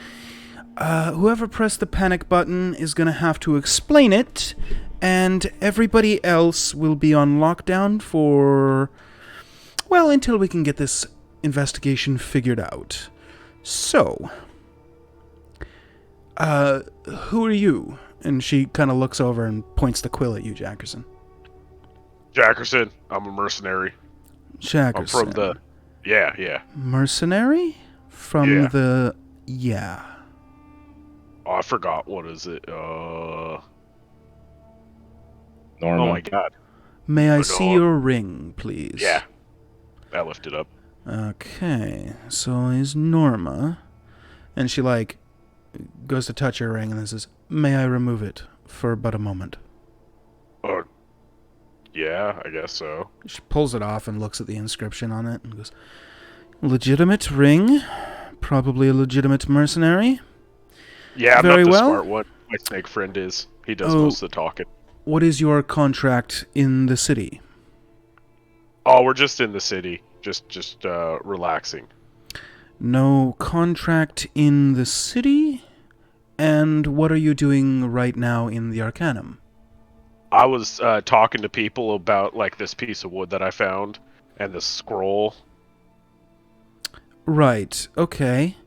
Speaker 2: whoever pressed the panic button is gonna have to explain it, and everybody else will be on lockdown for... well, until we can get this investigation figured out. So, who are you?" And she kind of looks over and points the quill at you, Jackerson.
Speaker 4: Jackerson, I'm a mercenary.
Speaker 2: Jackerson.
Speaker 4: I'm from the... Yeah.
Speaker 2: Mercenary? From
Speaker 4: Yeah.
Speaker 2: the... yeah.
Speaker 4: Oh, I forgot. What is it?
Speaker 1: Normal.
Speaker 4: Oh my god.
Speaker 2: May I
Speaker 4: Oh,
Speaker 2: see
Speaker 4: no.
Speaker 2: your ring, please?
Speaker 4: Yeah. I lifted up.
Speaker 2: Okay, so is Norma. And she, like, goes to touch her ring and then says, "May I remove it for but a moment?"
Speaker 4: Oh, yeah, I guess so.
Speaker 2: She pulls it off and looks at the inscription on it and goes, "Legitimate ring. Probably a legitimate mercenary.
Speaker 4: Yeah, I'm
Speaker 2: Very
Speaker 4: not the
Speaker 2: well.
Speaker 4: smart one. My snake friend is. He does
Speaker 2: Oh.
Speaker 4: most of the talking.
Speaker 2: What is your contract in the city?"
Speaker 4: Oh, we're just in the city. Just relaxing.
Speaker 2: "No contract in the city? And what are you doing right now in the Arcanum?"
Speaker 4: I was talking to people about, like, this piece of wood that I found and the scroll.
Speaker 2: Right, okay.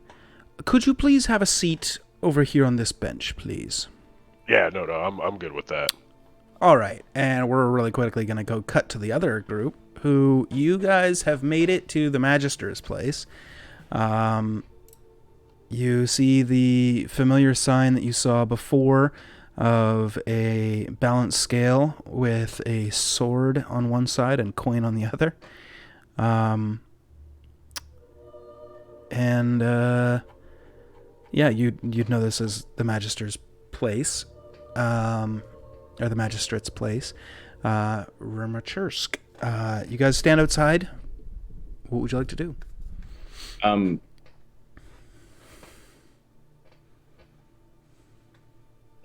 Speaker 2: Could you please have a seat over here on this bench, please?
Speaker 4: Yeah, no, I'm good with that.
Speaker 2: All right, and we're really quickly going to go cut to the other group, who you guys have made it to the Magister's place. You see the familiar sign that you saw before of a balanced scale with a sword on one side and coin on the other. Yeah, you'd know this as the Magister's place, or the Magistrate's place. Ramachersk. You guys stand outside. What would you like to do?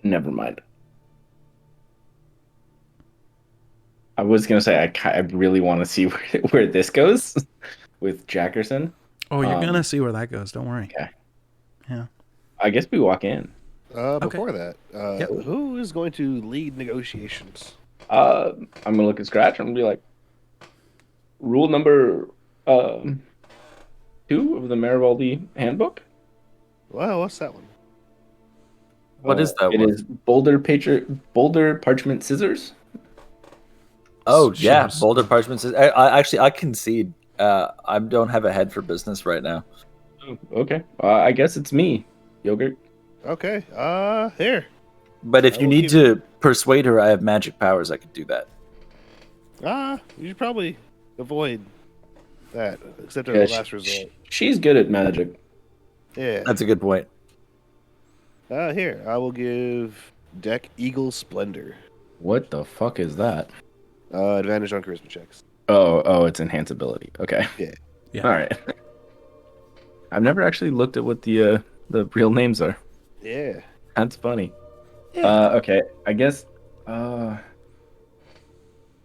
Speaker 1: Never mind. I was gonna say I really want to see where this goes with Jackerson.
Speaker 2: Oh, you're gonna see where that goes. Don't worry.
Speaker 1: Okay.
Speaker 2: Yeah.
Speaker 1: I guess we walk in.
Speaker 3: Before that,
Speaker 2: Yep.
Speaker 3: who is going to lead negotiations?
Speaker 1: I'm gonna look at Scratch and be like, rule number 2 of the Marivaldi Handbook.
Speaker 3: Well, what's that one?
Speaker 5: What is that
Speaker 1: It
Speaker 5: one?
Speaker 1: is boulder parchment scissors.
Speaker 5: Oh yeah,
Speaker 2: Scissors.
Speaker 5: Boulder Parchment says. I concede. I don't have a head for business right now.
Speaker 1: Oh, okay. I guess it's me, Yogurt.
Speaker 3: Okay, here.
Speaker 5: But if
Speaker 3: I
Speaker 5: you
Speaker 3: will
Speaker 5: need
Speaker 3: give
Speaker 5: to persuade her, I have magic powers. I could do that.
Speaker 3: You should probably avoid that, except
Speaker 1: Yeah,
Speaker 3: as a last resort.
Speaker 1: she's good at magic.
Speaker 3: Yeah.
Speaker 5: That's a good point.
Speaker 3: Here, I will give Deck Eagle Splendor.
Speaker 1: What the fuck is that?
Speaker 3: Advantage on charisma checks.
Speaker 1: Oh, it's enhanceability. Okay.
Speaker 3: Yeah.
Speaker 1: All right. I've never actually looked at what the real names are.
Speaker 3: Yeah.
Speaker 1: That's funny.
Speaker 2: Yeah.
Speaker 1: Okay. I guess. I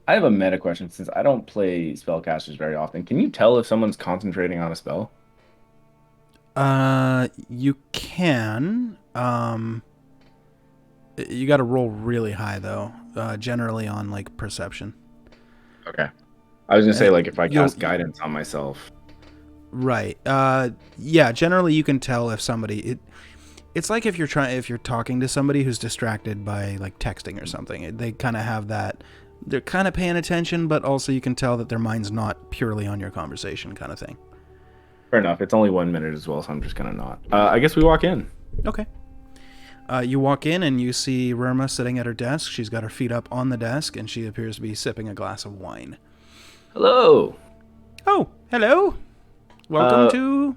Speaker 1: have a meta question since I don't play spellcasters very often. Can you tell if someone's concentrating on a spell?
Speaker 2: You can. You got to roll really high though. Generally on like perception.
Speaker 1: Okay. I was gonna say like if I
Speaker 2: You'll-
Speaker 1: cast guidance on myself.
Speaker 2: Right. Yeah. Generally, you can tell if somebody. It's like if you're talking to somebody who's distracted by like texting or something. They kind of have that. They're kind of paying attention, but also you can tell that their mind's not purely on your conversation, kind of thing.
Speaker 1: Fair enough. It's only 1 minute as well, so I'm just gonna not. I guess we walk in.
Speaker 2: Okay. You walk in and you see Rerma sitting at her desk. She's got her feet up on the desk, and she appears to be sipping a glass of wine.
Speaker 1: Hello.
Speaker 2: Oh, hello. welcome to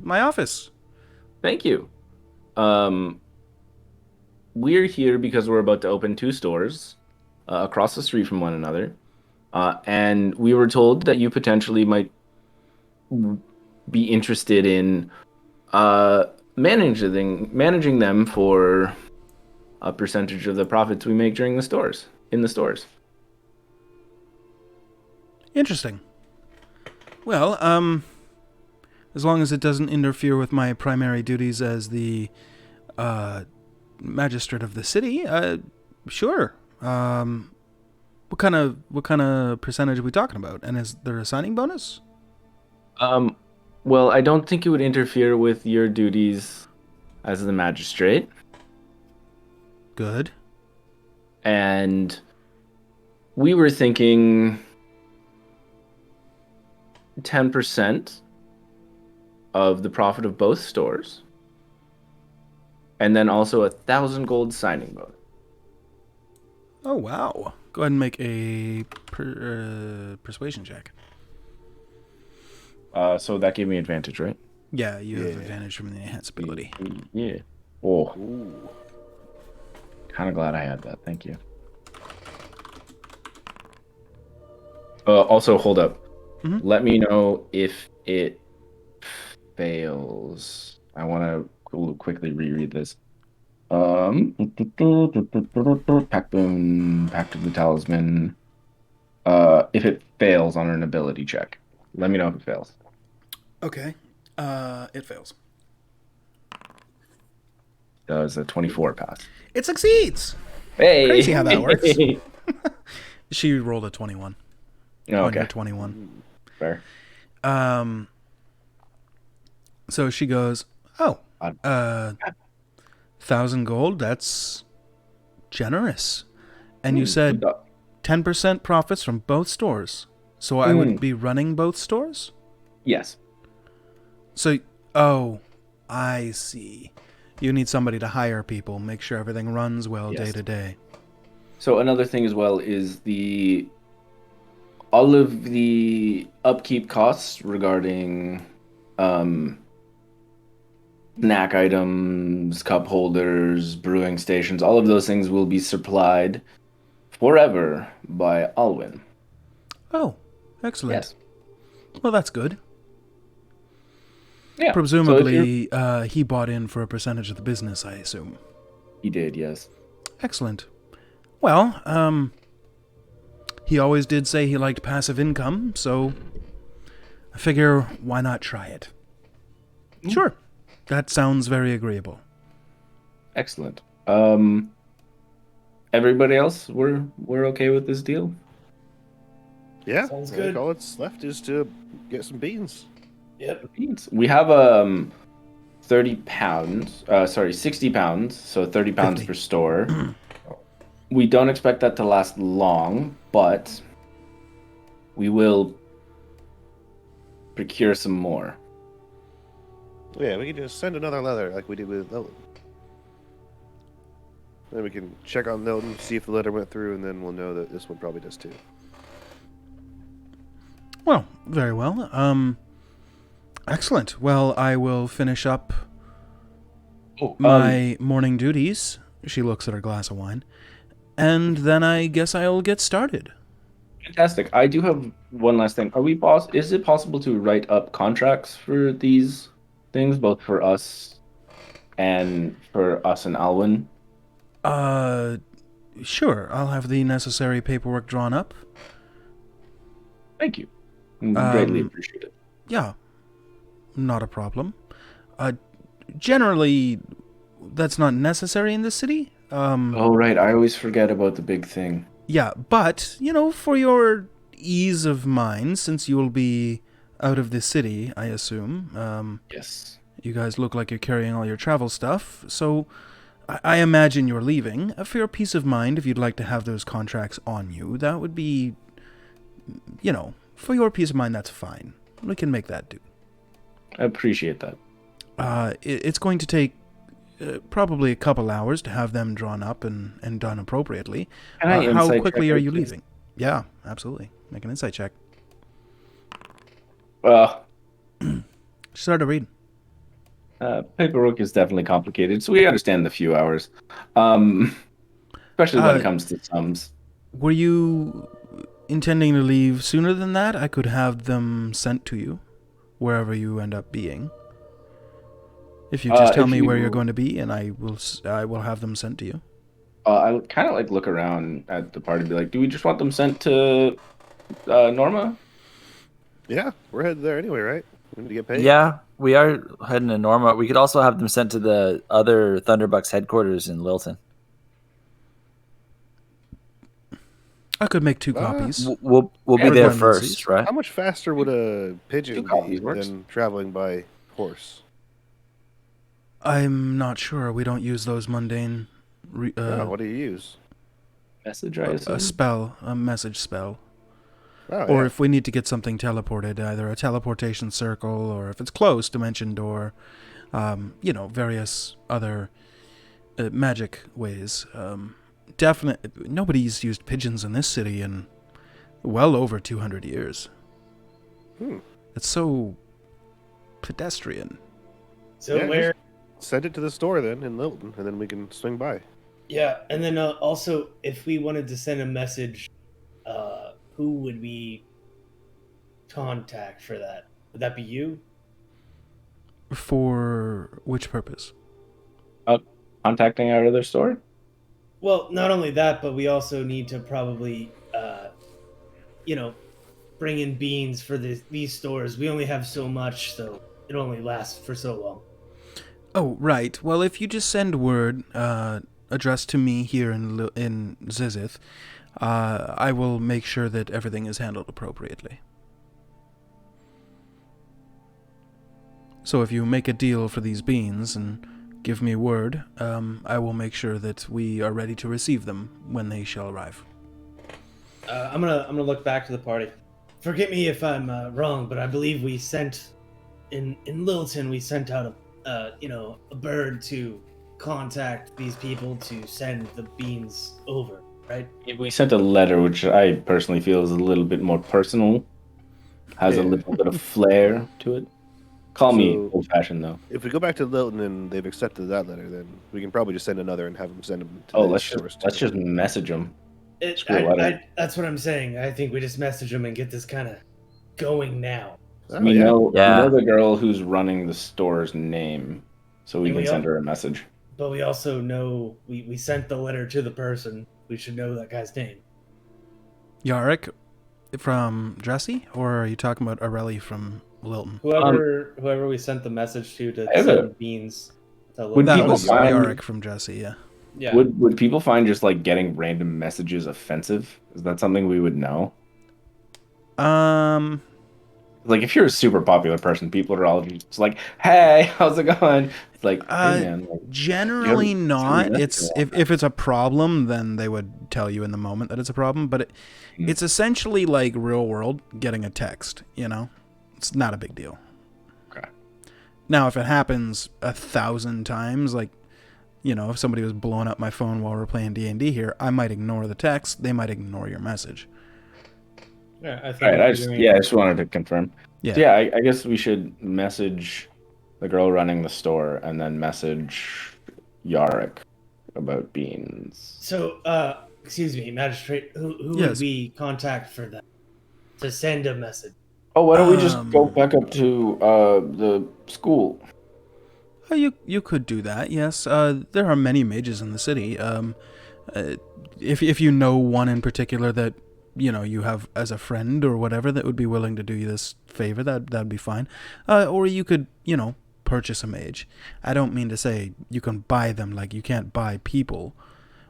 Speaker 2: my office.
Speaker 1: Thank you. We're here because we're about to open 2 stores across the street from one another. And we were told that you potentially might be interested in managing them for a percentage of the profits we make during in the stores.
Speaker 2: Interesting. Well, as long as it doesn't interfere with my primary duties as the magistrate of the city, sure. What kind of percentage are we talking about? And is there a signing bonus?
Speaker 1: Well, I don't think it would interfere with your duties as the magistrate.
Speaker 2: Good.
Speaker 1: And we were thinking 10% of the profit of both stores. And then also 1,000 gold signing bonus.
Speaker 2: Oh, wow. Go ahead and make a persuasion check.
Speaker 1: So that gave me advantage, right?
Speaker 2: Yeah, you have advantage from the enhance ability.
Speaker 1: Yeah. Oh. Kind of glad I had that. Thank you. Also, hold up.
Speaker 2: Mm-hmm.
Speaker 1: Let me know if it fails. I want to quickly reread this. Pack Boon, Pact of the Talisman. If it fails on an ability check, let me know if it fails.
Speaker 2: Okay. It fails.
Speaker 1: Does a 24 pass?
Speaker 2: It succeeds.
Speaker 1: Hey!
Speaker 2: Crazy how that works. She rolled a 21.
Speaker 1: Oh,
Speaker 2: On
Speaker 1: okay.
Speaker 2: your 21.
Speaker 1: Fair.
Speaker 2: So she goes, oh, 1,000 gold, that's generous. And you said 10% profits from both stores. So I would be running both stores?
Speaker 1: Yes.
Speaker 2: So, oh, I see. You need somebody to hire people, make sure everything runs well day to day.
Speaker 1: So another thing as well is all of the upkeep costs regarding snack items, cup holders, brewing stations, all of those things will be supplied forever by Alwyn.
Speaker 2: Oh, excellent.
Speaker 1: Yes.
Speaker 2: Well, that's good.
Speaker 1: Yeah.
Speaker 2: Presumably, he bought in for a percentage of the business, I assume.
Speaker 1: He did, yes.
Speaker 2: Excellent. Well, he always did say he liked passive income, so I figure why not try it? Sure. That sounds very agreeable.
Speaker 1: Excellent. Everybody else, we're okay with this deal?
Speaker 3: Yeah,
Speaker 6: Sounds
Speaker 3: I
Speaker 6: good.
Speaker 3: think all that's left is to get some beans.
Speaker 6: Yep.
Speaker 1: We have 30 pounds, 60 pounds, so 30 pounds
Speaker 2: 50.
Speaker 1: per store. We don't expect that to last long, but we will procure some more.
Speaker 3: Yeah, we can just send another letter like we did with Nolan. Then we can check on Nolan, see if the letter went through, and then we'll know that this one probably does too.
Speaker 2: Well, very well. Excellent. Well, I will finish up my morning duties. She looks at her glass of wine. And then I guess I'll get started.
Speaker 1: Fantastic. I do have one last thing. Is it possible to write up contracts for these things, both for us and Alwyn?
Speaker 2: Sure. I'll have the necessary paperwork drawn up.
Speaker 1: Thank you. Greatly appreciate it.
Speaker 2: Yeah. Not a problem. Generally, that's not necessary in this city.
Speaker 1: Oh, right. I always forget about the big thing.
Speaker 2: Yeah, but, for your ease of mind, since you will be out of the city, I assume.
Speaker 1: Yes.
Speaker 2: You guys look like you're carrying all your travel stuff, so I imagine you're leaving. For your peace of mind, if you'd like to have those contracts on you, that would be, for your peace of mind, that's fine. We can make that do.
Speaker 1: I appreciate that.
Speaker 2: It's going to take probably a couple hours to have them drawn up and done appropriately. How quickly are you leaving? Yeah, absolutely. Make an insight check. Start a read.
Speaker 1: Paperwork is definitely complicated, so we understand the few hours, especially when it comes to sums.
Speaker 2: Were you intending to leave sooner than that? I could have them sent to you, wherever you end up being. If you just tell me where you're going to be, and I will have them sent to you.
Speaker 1: I kind of like look around at the party and be like, do we just want them sent to Norma?
Speaker 3: Yeah, we're headed there anyway, right? We need to get paid.
Speaker 5: Yeah, we are heading to Norma. We could also have them sent to the other Thunderbucks headquarters in Lilton.
Speaker 2: I could make 2 copies.
Speaker 5: We'll be
Speaker 2: For
Speaker 5: there
Speaker 2: redundancies.
Speaker 5: first, right?
Speaker 3: How much faster would a pigeon
Speaker 1: 2
Speaker 3: be
Speaker 1: copies works.
Speaker 3: than traveling by horse?
Speaker 2: I'm not sure. We don't use those mundane.
Speaker 3: What do you use?
Speaker 1: Message, I
Speaker 2: A
Speaker 1: assume?
Speaker 2: spell, a message spell.
Speaker 3: Oh,
Speaker 2: Or
Speaker 3: yeah.
Speaker 2: if we need to get something teleported, either a teleportation circle, or if it's close, dimension door, various other magic ways. Nobody's used pigeons in this city in well over 200 years. It's so pedestrian.
Speaker 6: So
Speaker 3: Yeah,
Speaker 6: where?
Speaker 3: Send it to the store then in Lilton, and then we can swing by.
Speaker 6: Yeah, and then also, if we wanted to send a message, who would we contact for that? Would that be you?
Speaker 2: For which purpose?
Speaker 1: Contacting our other store?
Speaker 6: Well, not only that, but we also need to probably, bring in beans for these stores. We only have so much, so it only lasts for so long.
Speaker 2: Oh, right. Well, if you just send word addressed to me here in Zizith, I will make sure that everything is handled appropriately. So if you make a deal for these beans and give me word, I will make sure that we are ready to receive them when they shall arrive.
Speaker 6: I'm gonna look back to the party. Forget me if I'm wrong, but I believe we sent in Littleton. We sent out a bird to contact these people to send the beans over, right?
Speaker 1: We sent a letter, which I personally feel is a little bit more personal, has a little bit of flair to it. Call me
Speaker 3: So-
Speaker 1: old-fashioned, though.
Speaker 3: If we go back to Lilton and they've accepted that letter, then we can probably just send another and have them send them to
Speaker 1: Oh,
Speaker 3: the
Speaker 1: let's
Speaker 3: stores.
Speaker 1: just message them. Screw a letter.
Speaker 6: That's what I'm saying. I think we just message them and get this kind of going now.
Speaker 3: Oh,
Speaker 1: we
Speaker 3: yeah.
Speaker 1: know
Speaker 5: Yeah.
Speaker 1: the girl who's running the store's name, so we
Speaker 6: And
Speaker 1: can
Speaker 6: we
Speaker 1: send
Speaker 6: all-
Speaker 1: her a message.
Speaker 6: But we also know we sent the letter to the person. We should know that guy's name.
Speaker 2: Yarick from Jesse, or are you talking about Areli from Lilton?
Speaker 8: Whoever we sent the message to
Speaker 1: I have
Speaker 8: send beans. To
Speaker 1: Would
Speaker 2: That
Speaker 1: people
Speaker 2: was
Speaker 1: find-
Speaker 2: Yarick from Jesse, yeah.
Speaker 8: Yeah.
Speaker 1: Would people find just like getting random messages offensive? Is that something we would know? Like if you're a super popular person, people are all just like, "Hey, how's it going?" It's like, "Hey, man." Like,
Speaker 2: Generally
Speaker 1: you haven't
Speaker 2: not.
Speaker 1: seen that
Speaker 2: It's
Speaker 1: in a while.
Speaker 2: if it's a problem, then they would tell you in the moment that it's a problem. But it's essentially like real world getting a text. It's not a big deal.
Speaker 1: Okay.
Speaker 2: Now, if it happens 1,000 times, like if somebody was blowing up my phone while we're playing D&D here, I might ignore the text. They might ignore your message.
Speaker 8: Yeah, I think
Speaker 1: All right, I
Speaker 8: if you're
Speaker 1: just wanted to confirm.
Speaker 2: Yeah.
Speaker 1: So, yeah, I guess we should message the girl running the store and then message Yarick about beans.
Speaker 6: So, excuse me, magistrate. Who
Speaker 2: Yes.
Speaker 6: would we contact for that? To send a message.
Speaker 1: Oh, why don't we just go back up to the school?
Speaker 2: Oh, you could do that. Yes. There are many mages in the city. If you know one in particular that you have as a friend or whatever that would be willing to do you this favor, that'd be fine. Or you could purchase a mage. I don't mean to say you can buy them like you can't buy people.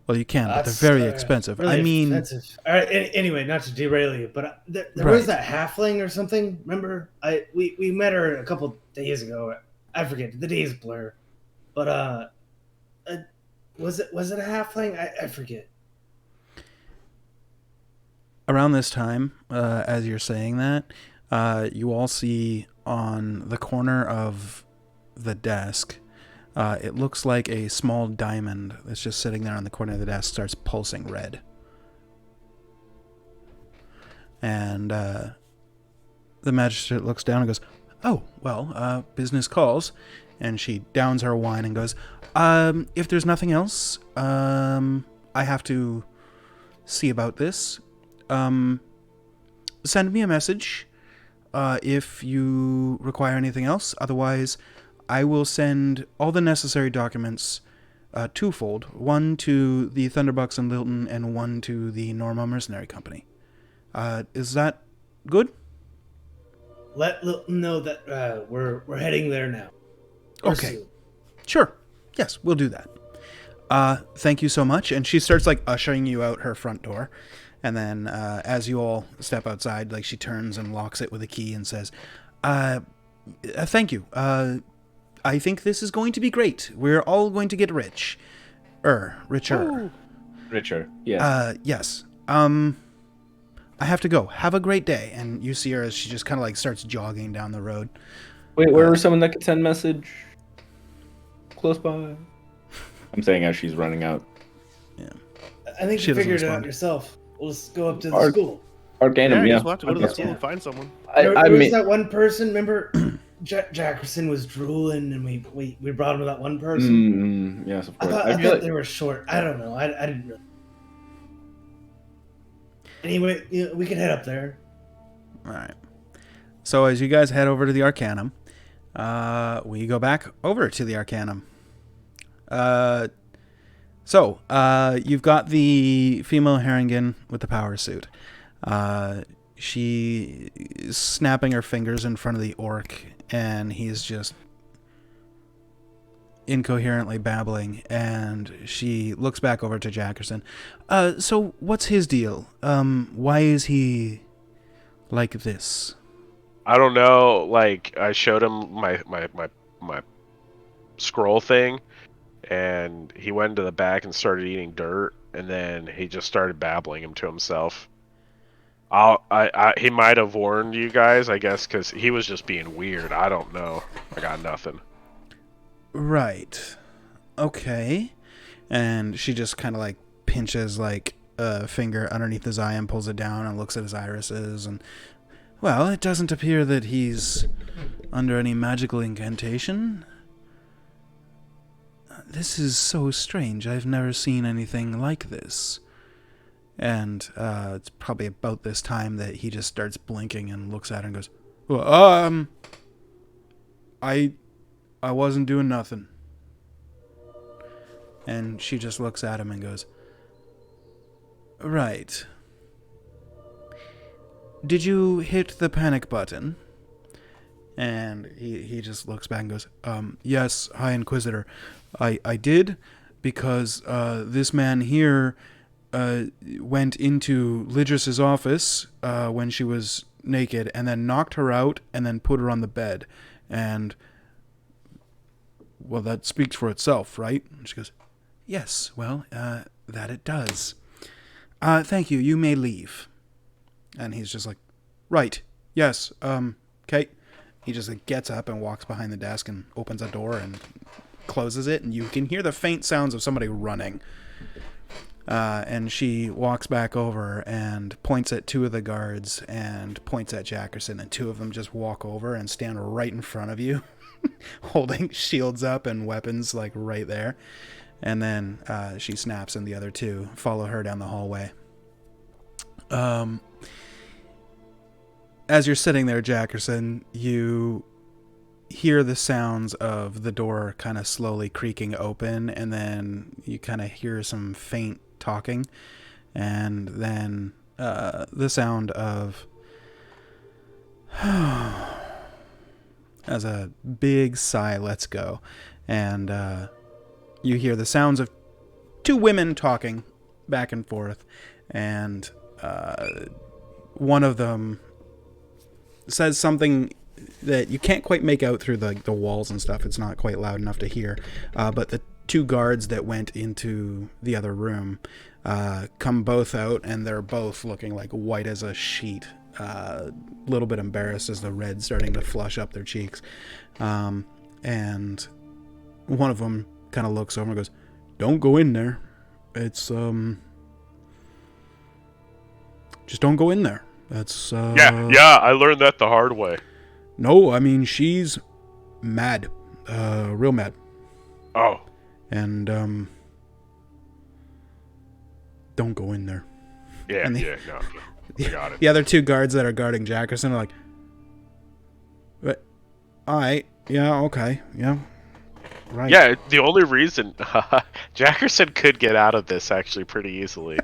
Speaker 2: Well, you can, but they're very expensive.
Speaker 6: Really
Speaker 2: I mean,
Speaker 6: expensive. All right. Anyway, not to derail you, but there
Speaker 2: Right.
Speaker 6: was that halfling or something. Remember, we met her a couple days ago. I forget, the days blur. But was it a halfling? I forget.
Speaker 2: around this time, as you're saying that, you all see on the corner of the desk, it looks like a small diamond that's just sitting there on the corner of the desk starts pulsing red. And the magistrate looks down and goes, Oh, well, business calls. And she downs her wine and goes, if there's nothing else, I have to see about this. Send me a message if you require anything else. Otherwise, I will send all the necessary documents twofold. One to the Thunderbucks in Lilton and one to the Norma Mercenary Company. Is that good?
Speaker 6: Let Lilton know that we're heading there now. Or
Speaker 2: Okay.
Speaker 6: soon.
Speaker 2: Sure. Yes, we'll do that. Thank you so much. And she starts like ushering you out her front door. And then as you all step outside, like she turns and locks it with a key and says, thank you. I think this is going to be great. We're all going to get rich. Richer.
Speaker 3: Ooh.
Speaker 1: Richard. Yes.
Speaker 2: Yes. I have to go. Have a great day. And you see her as she just kind of like starts jogging down the road.
Speaker 1: Wait, where was someone that could send message? Close by. I'm saying as she's running out.
Speaker 6: I think
Speaker 2: She
Speaker 6: you
Speaker 2: doesn't
Speaker 6: figured it out
Speaker 2: respond.
Speaker 6: yourself. We'll just go up to the
Speaker 1: Arc-
Speaker 6: school.
Speaker 1: Arcanum,
Speaker 3: Yeah,
Speaker 1: yeah.
Speaker 3: just we'll have to go to the
Speaker 1: Okay.
Speaker 3: school and find someone.
Speaker 6: There
Speaker 1: I
Speaker 6: was
Speaker 1: mean,
Speaker 6: that one person, remember? Jackerson was drooling, and we brought him to that one person.
Speaker 1: yes, of
Speaker 6: I
Speaker 1: course.
Speaker 6: thought,
Speaker 1: I
Speaker 6: I
Speaker 1: feel
Speaker 6: thought
Speaker 1: like
Speaker 6: they were short. I don't know. I didn't really. Anyway, we can head up there.
Speaker 2: All right. So as you guys head over to the Arcanum, we go back over to the Arcanum. You've got the female Haringen with the power suit. She is snapping her fingers in front of the orc, and he's just incoherently babbling, and she looks back over to Jackerson. So what's his deal? Why is he like this?
Speaker 4: I don't know. Like, I showed him my scroll thing, and he went into the back and started eating dirt, and then he just started babbling him to himself. He might have warned you guys, I guess, because he was just being weird. I don't know. I got nothing.
Speaker 2: Right. Okay. And she just kind of like pinches like a finger underneath his eye and pulls it down and looks at his irises and well, it doesn't appear that he's under any magical incantation. This is so strange. I've never seen anything like this. And it's probably about this time that he just starts blinking and looks at her and goes, well, I wasn't doing nothing. And she just looks at him and goes, right. Did you hit the panic button? And he just looks back and goes, yes, High Inquisitor. I did, because this man here went into Lidris's office when she was naked and then knocked her out and then put her on the bed. And, well, that speaks for itself, right? And she goes, yes, well, that it does. Thank you, you may leave. And he's just like, right, yes, okay. He just like, gets up and walks behind the desk and opens a door and closes it, and you can hear the faint sounds of somebody running. And she walks back over and points at two of the guards and points at Jackerson, and two of them just walk over and stand right in front of you, holding shields up and weapons like right there. And then she snaps, and the other two follow her down the hallway. As you're sitting there, Jackerson, you hear the sounds of the door kind of slowly creaking open, and then you kind of hear some faint talking, and then the sound of as a big sigh lets go, and you hear the sounds of two women talking back and forth, and one of them says something that you can't quite make out through the walls and stuff. It's not quite loud enough to hear. But the two guards that went into the other room come both out, and they're both looking like white as a sheet. A little bit embarrassed as the red starting to flush up their cheeks. And one of them kind of looks over and goes, don't go in there. It's, just don't go in there. That's,
Speaker 4: Yeah, I learned that the hard way.
Speaker 2: No, I mean, she's mad. Real mad.
Speaker 4: Oh,
Speaker 2: And, don't go in there.
Speaker 4: yeah,
Speaker 2: And
Speaker 4: no. I got it.
Speaker 2: The other two guards that are guarding Jackerson are like, "But, alright, yeah, okay, yeah, right."
Speaker 4: Yeah, the only reason Jackerson could get out of this actually pretty easily.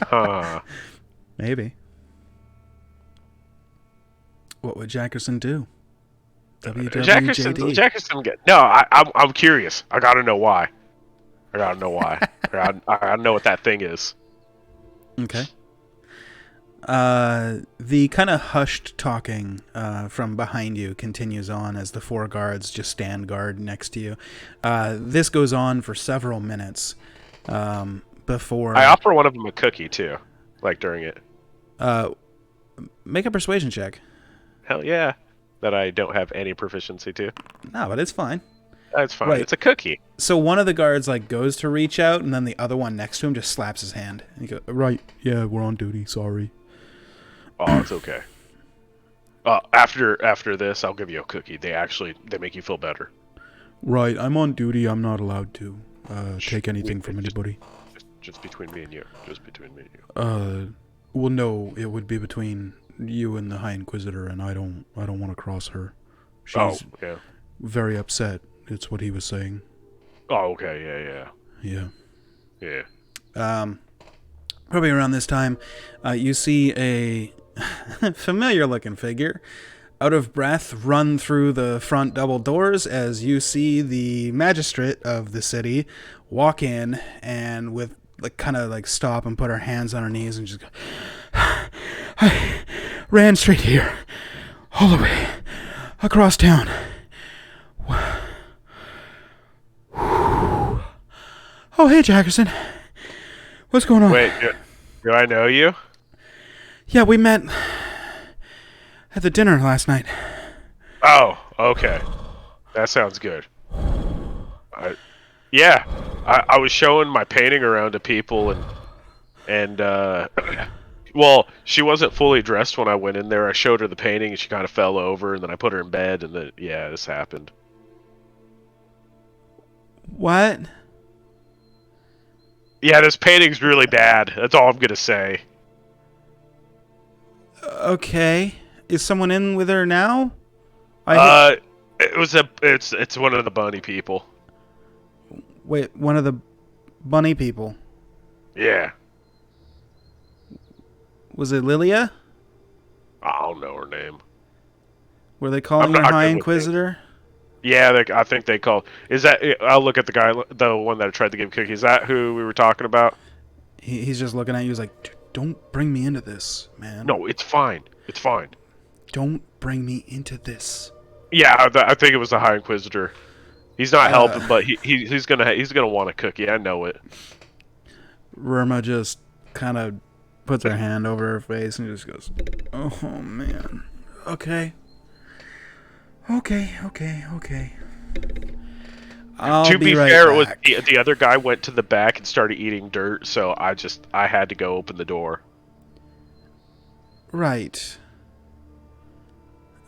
Speaker 4: Huh.
Speaker 2: Maybe. What would Jackerson do? WWJD.
Speaker 4: Jackerson get no. I'm curious. I gotta know why. I gotta know what that thing is.
Speaker 2: Okay. The kind of hushed talking from behind you continues on as the four guards just stand guard next to you. This goes on for several minutes before...
Speaker 4: I offer one of them a cookie, too, like during it.
Speaker 2: Make a persuasion check.
Speaker 4: Hell yeah. That I don't have any proficiency to.
Speaker 2: No, but it's fine.
Speaker 4: That's fine.
Speaker 2: Right.
Speaker 4: It's a cookie.
Speaker 2: So one of the guards like goes to reach out, and then the other one next to him just slaps his hand. And he goes, "Right, yeah, we're on duty. Sorry."
Speaker 4: Oh, it's okay. After this, I'll give you a cookie. They make you feel better.
Speaker 2: Right, I'm on duty. I'm not allowed to take anything from
Speaker 4: just-
Speaker 2: anybody.
Speaker 4: Just between me and you. Just between me and you.
Speaker 2: Well, no, it would be between you and the High Inquisitor, and I don't want to cross her. She's
Speaker 4: yeah.
Speaker 2: very upset. It's what he was saying.
Speaker 4: Oh, okay.
Speaker 2: Yeah.
Speaker 4: Yeah.
Speaker 2: Probably around this time, you see a familiar-looking figure, out of breath, run through the front double doors as you see the magistrate of the city walk in and with kind of stop and put her hands on her knees and just go, "I ran straight here, all the way across town. Oh, hey, Jackerson. What's going on?"
Speaker 4: Wait, do I know you?
Speaker 2: "Yeah, we met at the dinner last night."
Speaker 4: Oh, okay. That sounds good. I was showing my painting around to people, and well, she wasn't fully dressed when I went in there. I showed her the painting, and she kind of fell over, and then I put her in bed, and then this happened.
Speaker 2: What?
Speaker 4: Yeah, this painting's really bad. That's all I'm gonna say.
Speaker 2: Okay. Is someone in with her now?
Speaker 4: It's one of the bunny people.
Speaker 2: Wait, one of the bunny people.
Speaker 4: Yeah,
Speaker 2: Was it Lilia?
Speaker 4: I don't know her name.
Speaker 2: Were they calling
Speaker 4: I'm
Speaker 2: her
Speaker 4: not
Speaker 2: High
Speaker 4: good with names.
Speaker 2: Inquisitor?
Speaker 4: Yeah, I think they call. Is that? I'll look at the guy, the one that I tried to give cookies. Is that who we were talking about?
Speaker 2: He's just looking at you. He's like, "Dude, don't bring me into this, man.
Speaker 4: No, it's fine. It's fine.
Speaker 2: Don't bring me into this."
Speaker 4: Yeah, I think it was the High Inquisitor. He's not helping, but he's gonna want a cookie. I know it.
Speaker 2: Rurma just kind of puts her hand over her face and just goes, "Oh, man. Okay. Okay. I'll
Speaker 4: To be
Speaker 2: right
Speaker 4: fair,
Speaker 2: back."
Speaker 4: it was the other guy went to the back and started eating dirt, so I had to go open the door.
Speaker 2: Right.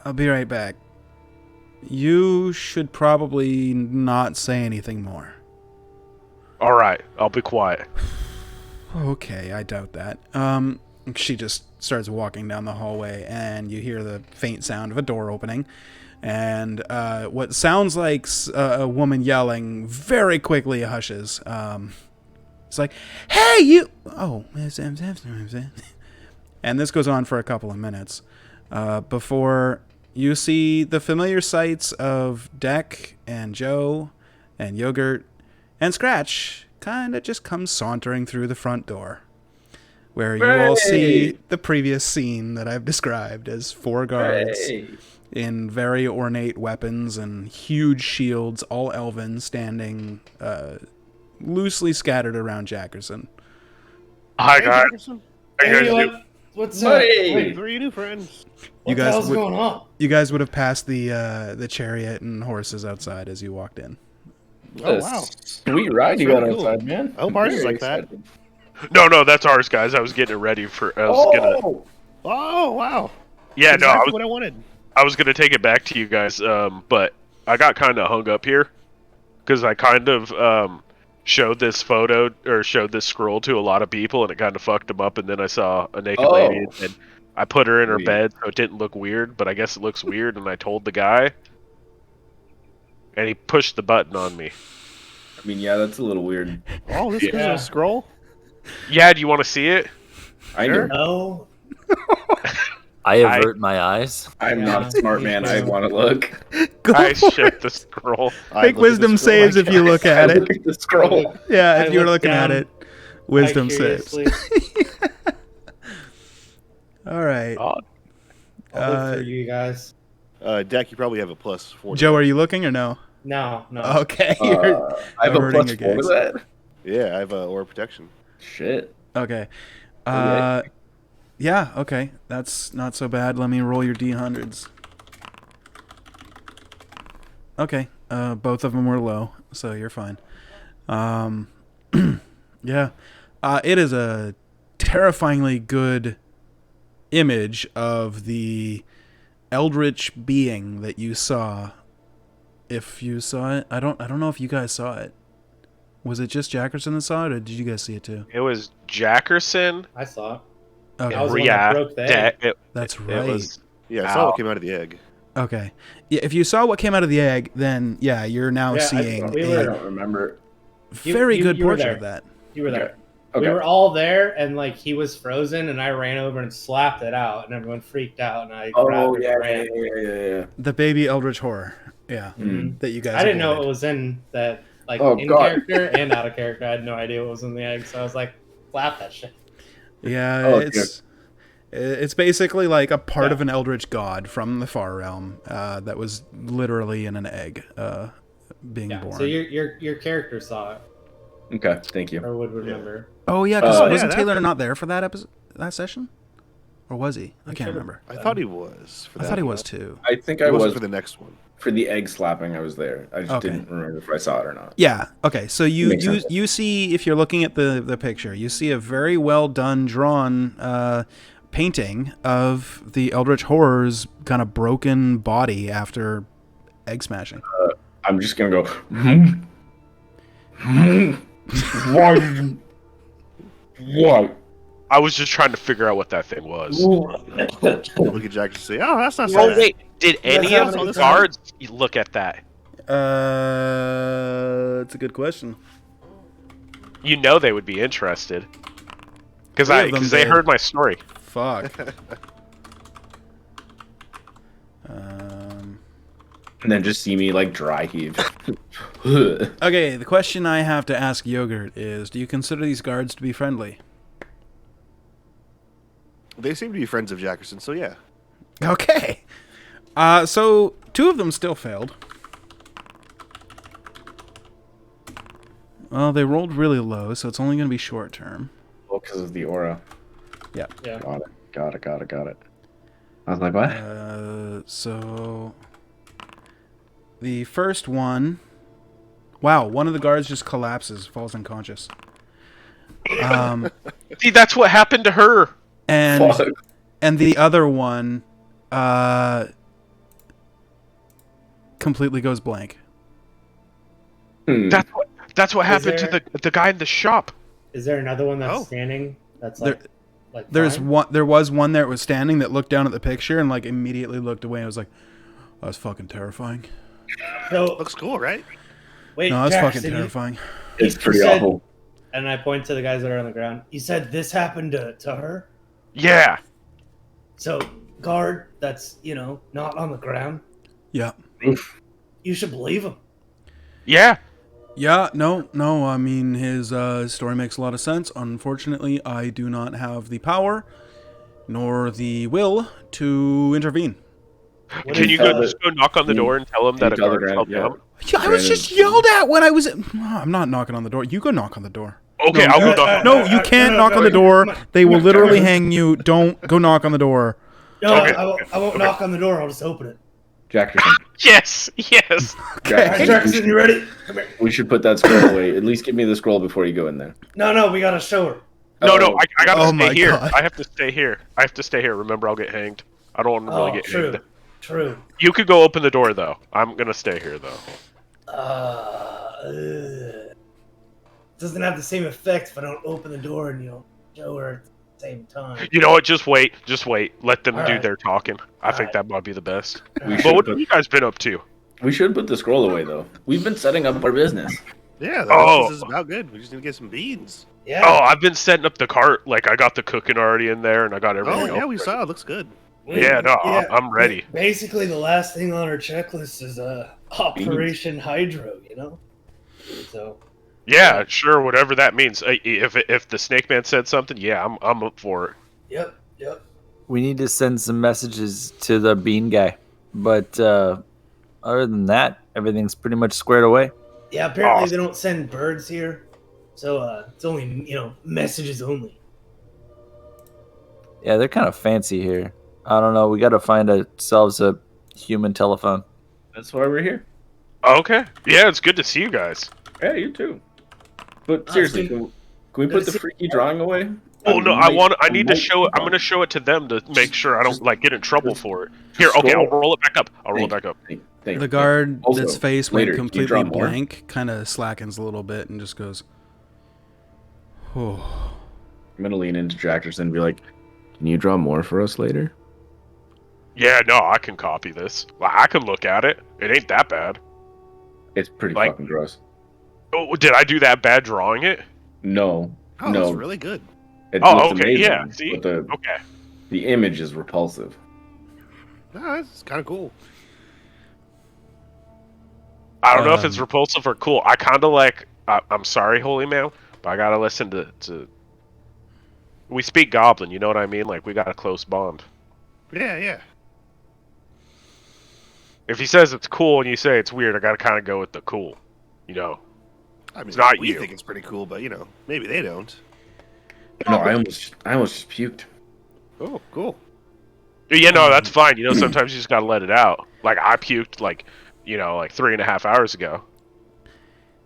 Speaker 2: I'll be right back. You should probably not say anything more.
Speaker 4: All right, I'll be quiet.
Speaker 2: Okay, I doubt that. She just starts walking down the hallway, and you hear the faint sound of a door opening, and what sounds like a woman yelling very quickly hushes. It's like, "Hey, you!" Oh, and this goes on for a couple of minutes before you see the familiar sights of Deck and Joe and Yogurt and Scratch kind of just come sauntering through the front door, where you all see the previous scene that I've described as four guards in very ornate weapons and huge shields, all elven, standing loosely scattered around Jackerson.
Speaker 4: Hi, guys.
Speaker 3: Jackerson.
Speaker 4: How you guys
Speaker 8: Hey,
Speaker 4: doing?
Speaker 8: what's up? Wait,
Speaker 3: Who are you new friends?
Speaker 8: what the hell's going on?
Speaker 2: You guys would have passed the chariot and horses outside as you walked in.
Speaker 3: Oh, wow.
Speaker 1: Sweet ride you
Speaker 3: That's
Speaker 1: got
Speaker 3: really cool.
Speaker 1: outside, man.
Speaker 3: I hope ours is
Speaker 1: Very
Speaker 3: like that.
Speaker 1: excited.
Speaker 4: No, that's ours, guys. I was getting it ready for. I was gonna.
Speaker 3: Oh, wow.
Speaker 4: Yeah,
Speaker 3: That's
Speaker 4: no,
Speaker 3: exactly what I wanted.
Speaker 4: I was gonna take it back to you guys, but I got kind of hung up here because I kind of showed this photo or showed this scroll to a lot of people, and it kind of fucked them up. And then I saw a naked lady, and I put her in her
Speaker 1: Weird.
Speaker 4: bed so it didn't look weird, but I guess it looks weird. And I told the guy, and he pushed the button on me.
Speaker 1: I mean, yeah, that's a little weird.
Speaker 3: Oh, this is a scroll?
Speaker 4: Yeah, do you want to see it?
Speaker 1: I do.
Speaker 6: No.
Speaker 5: I avert my eyes.
Speaker 1: I'm not a smart man. I want to look.
Speaker 2: Go
Speaker 4: I
Speaker 2: for
Speaker 4: shit
Speaker 2: it.
Speaker 4: the scroll.
Speaker 2: Make wisdom saves if you look at it.
Speaker 1: Look at the scroll.
Speaker 2: Yeah,
Speaker 6: I
Speaker 2: if you're
Speaker 6: looked
Speaker 2: looking at
Speaker 6: down
Speaker 2: it, wisdom saves.
Speaker 6: curiously.
Speaker 2: All right.
Speaker 4: Oh,
Speaker 8: I'll look for you guys.
Speaker 3: Dak, you probably have a plus 4.
Speaker 2: Joe, are you looking or no?
Speaker 8: No.
Speaker 2: Okay. you're
Speaker 1: I have a
Speaker 2: averting
Speaker 1: plus
Speaker 2: your
Speaker 1: 4 to
Speaker 2: gaze.
Speaker 1: that.
Speaker 3: Yeah, I have aura protection.
Speaker 1: Shit.
Speaker 2: Okay.
Speaker 1: Okay.
Speaker 2: Yeah, okay. That's not so bad. Let me roll your D100s. Okay. Both of them were low, so you're fine. Yeah. It is a terrifyingly good image of the eldritch being that you saw. If you saw it, I don't know if you guys saw it. Was it just Jackerson that saw it, or did you guys see it too?
Speaker 4: it was Jackerson.
Speaker 8: I saw it.
Speaker 2: Okay,
Speaker 8: I was the one that broke the egg.
Speaker 2: that's
Speaker 4: It
Speaker 2: right.
Speaker 4: was,
Speaker 3: Yeah, I saw what came out of the egg.
Speaker 2: Okay, yeah. If you saw what came out of the egg, then yeah, you're now
Speaker 8: Yeah,
Speaker 2: seeing
Speaker 8: we
Speaker 1: I
Speaker 8: were-
Speaker 2: a
Speaker 1: don't remember.
Speaker 2: very good
Speaker 8: you were
Speaker 2: portrait
Speaker 8: there.
Speaker 2: of that.
Speaker 8: You were there.
Speaker 1: Okay.
Speaker 8: We were all there, and like he was frozen, and I ran over and slapped it out, and everyone freaked out, and I grabbed
Speaker 1: Oh
Speaker 8: it
Speaker 1: yeah,
Speaker 8: and ran.
Speaker 1: yeah.
Speaker 2: The baby eldritch horror. Yeah,
Speaker 1: Mm.
Speaker 2: that you guys.
Speaker 8: I didn't know
Speaker 2: avoided.
Speaker 8: it was in that, like
Speaker 1: Oh,
Speaker 8: in
Speaker 1: God.
Speaker 8: character and out of character. I had no idea what was in the egg, so I was like, slap that shit.
Speaker 2: Yeah,
Speaker 1: Oh,
Speaker 2: it's basically like a part
Speaker 8: Yeah.
Speaker 2: of an eldritch god from the far realm that was literally in an egg being
Speaker 8: Yeah.
Speaker 2: born.
Speaker 8: So your character saw it
Speaker 1: Okay, thank you.
Speaker 8: or would remember.
Speaker 2: Oh yeah, because
Speaker 1: Oh, yeah,
Speaker 2: wasn't
Speaker 3: that-
Speaker 2: Taylor not there for that episode, that session, or was he? I can't remember.
Speaker 3: I thought he was. For
Speaker 2: I
Speaker 3: that
Speaker 2: thought he
Speaker 3: one.
Speaker 2: was too.
Speaker 1: I think
Speaker 3: He
Speaker 1: I
Speaker 3: wasn't
Speaker 1: was
Speaker 3: for the next one.
Speaker 1: for the egg slapping. I was there. I just
Speaker 2: Okay.
Speaker 1: didn't remember if I saw it or not.
Speaker 2: Yeah. Okay. So you
Speaker 1: Makes sense.
Speaker 2: you see, if you're looking at the picture, you see a very well done drawn painting of the eldritch horror's kind of broken body after egg smashing.
Speaker 1: I'm just gonna go. Why? Why?
Speaker 4: I was just trying to figure out what that thing was.
Speaker 3: Look at Jack and say, "Oh, that's not so
Speaker 4: Oh
Speaker 3: bad."
Speaker 4: wait, did any
Speaker 6: have
Speaker 4: of
Speaker 6: any
Speaker 4: the
Speaker 6: time?
Speaker 4: guards look at that?
Speaker 2: It's a good question.
Speaker 4: You know they would be interested because
Speaker 2: Three of them
Speaker 4: they
Speaker 2: did.
Speaker 4: heard my story.
Speaker 2: Fuck.
Speaker 1: And then just see me like dry heave.
Speaker 2: Okay, the question I have to ask Yogurt is, do you consider these guards to be friendly?
Speaker 3: They seem to be friends of Jackerson, so yeah.
Speaker 2: Okay. So two of them still failed. Well, they rolled really low, so it's only going to be short term.
Speaker 1: Well, because of the aura.
Speaker 2: Yeah.
Speaker 8: Yeah.
Speaker 1: Got it. I was like, what?
Speaker 2: So the first one. Wow, one of the guards just collapses, falls unconscious.
Speaker 4: See, that's what happened to her.
Speaker 2: And
Speaker 1: Fuck.
Speaker 2: and the other one completely goes blank.
Speaker 1: Hmm.
Speaker 4: That's what happened
Speaker 8: there-
Speaker 4: to the guy in the shop.
Speaker 8: Is there another one that's
Speaker 3: Oh.
Speaker 8: standing? That's
Speaker 2: There-
Speaker 8: like
Speaker 2: There's
Speaker 8: fine?
Speaker 2: one. There was one there that was standing that looked down at the picture and like immediately looked away. I was like, "That was fucking terrifying."
Speaker 6: So
Speaker 3: Looks cool, right?
Speaker 6: wait,
Speaker 2: No, that's
Speaker 6: Jackson,
Speaker 2: fucking terrifying.
Speaker 1: It's
Speaker 6: you
Speaker 1: pretty
Speaker 6: said-
Speaker 1: awful.
Speaker 8: And I point to the guys that are on the ground.
Speaker 6: You said this happened to her.
Speaker 4: Yeah.
Speaker 6: So guard, that's not on the ground.
Speaker 2: Yeah.
Speaker 6: You should believe him.
Speaker 4: Yeah.
Speaker 2: Yeah. No. I mean, his story makes a lot of sense. Unfortunately, I do not have the power nor the will to intervene.
Speaker 6: What
Speaker 4: Can
Speaker 6: is,
Speaker 4: you just go knock on the door and tell him that a
Speaker 1: Can you tell the
Speaker 4: guard
Speaker 1: grand-
Speaker 4: helped him?
Speaker 2: Yeah, I was just yelled at when I was. I'm not knocking on the door. You go knock on the door.
Speaker 4: Okay,
Speaker 2: No,
Speaker 4: I'll go
Speaker 2: you-
Speaker 4: knock.
Speaker 2: No, you can't knock on the door. They will literally hang you. Don't go knock on the door.
Speaker 6: No,
Speaker 4: Okay,
Speaker 6: I won't knock on the door. I'll just open it.
Speaker 1: Jackerson.
Speaker 4: Yes.
Speaker 6: All right, Jackson, you ready? Come here.
Speaker 1: We should put that scroll away. At least give me the scroll before you go in there.
Speaker 6: No, we gotta show her.
Speaker 4: No,
Speaker 1: Oh.
Speaker 4: I gotta
Speaker 2: Oh
Speaker 4: stay
Speaker 2: my
Speaker 4: here.
Speaker 2: God.
Speaker 4: I have to stay here. Remember, I'll get hanged. I don't want to really get hanged.
Speaker 6: True.
Speaker 4: You could go open the door though. I'm gonna stay here though.
Speaker 6: Doesn't have the same effect if I don't open the door and show her at the same time.
Speaker 4: You know what? Just wait. Just wait. Let them
Speaker 6: All
Speaker 4: do
Speaker 6: right.
Speaker 4: their talking. I
Speaker 6: All
Speaker 4: think
Speaker 6: right.
Speaker 4: that might be the best.
Speaker 1: We
Speaker 4: But
Speaker 1: should
Speaker 4: what
Speaker 1: put
Speaker 4: have you guys been up to?
Speaker 1: we should put the scroll away though. We've been setting up our business.
Speaker 3: Yeah, the
Speaker 4: Oh.
Speaker 3: business is about good. We just need to get some beans.
Speaker 6: Yeah.
Speaker 4: Oh, I've been setting up the cart. Like I got the cooking already in there, and I got everything.
Speaker 3: Oh,
Speaker 4: else
Speaker 3: yeah, we
Speaker 4: ready.
Speaker 3: saw. It looks good.
Speaker 4: Yeah, no, I'm ready.
Speaker 6: Basically, the last thing on our checklist is Operation Hydro. So.
Speaker 4: Yeah, sure, whatever that means. If the Snake Man said something, yeah, I'm up for it.
Speaker 6: Yep.
Speaker 5: We need to send some messages to the bean guy, but other than that, everything's pretty much squared away.
Speaker 6: Yeah. Apparently,
Speaker 4: Awesome.
Speaker 6: they don't send birds here, so it's only messages only.
Speaker 5: Yeah, they're kind of fancy here. I don't know. We got to find ourselves a human telephone.
Speaker 1: That's why we're here.
Speaker 4: Okay, yeah, it's good to see you guys.
Speaker 1: Yeah, you too. But
Speaker 6: Oh,
Speaker 1: seriously,
Speaker 6: it's good.
Speaker 1: can we
Speaker 6: Good
Speaker 1: put
Speaker 6: to
Speaker 1: the
Speaker 6: see-
Speaker 1: freaky drawing away?
Speaker 4: Oh no, I need to show it. I'm
Speaker 1: gonna
Speaker 4: gonna show it to them to make sure I don't like get in trouble
Speaker 1: just-
Speaker 4: for it. Here, okay, I'll roll it back up. I'll roll it back up.
Speaker 2: The guard,
Speaker 1: Also,
Speaker 2: that's face
Speaker 1: later,
Speaker 2: went
Speaker 1: can you
Speaker 2: completely
Speaker 1: draw more?
Speaker 2: blank, kind of slackens a little bit and just goes, oh.
Speaker 1: I'm gonna lean into Jackerson and be like, "Can you draw more for us later?"
Speaker 4: Yeah, no, I can copy this. Like, I can look at it. It ain't that bad.
Speaker 1: It's pretty
Speaker 4: Like-
Speaker 1: fucking gross.
Speaker 4: Oh, did I do that bad drawing it?
Speaker 1: No,
Speaker 3: Oh,
Speaker 1: no,
Speaker 3: it's really good.
Speaker 1: it
Speaker 4: Oh,
Speaker 1: looks
Speaker 4: okay,
Speaker 1: amazing,
Speaker 4: yeah. See,
Speaker 1: but
Speaker 4: okay.
Speaker 1: the image is repulsive.
Speaker 3: No, it's kind of cool.
Speaker 4: I don't know if it's
Speaker 2: Um,
Speaker 4: repulsive or cool. I kind of like. I'm sorry, Holy Man, but I gotta listen to. We speak Goblin, you know what I mean? Like we got a close bond.
Speaker 3: Yeah.
Speaker 4: If he says it's cool and you say it's weird, I gotta kind of go with the cool. You know.
Speaker 3: I mean,
Speaker 4: It's not
Speaker 3: we
Speaker 4: you.
Speaker 3: think it's pretty cool, but maybe they don't.
Speaker 1: No, I almost just puked.
Speaker 3: Oh, cool.
Speaker 4: Yeah, no, that's fine. You know, sometimes you just gotta let it out. Like I puked, like 3.5 hours ago.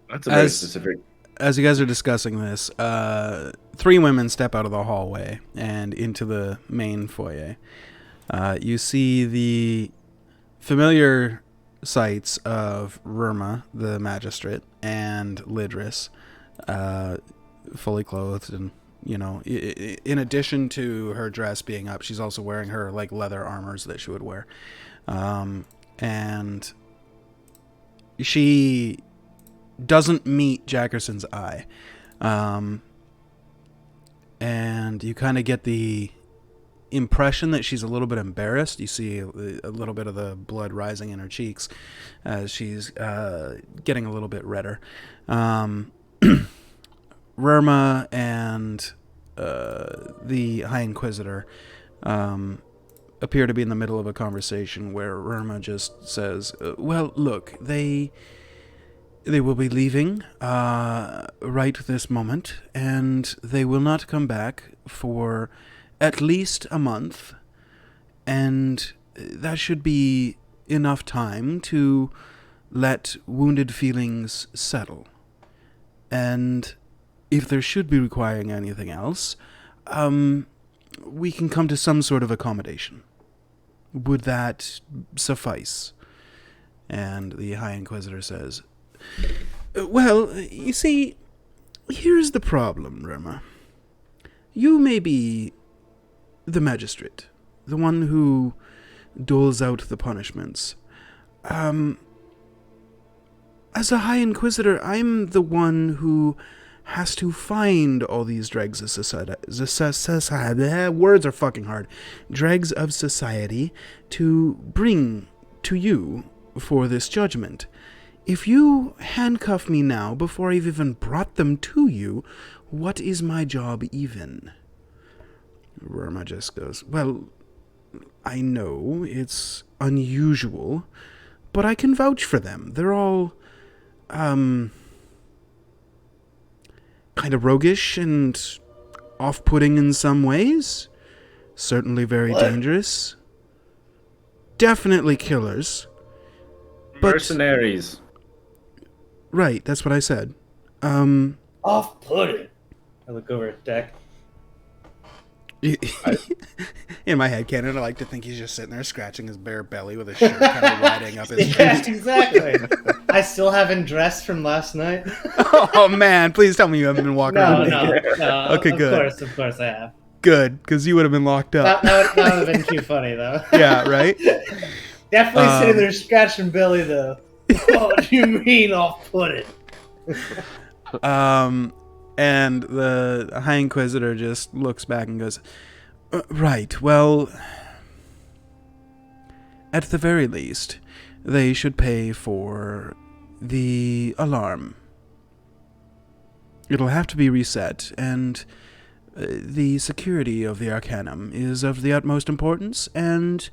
Speaker 1: That's a very
Speaker 2: As-
Speaker 1: specific.
Speaker 2: As you guys are discussing this, 3 women step out of the hallway and into the main foyer. You see the familiar sights of Rurma, the magistrate, and Lidris, fully clothed, and in addition to her dress being up, she's also wearing her like leather armors that she would wear, and she doesn't meet Jackerson's eye, and you kind of get the impression that she's a little bit embarrassed. You see a little bit of the blood rising in her cheeks as she's getting a little bit redder. Rurma and the High Inquisitor appear to be in the middle of a conversation where Rurma just says, well, look, they will be leaving right this moment, and they will not come back for at least a month, and that should be enough time to let wounded feelings settle. And if there should be requiring anything else, we can come to some sort of accommodation. Would that suffice? And the High Inquisitor says, well, you see, here's the problem, Rurma. You may be the magistrate, the one who doles out the punishments. As a High Inquisitor, I'm the one who has to find all these dregs of society. Words are fucking hard. Dregs of society to bring to you for this judgment. If you handcuff me now before I've even brought them to you, what is my job even? Rurma just goes, well, I know it's unusual, but I can vouch for them. They're all, kind of roguish and off-putting in some ways. Certainly very dangerous. Definitely killers. But,
Speaker 1: Mercenaries.
Speaker 2: right, that's what I said.
Speaker 6: Off-putting. I look over at Deck.
Speaker 2: In my head canon, I like to think he's just sitting there scratching his bare belly with his shirt kind of riding up his
Speaker 8: Yeah,
Speaker 2: chest.
Speaker 8: exactly. I still haven't dressed from last night.
Speaker 2: Oh man, please tell me you haven't been walking
Speaker 8: No,
Speaker 2: around
Speaker 8: no,
Speaker 2: naked.
Speaker 8: no.
Speaker 2: Okay, good.
Speaker 8: Of course I have.
Speaker 2: Good, because you would have been locked up.
Speaker 8: That would have been too funny, though.
Speaker 2: Yeah, right?
Speaker 8: Definitely sitting there scratching Billy, though. What do you mean off-putted?
Speaker 2: And the High Inquisitor just looks back and goes, right, well, at the very least, they should pay for the alarm. It'll have to be reset, and the security of the Arcanum is of the utmost importance, and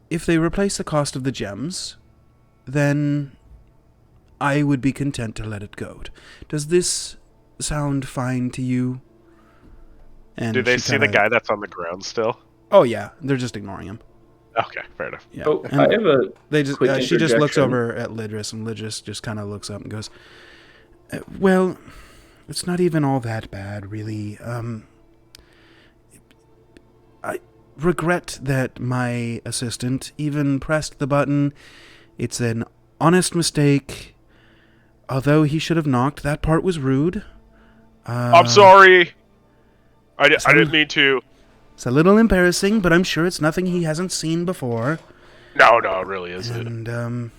Speaker 2: if they replace the cost of the gems, then I would be content to let it go. Does this sound fine to you? And
Speaker 4: Do they
Speaker 2: she
Speaker 4: see the
Speaker 2: kinda-
Speaker 4: guy that's on the ground still?
Speaker 2: Oh yeah, they're just ignoring him.
Speaker 4: Okay, fair enough.
Speaker 2: Yeah.
Speaker 1: Oh,
Speaker 2: And
Speaker 1: I have a
Speaker 2: they just
Speaker 1: quick
Speaker 2: she just looks
Speaker 1: interjection.
Speaker 2: over at Lidris, and Lidris just kind of looks up and goes, well, it's not even all that bad, really. I regret that my assistant even pressed the button. It's an honest mistake. Although he should have knocked, that part was rude.
Speaker 4: I'm sorry. I didn't mean to.
Speaker 2: It's a little embarrassing, but I'm sure it's nothing he hasn't seen before.
Speaker 4: No, it really isn't.
Speaker 2: And,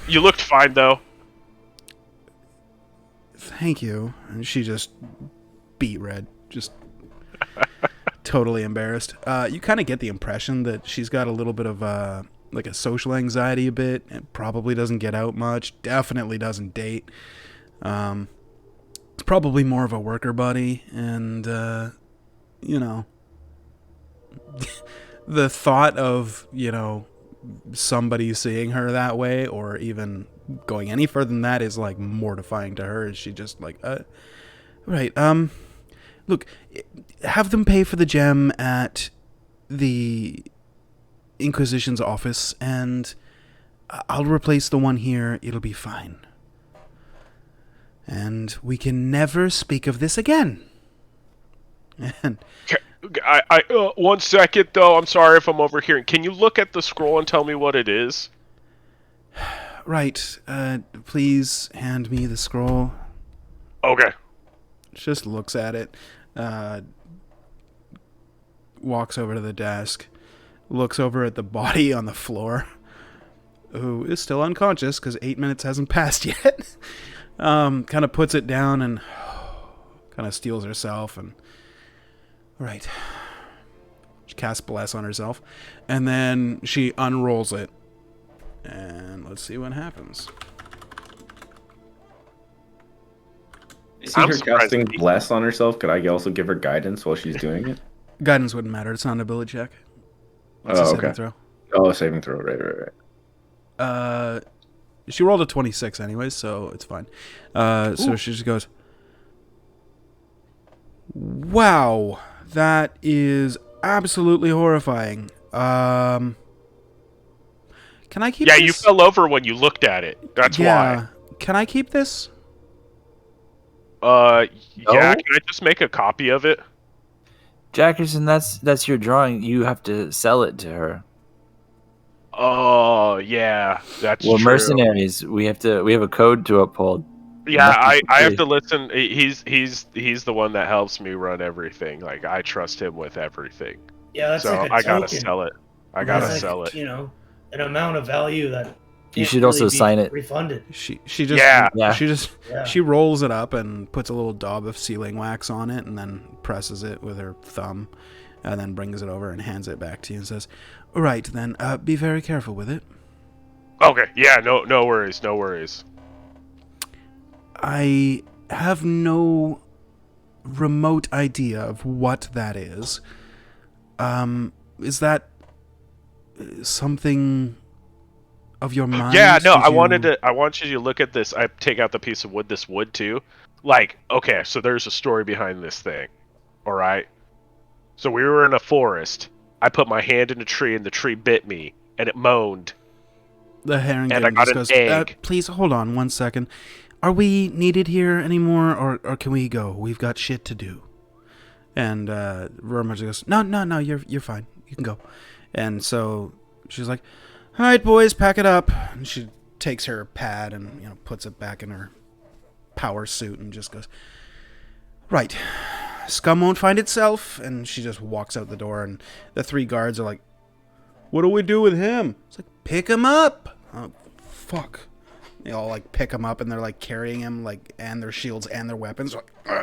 Speaker 4: You looked fine, though.
Speaker 2: thank you. And she just beat red. Just totally embarrassed. You kind of get the impression that she's got a little bit of, like a social anxiety a bit. And probably doesn't get out much. Definitely doesn't date. It's probably more of a worker buddy. And, you know, the thought of, you know, somebody seeing her that way or even going any further than that is like mortifying to her. She just like, right, look, have them pay for the gem at the Inquisition's office and I'll replace the one here. It'll be fine. And we can never speak of this again. And
Speaker 4: I 1 second, though. I'm sorry if I'm overhearing. Can you look at the scroll and tell me what it is?
Speaker 2: right, please hand me the scroll.
Speaker 4: Okay.
Speaker 2: Just looks at it, walks over to the desk, looks over at the body on the floor, who is still unconscious because 8 minutes hasn't passed yet. Kind of puts it down and kind of steals herself and right. She casts Bless on herself, and then she unrolls it. And let's see what happens.
Speaker 1: I see
Speaker 4: I'm
Speaker 1: her
Speaker 4: surprised
Speaker 1: casting
Speaker 4: that-
Speaker 1: Bless on herself. Could I also give her guidance while she's doing it?
Speaker 2: Guidance wouldn't matter. It's not an ability check. It's a
Speaker 1: Oh,
Speaker 2: saving
Speaker 1: okay.
Speaker 2: throw.
Speaker 1: Oh, saving throw. Right.
Speaker 2: She rolled a 26 anyways, so it's fine. So she just goes, wow, that is absolutely horrifying. Can I keep
Speaker 4: Yeah,
Speaker 2: this?
Speaker 4: you fell over when you looked at it. That's
Speaker 2: Yeah. Can I keep this?
Speaker 4: why. Yeah,
Speaker 1: No?
Speaker 4: can I just make a copy of it?
Speaker 5: Jackerson, that's your drawing. You have to sell it to her.
Speaker 4: Oh, yeah, that's
Speaker 5: We're
Speaker 4: true.
Speaker 5: mercenaries. We have a code to uphold.
Speaker 4: Yeah,
Speaker 5: Must be
Speaker 4: I have
Speaker 5: free.
Speaker 4: to listen. He's the one that helps me run everything. Like, I trust him with everything.
Speaker 6: Yeah, that's
Speaker 4: So
Speaker 6: like a
Speaker 4: I gotta
Speaker 6: token.
Speaker 4: sell it. I
Speaker 6: That's
Speaker 4: gotta
Speaker 6: like,
Speaker 4: sell it.
Speaker 6: You know, an amount of value that
Speaker 5: You
Speaker 6: can't
Speaker 5: should also
Speaker 6: really be
Speaker 5: sign it.
Speaker 6: refunded.
Speaker 2: She just
Speaker 4: Yeah.
Speaker 2: she rolls it up and puts a little daub of sealing wax on it and then presses it with her thumb and then brings it over and hands it back to you and says, "All right, then be very careful with it.
Speaker 4: Okay, yeah, no worries, no worries.
Speaker 2: I have no remote idea of what that is. Is that something of your mind?
Speaker 4: Yeah, no,
Speaker 2: Did
Speaker 4: I
Speaker 2: you-
Speaker 4: want you to look at this. I take out the piece of wood, this wood too. Like, okay, so there's a story behind this thing. All right. So we were in a forest. I put my hand in a tree and the tree bit me and it moaned.
Speaker 2: The Haringen
Speaker 4: and I got
Speaker 2: just
Speaker 4: an
Speaker 2: goes,
Speaker 4: egg.
Speaker 2: please hold on 1 second. Are we needed here anymore, or can we go? We've got shit to do. And Roma just goes, no, you're fine. You can go. And so she's like, all right, boys, pack it up. And she takes her pad and puts it back in her power suit and just goes, right, scum won't find itself. And she just walks out the door, and the 3 guards are like, what do we do with him? It's like, pick him up. Oh, fuck. They all like pick him up, and they're like carrying him, like, and their shields and their weapons.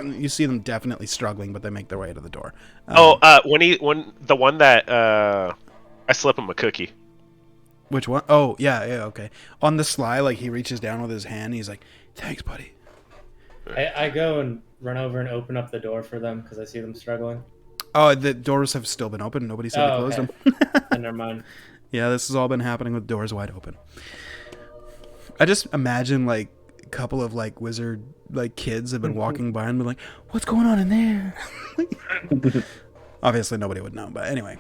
Speaker 2: You see them definitely struggling, but they make their way to the door.
Speaker 4: When the one that I slip him a cookie.
Speaker 2: Which one? Oh, yeah, okay. On the sly, like, he reaches down with his hand, and he's like, thanks, buddy.
Speaker 8: I go and run over and open up the door for them because I see them struggling.
Speaker 2: Oh, the doors have still been open. Nobody said to close them.
Speaker 8: Then never mind.
Speaker 2: Yeah, this has all been happening with doors wide open. I just imagine, like, a couple of, like, wizard, like, kids have been walking by and been like, what's going on in there? Obviously, nobody would know, but anyway.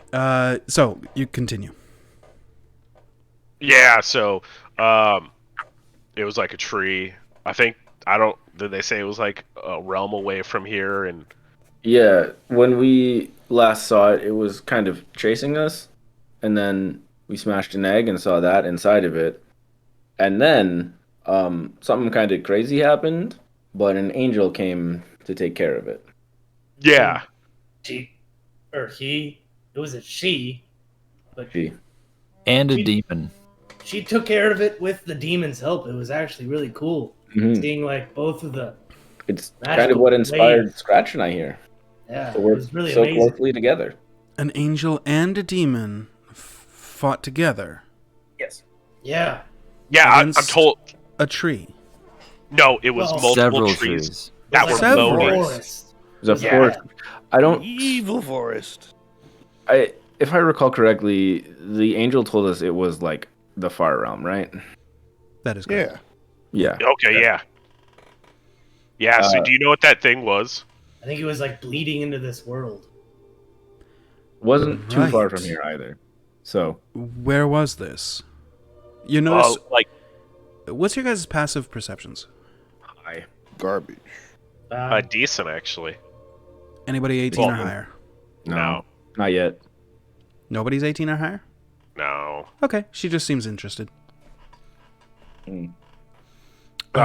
Speaker 2: So, you continue.
Speaker 4: Yeah, so it was like a tree. Did they say it was like a realm away from here? And
Speaker 1: Yeah, when we last saw it, it was kind of chasing us, and then we smashed an egg and saw that inside of it. And then something kind of crazy happened, but an angel came to take care of it.
Speaker 4: yeah,
Speaker 6: It was a she, but
Speaker 1: She.
Speaker 5: And a
Speaker 6: She-
Speaker 5: demon.
Speaker 6: she took care of it with the demon's help. It was actually really cool seeing like both of the
Speaker 1: It's
Speaker 6: Magical
Speaker 1: kind of what inspired
Speaker 6: waves.
Speaker 1: Scratch and I here.
Speaker 6: yeah.
Speaker 1: So
Speaker 6: It
Speaker 1: we're
Speaker 6: was really
Speaker 1: so
Speaker 6: amazing.
Speaker 1: closely together.
Speaker 2: An angel and a demon fought together.
Speaker 1: Yes.
Speaker 6: Yeah,
Speaker 4: I'm
Speaker 2: Against-
Speaker 4: told.
Speaker 2: A tree.
Speaker 4: No, it was
Speaker 6: Well,
Speaker 4: multiple
Speaker 5: Several
Speaker 4: trees
Speaker 5: trees.
Speaker 4: that
Speaker 6: It
Speaker 4: were
Speaker 6: was
Speaker 2: Several.
Speaker 6: like a
Speaker 4: moaning.
Speaker 6: forest.
Speaker 1: It was a
Speaker 6: Yeah.
Speaker 1: forest. I don't.
Speaker 3: Evil forest.
Speaker 1: If I recall correctly, the angel told us it was like the far realm, right?
Speaker 2: That is correct.
Speaker 3: Yeah.
Speaker 1: Yeah.
Speaker 4: Okay, yeah. Yeah, so do you know what that thing was?
Speaker 6: I think it was like bleeding into this world.
Speaker 1: Wasn't too far
Speaker 2: Right.
Speaker 1: from here either. So
Speaker 2: Where was this? You notice,
Speaker 4: Like,
Speaker 2: what's your guys' passive perceptions?
Speaker 1: hi.
Speaker 3: Garbage.
Speaker 4: decent, actually.
Speaker 2: Anybody 18 or
Speaker 4: Well,
Speaker 2: higher?
Speaker 4: No.
Speaker 1: Not yet.
Speaker 2: Nobody's 18 or higher?
Speaker 4: No.
Speaker 2: Okay, she just seems interested.
Speaker 1: Mm.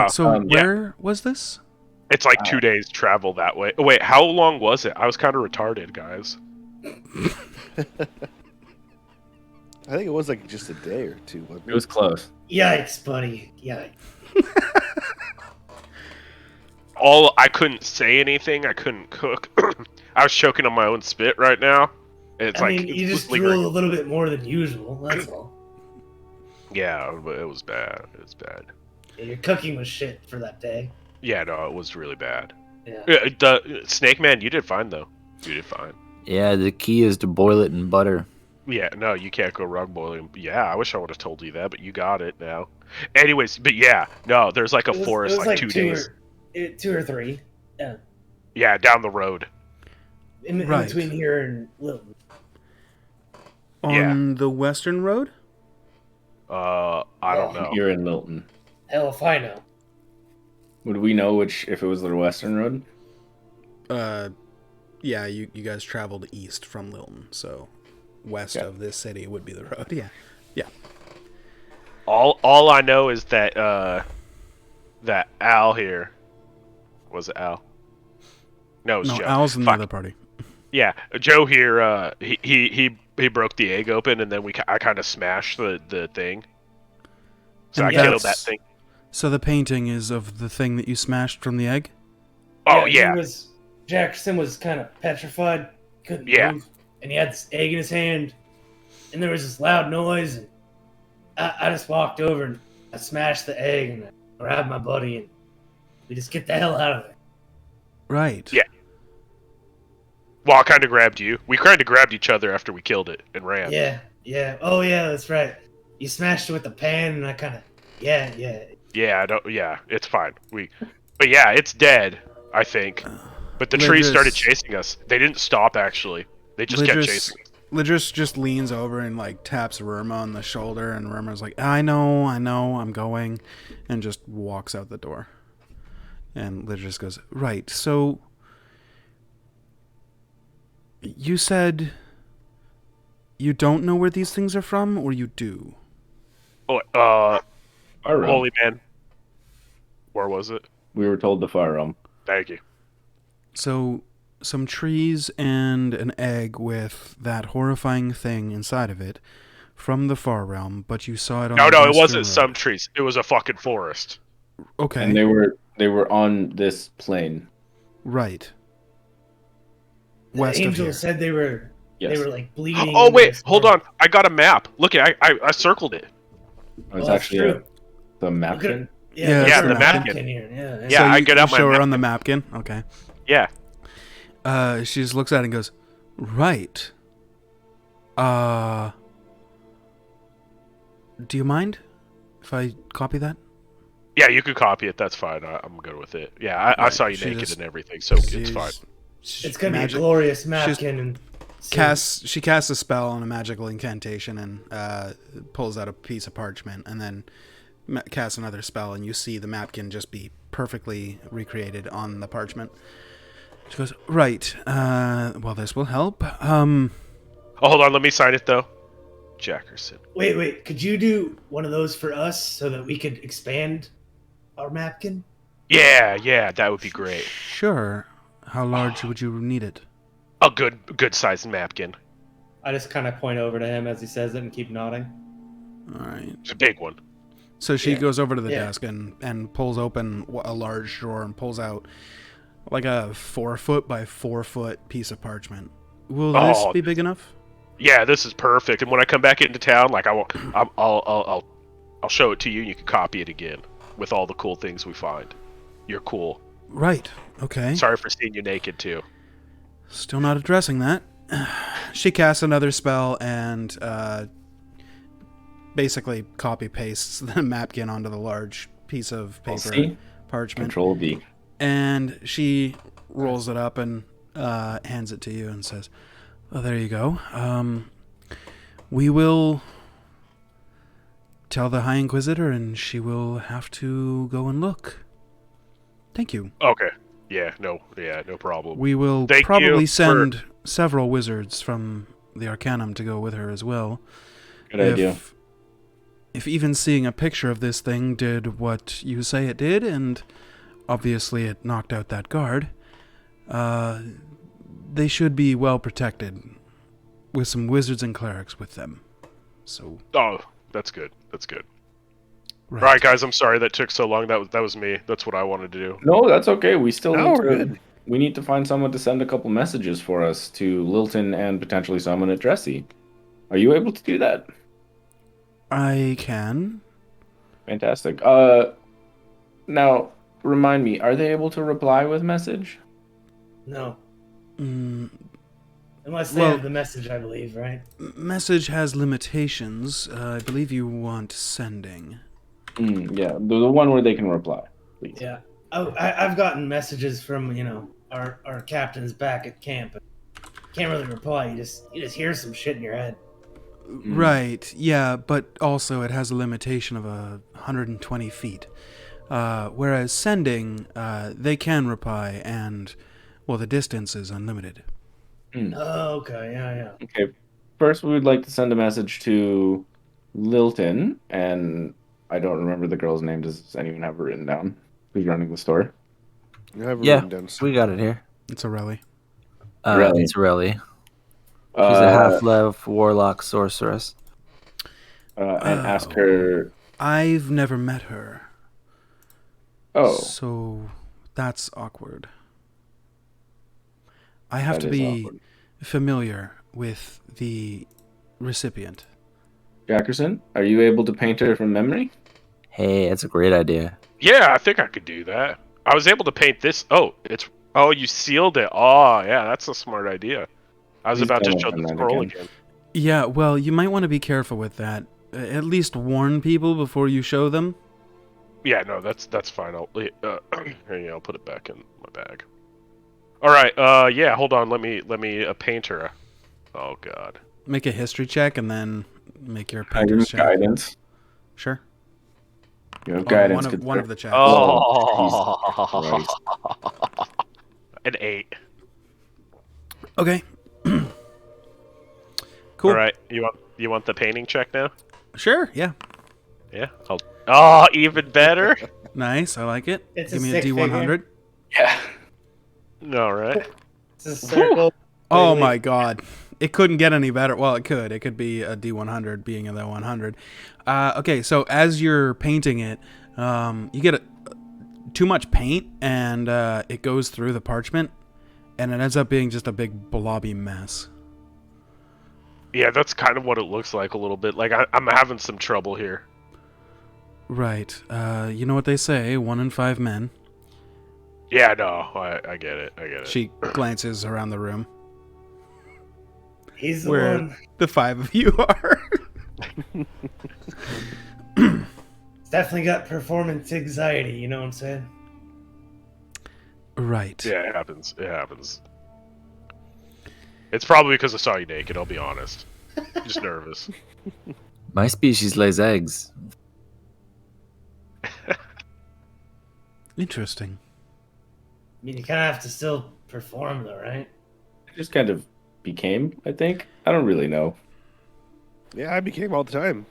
Speaker 2: So
Speaker 4: yeah.
Speaker 2: where was this?
Speaker 4: It's like 2 days travel that way. Oh, wait, how long was it? I was kind of retarded, guys.
Speaker 3: I think it was like just a day or two. Wasn't
Speaker 1: It was close.
Speaker 6: Yikes, buddy. Yikes.
Speaker 4: I couldn't say anything. I couldn't cook. I was choking on my own spit right now. It's
Speaker 6: I
Speaker 4: like
Speaker 6: mean, you
Speaker 4: it was
Speaker 6: just drew
Speaker 4: lingering.
Speaker 6: a little bit more than usual. That's all.
Speaker 4: Yeah, but it was bad. It was bad.
Speaker 6: Yeah, your cooking was shit for that day.
Speaker 4: Yeah, no, it was really bad.
Speaker 6: Yeah.
Speaker 4: Snake Man, you did fine though. You did fine.
Speaker 5: Yeah, the key is to boil it in butter.
Speaker 4: Yeah, no, you can't go wrong boiling. Yeah, I wish I would have told you that, but you got it now. Anyways, but yeah, no, there's like a
Speaker 6: It was-
Speaker 4: forest
Speaker 6: it was
Speaker 4: like 2 days.
Speaker 6: 2 or 3. Yeah.
Speaker 4: Yeah, down the road.
Speaker 6: In
Speaker 2: Right.
Speaker 6: between here and Wilton.
Speaker 2: On the western road?
Speaker 4: I don't know.
Speaker 1: You're in Milton.
Speaker 6: Hell if I know.
Speaker 1: Would we know if it was the Western Road?
Speaker 2: Yeah, you guys traveled east from Lilton, so west of this city would be the road. Yeah.
Speaker 4: All I know is that that Al here was it Al? No, it was
Speaker 2: No,
Speaker 4: Joe.
Speaker 2: Al's in the
Speaker 4: Fuck.
Speaker 2: other party.
Speaker 4: Yeah, Joe here. He broke the egg open, and then I kind of smashed the thing. So
Speaker 2: And
Speaker 4: I killed that
Speaker 2: that's-
Speaker 4: thing.
Speaker 2: So the painting is of the thing that you smashed from the egg?
Speaker 4: Oh yeah,
Speaker 6: Jackson was kind of petrified. Couldn't
Speaker 4: Yeah.
Speaker 6: move. And he had this egg in his hand. And there was this loud noise. And I just walked over and I smashed the egg and I grabbed my buddy and we just get the hell out of there.
Speaker 2: Right.
Speaker 4: Yeah. Well, I kind of grabbed you. We kind of grabbed each other after we killed it and ran.
Speaker 6: Yeah. Oh, yeah, that's right. You smashed it with the pan and I kind of, yeah.
Speaker 4: Yeah, I don't. Yeah, it's fine. But yeah, it's dead. I think. But the trees started chasing us. They didn't stop actually. They just kept chasing us.
Speaker 2: Lidris just leans over and like taps Rurma on the shoulder, and Rurma's like, I know, I'm going, and just walks out the door. And Lidra just goes, right, so you said you don't know where these things are from, or you do?
Speaker 4: Oh,
Speaker 1: Far realm.
Speaker 4: Holy man. Where was it?
Speaker 1: We were told the far realm.
Speaker 4: Thank you.
Speaker 2: So, some trees and an egg with that horrifying thing inside of it from the far realm, but you saw it on
Speaker 4: No,
Speaker 2: the
Speaker 4: it
Speaker 2: Western
Speaker 4: wasn't
Speaker 2: Road.
Speaker 4: some trees. It was a fucking forest.
Speaker 2: Okay.
Speaker 1: And they were on this plane.
Speaker 2: Right.
Speaker 6: The
Speaker 2: West of
Speaker 6: angel
Speaker 2: here.
Speaker 6: said they were
Speaker 1: Yes.
Speaker 6: like bleeding.
Speaker 4: Oh,
Speaker 6: into
Speaker 4: wait.
Speaker 6: this
Speaker 4: Hold
Speaker 6: world.
Speaker 4: on. I got a map. Look, I circled it.
Speaker 1: Oh, it's
Speaker 6: Well, that's
Speaker 1: actually
Speaker 6: true.
Speaker 1: the
Speaker 6: Look
Speaker 1: napkin.
Speaker 6: at-
Speaker 2: Yeah,
Speaker 6: Yeah,
Speaker 2: that's
Speaker 6: the
Speaker 2: the
Speaker 4: napkin.
Speaker 6: here. Yeah.
Speaker 4: Yeah,
Speaker 2: So
Speaker 4: I
Speaker 2: you,
Speaker 4: get
Speaker 2: you
Speaker 4: out my
Speaker 2: show her on the
Speaker 4: napkin.
Speaker 2: napkin? Okay.
Speaker 4: Yeah.
Speaker 2: She just looks at it and goes, right. Do you mind if I copy that?
Speaker 4: Yeah, you could copy it. That's fine. I'm good with it. Yeah, I
Speaker 2: Right,
Speaker 4: saw you
Speaker 2: she
Speaker 4: naked
Speaker 2: just-
Speaker 4: and everything, so it's fine.
Speaker 6: It's gonna be a glorious napkin. And
Speaker 2: She casts a spell on a magical incantation and pulls out a piece of parchment, and then casts another spell, and you see the napkin just be perfectly recreated on the parchment. She goes, right, well, this will help.
Speaker 4: Oh, hold on. Let me sign it, though. Jackerson.
Speaker 6: Wait. Could you do one of those for us so that we could expand our napkin?
Speaker 4: Yeah, that would be great.
Speaker 2: Sure. How large would you need it?
Speaker 4: A good sized napkin.
Speaker 8: I just kind of point over to him as he says it and keep nodding.
Speaker 2: All right.
Speaker 4: It's a big one.
Speaker 2: So she goes over to the
Speaker 6: Yeah.
Speaker 2: desk and pulls open a large drawer and pulls out like a 4-foot by 4-foot piece of parchment. Will this
Speaker 4: Oh,
Speaker 2: be big enough?
Speaker 4: Yeah, this is perfect. And when I come back into town, like I'll show it to you, and you can copy it again with all the cool things we find. You're cool.
Speaker 2: Right. Okay.
Speaker 4: Sorry for seeing you naked too.
Speaker 2: Still not addressing that. She casts another spell and basically copy pastes the napkin onto the large piece of paper
Speaker 1: C,
Speaker 2: parchment.
Speaker 1: Control V.
Speaker 2: And she rolls it up and hands it to you and says, "Oh, there you go. We will tell the High Inquisitor, and she will have to go and look. Thank you.
Speaker 4: Okay. No problem.
Speaker 2: We will
Speaker 4: Thank
Speaker 2: probably
Speaker 4: you
Speaker 2: send several wizards from the Arcanum to go with her as well.
Speaker 1: Good idea.
Speaker 2: If even seeing a picture of this thing did what you say it did, and obviously it knocked out that guard, they should be well protected with some wizards and clerics with them. So,
Speaker 4: Oh, that's good.
Speaker 2: right.
Speaker 4: All right, guys. I'm sorry that took so long. That was me. That's what I wanted to do.
Speaker 1: No, that's okay. We still
Speaker 3: No,
Speaker 1: need
Speaker 3: we're
Speaker 1: to.
Speaker 3: good.
Speaker 1: We need to find someone to send a couple messages for us to Lilton and potentially someone at Dressy. Are you able to do that?
Speaker 2: I can.
Speaker 1: Fantastic. Now remind me, are they able to reply with message?
Speaker 6: No,
Speaker 2: Mm,
Speaker 6: unless they
Speaker 2: Well-
Speaker 6: have the message, I believe, right?
Speaker 2: message has limitations. I believe you want sending.
Speaker 1: Yeah, the one where they can reply, please.
Speaker 6: Yeah. Oh, I've gotten messages from our captains back at camp. Can't really reply. You just hear some shit in your head.
Speaker 2: Right, yeah, but also it has a limitation of 120 feet. Whereas sending, they can reply, and, well, the distance is unlimited.
Speaker 6: Oh, okay. Yeah.
Speaker 1: Okay. First, we would like to send a message to Lilton, and I don't remember the girl's name. Does anyone have it written down? Who's running the store?
Speaker 3: I have it
Speaker 5: Yeah,
Speaker 3: written down.
Speaker 5: we got it here.
Speaker 2: It's a rally.
Speaker 1: Really?
Speaker 5: It's Relly. She's a
Speaker 1: Uh,
Speaker 5: half-elf warlock sorceress.
Speaker 1: and ask her.
Speaker 2: I've never met her,
Speaker 1: Oh,
Speaker 2: so that's awkward. I have
Speaker 1: that
Speaker 2: to
Speaker 1: is
Speaker 2: be
Speaker 1: awkward.
Speaker 2: familiar with the recipient.
Speaker 1: Jackerson, are you able to paint her from memory?
Speaker 5: Hey, that's a great idea.
Speaker 4: Yeah, I think I could do that. I was able to paint this. Oh, you sealed it. Oh, yeah, that's a smart idea. I was
Speaker 1: Please
Speaker 4: about to
Speaker 1: don't
Speaker 4: show
Speaker 1: open
Speaker 4: the
Speaker 1: that
Speaker 4: scroll
Speaker 1: again.
Speaker 4: again.
Speaker 2: Yeah, well, you might want to be careful with that. At least warn people before you show them.
Speaker 4: Yeah, no, that's fine. I'll put it back in my bag. All right. Yeah, hold on. Let me paint her. Oh God.
Speaker 2: Make a history check and then make your
Speaker 1: Guidance.
Speaker 2: painter's check.
Speaker 1: Guidance.
Speaker 2: Sure.
Speaker 1: Your
Speaker 2: Oh,
Speaker 1: guidance
Speaker 2: one of the checks.
Speaker 4: Oh,
Speaker 1: Jesus
Speaker 4: an 8.
Speaker 2: Okay. Cool.
Speaker 4: All right, you want the painting check now?
Speaker 2: Sure. Yeah.
Speaker 4: Yeah. Oh, even better.
Speaker 2: Nice. I like it.
Speaker 8: It's
Speaker 2: Give
Speaker 8: a
Speaker 2: me a
Speaker 8: sick
Speaker 2: D100.
Speaker 1: Yeah.
Speaker 4: All right.
Speaker 8: It's a circle.
Speaker 2: Oh
Speaker 8: Wiggly.
Speaker 2: my god. It couldn't get any better. Well, it could. It could be a D100 being a D100. Okay, so as you're painting it, you get too much paint, and it goes through the parchment, and it ends up being just a big blobby mess.
Speaker 4: Yeah, that's kind of what it looks like a little bit. Like I'm having some trouble here.
Speaker 2: Right. You know what they say, 1 in 5 men.
Speaker 4: Yeah, no, I get it.
Speaker 2: She glances around the room
Speaker 6: He's the
Speaker 2: where
Speaker 6: one.
Speaker 2: the 5 of you are.
Speaker 6: He's definitely got performance anxiety. You know what I'm saying?
Speaker 2: Right.
Speaker 4: Yeah, it happens. It happens. It's probably because I saw you naked. I'll be honest. Just nervous.
Speaker 5: My species lays eggs.
Speaker 2: Interesting.
Speaker 6: I mean, you kind of have to still perform, though, right?
Speaker 1: It just kind of became, I think. I don't really know.
Speaker 3: Yeah, I became all the time.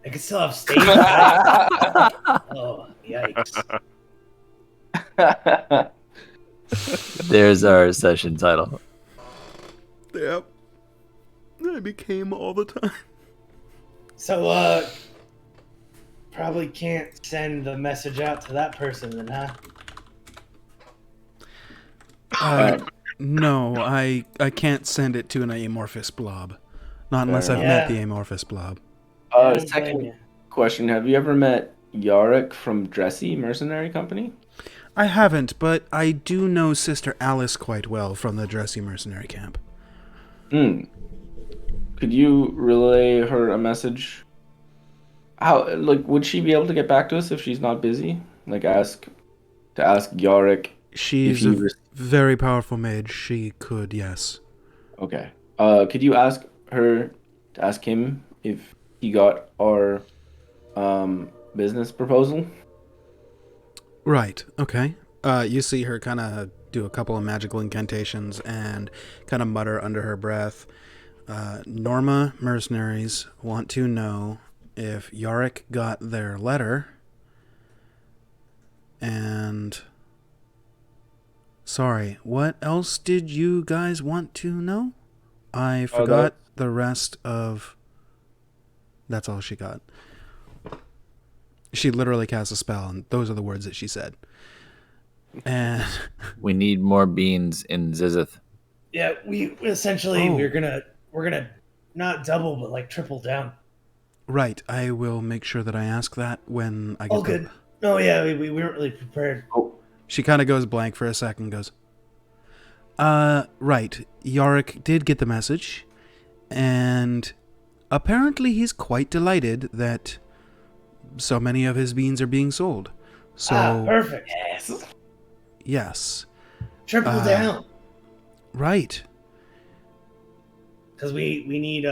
Speaker 6: I could still have stage fright. Oh, yikes.
Speaker 5: There's our session title.
Speaker 2: Yep. I became all the time.
Speaker 6: So, probably can't send the message out to that person then, huh?
Speaker 2: No, I can't send it to an amorphous blob. Not unless I've
Speaker 1: Fair
Speaker 2: met
Speaker 6: enough.
Speaker 2: the amorphous blob.
Speaker 6: I don't blame
Speaker 1: Second
Speaker 6: you.
Speaker 1: question: have you ever met Yarick from Dressy Mercenary Company?
Speaker 2: I haven't, but I do know Sister Alice quite well from the Dressy Mercenary Camp.
Speaker 1: Hmm. Could you relay her a message? How, like, would she be able to get back to us if she's not busy? Like, ask Yarick if
Speaker 2: She's
Speaker 1: he.
Speaker 2: a very powerful mage. She could, yes.
Speaker 1: Okay. Could you ask her to ask him if he got our business proposal?
Speaker 2: Right, okay. You see her kind of do a couple of magical incantations and kind of mutter under her breath. Norma mercenaries want to know if Yarick got their letter. And... Sorry, what else did you guys want to know? I forgot the rest of... That's all she got. She literally cast a spell, and those are the words that she said. And
Speaker 5: We need more beans in Zizith.
Speaker 6: Yeah, we essentially
Speaker 2: Oh.
Speaker 6: we're gonna not double but like triple down.
Speaker 2: right, I will make sure that I ask that when I get
Speaker 6: All good. No, yeah, we weren't really prepared.
Speaker 2: She kind of goes blank for a second and goes, right, Yarick did get the message, and apparently he's quite delighted that so many of his beans are being sold. So,
Speaker 6: Perfect.
Speaker 2: yes.
Speaker 6: Triple down.
Speaker 2: Right.
Speaker 6: Because we need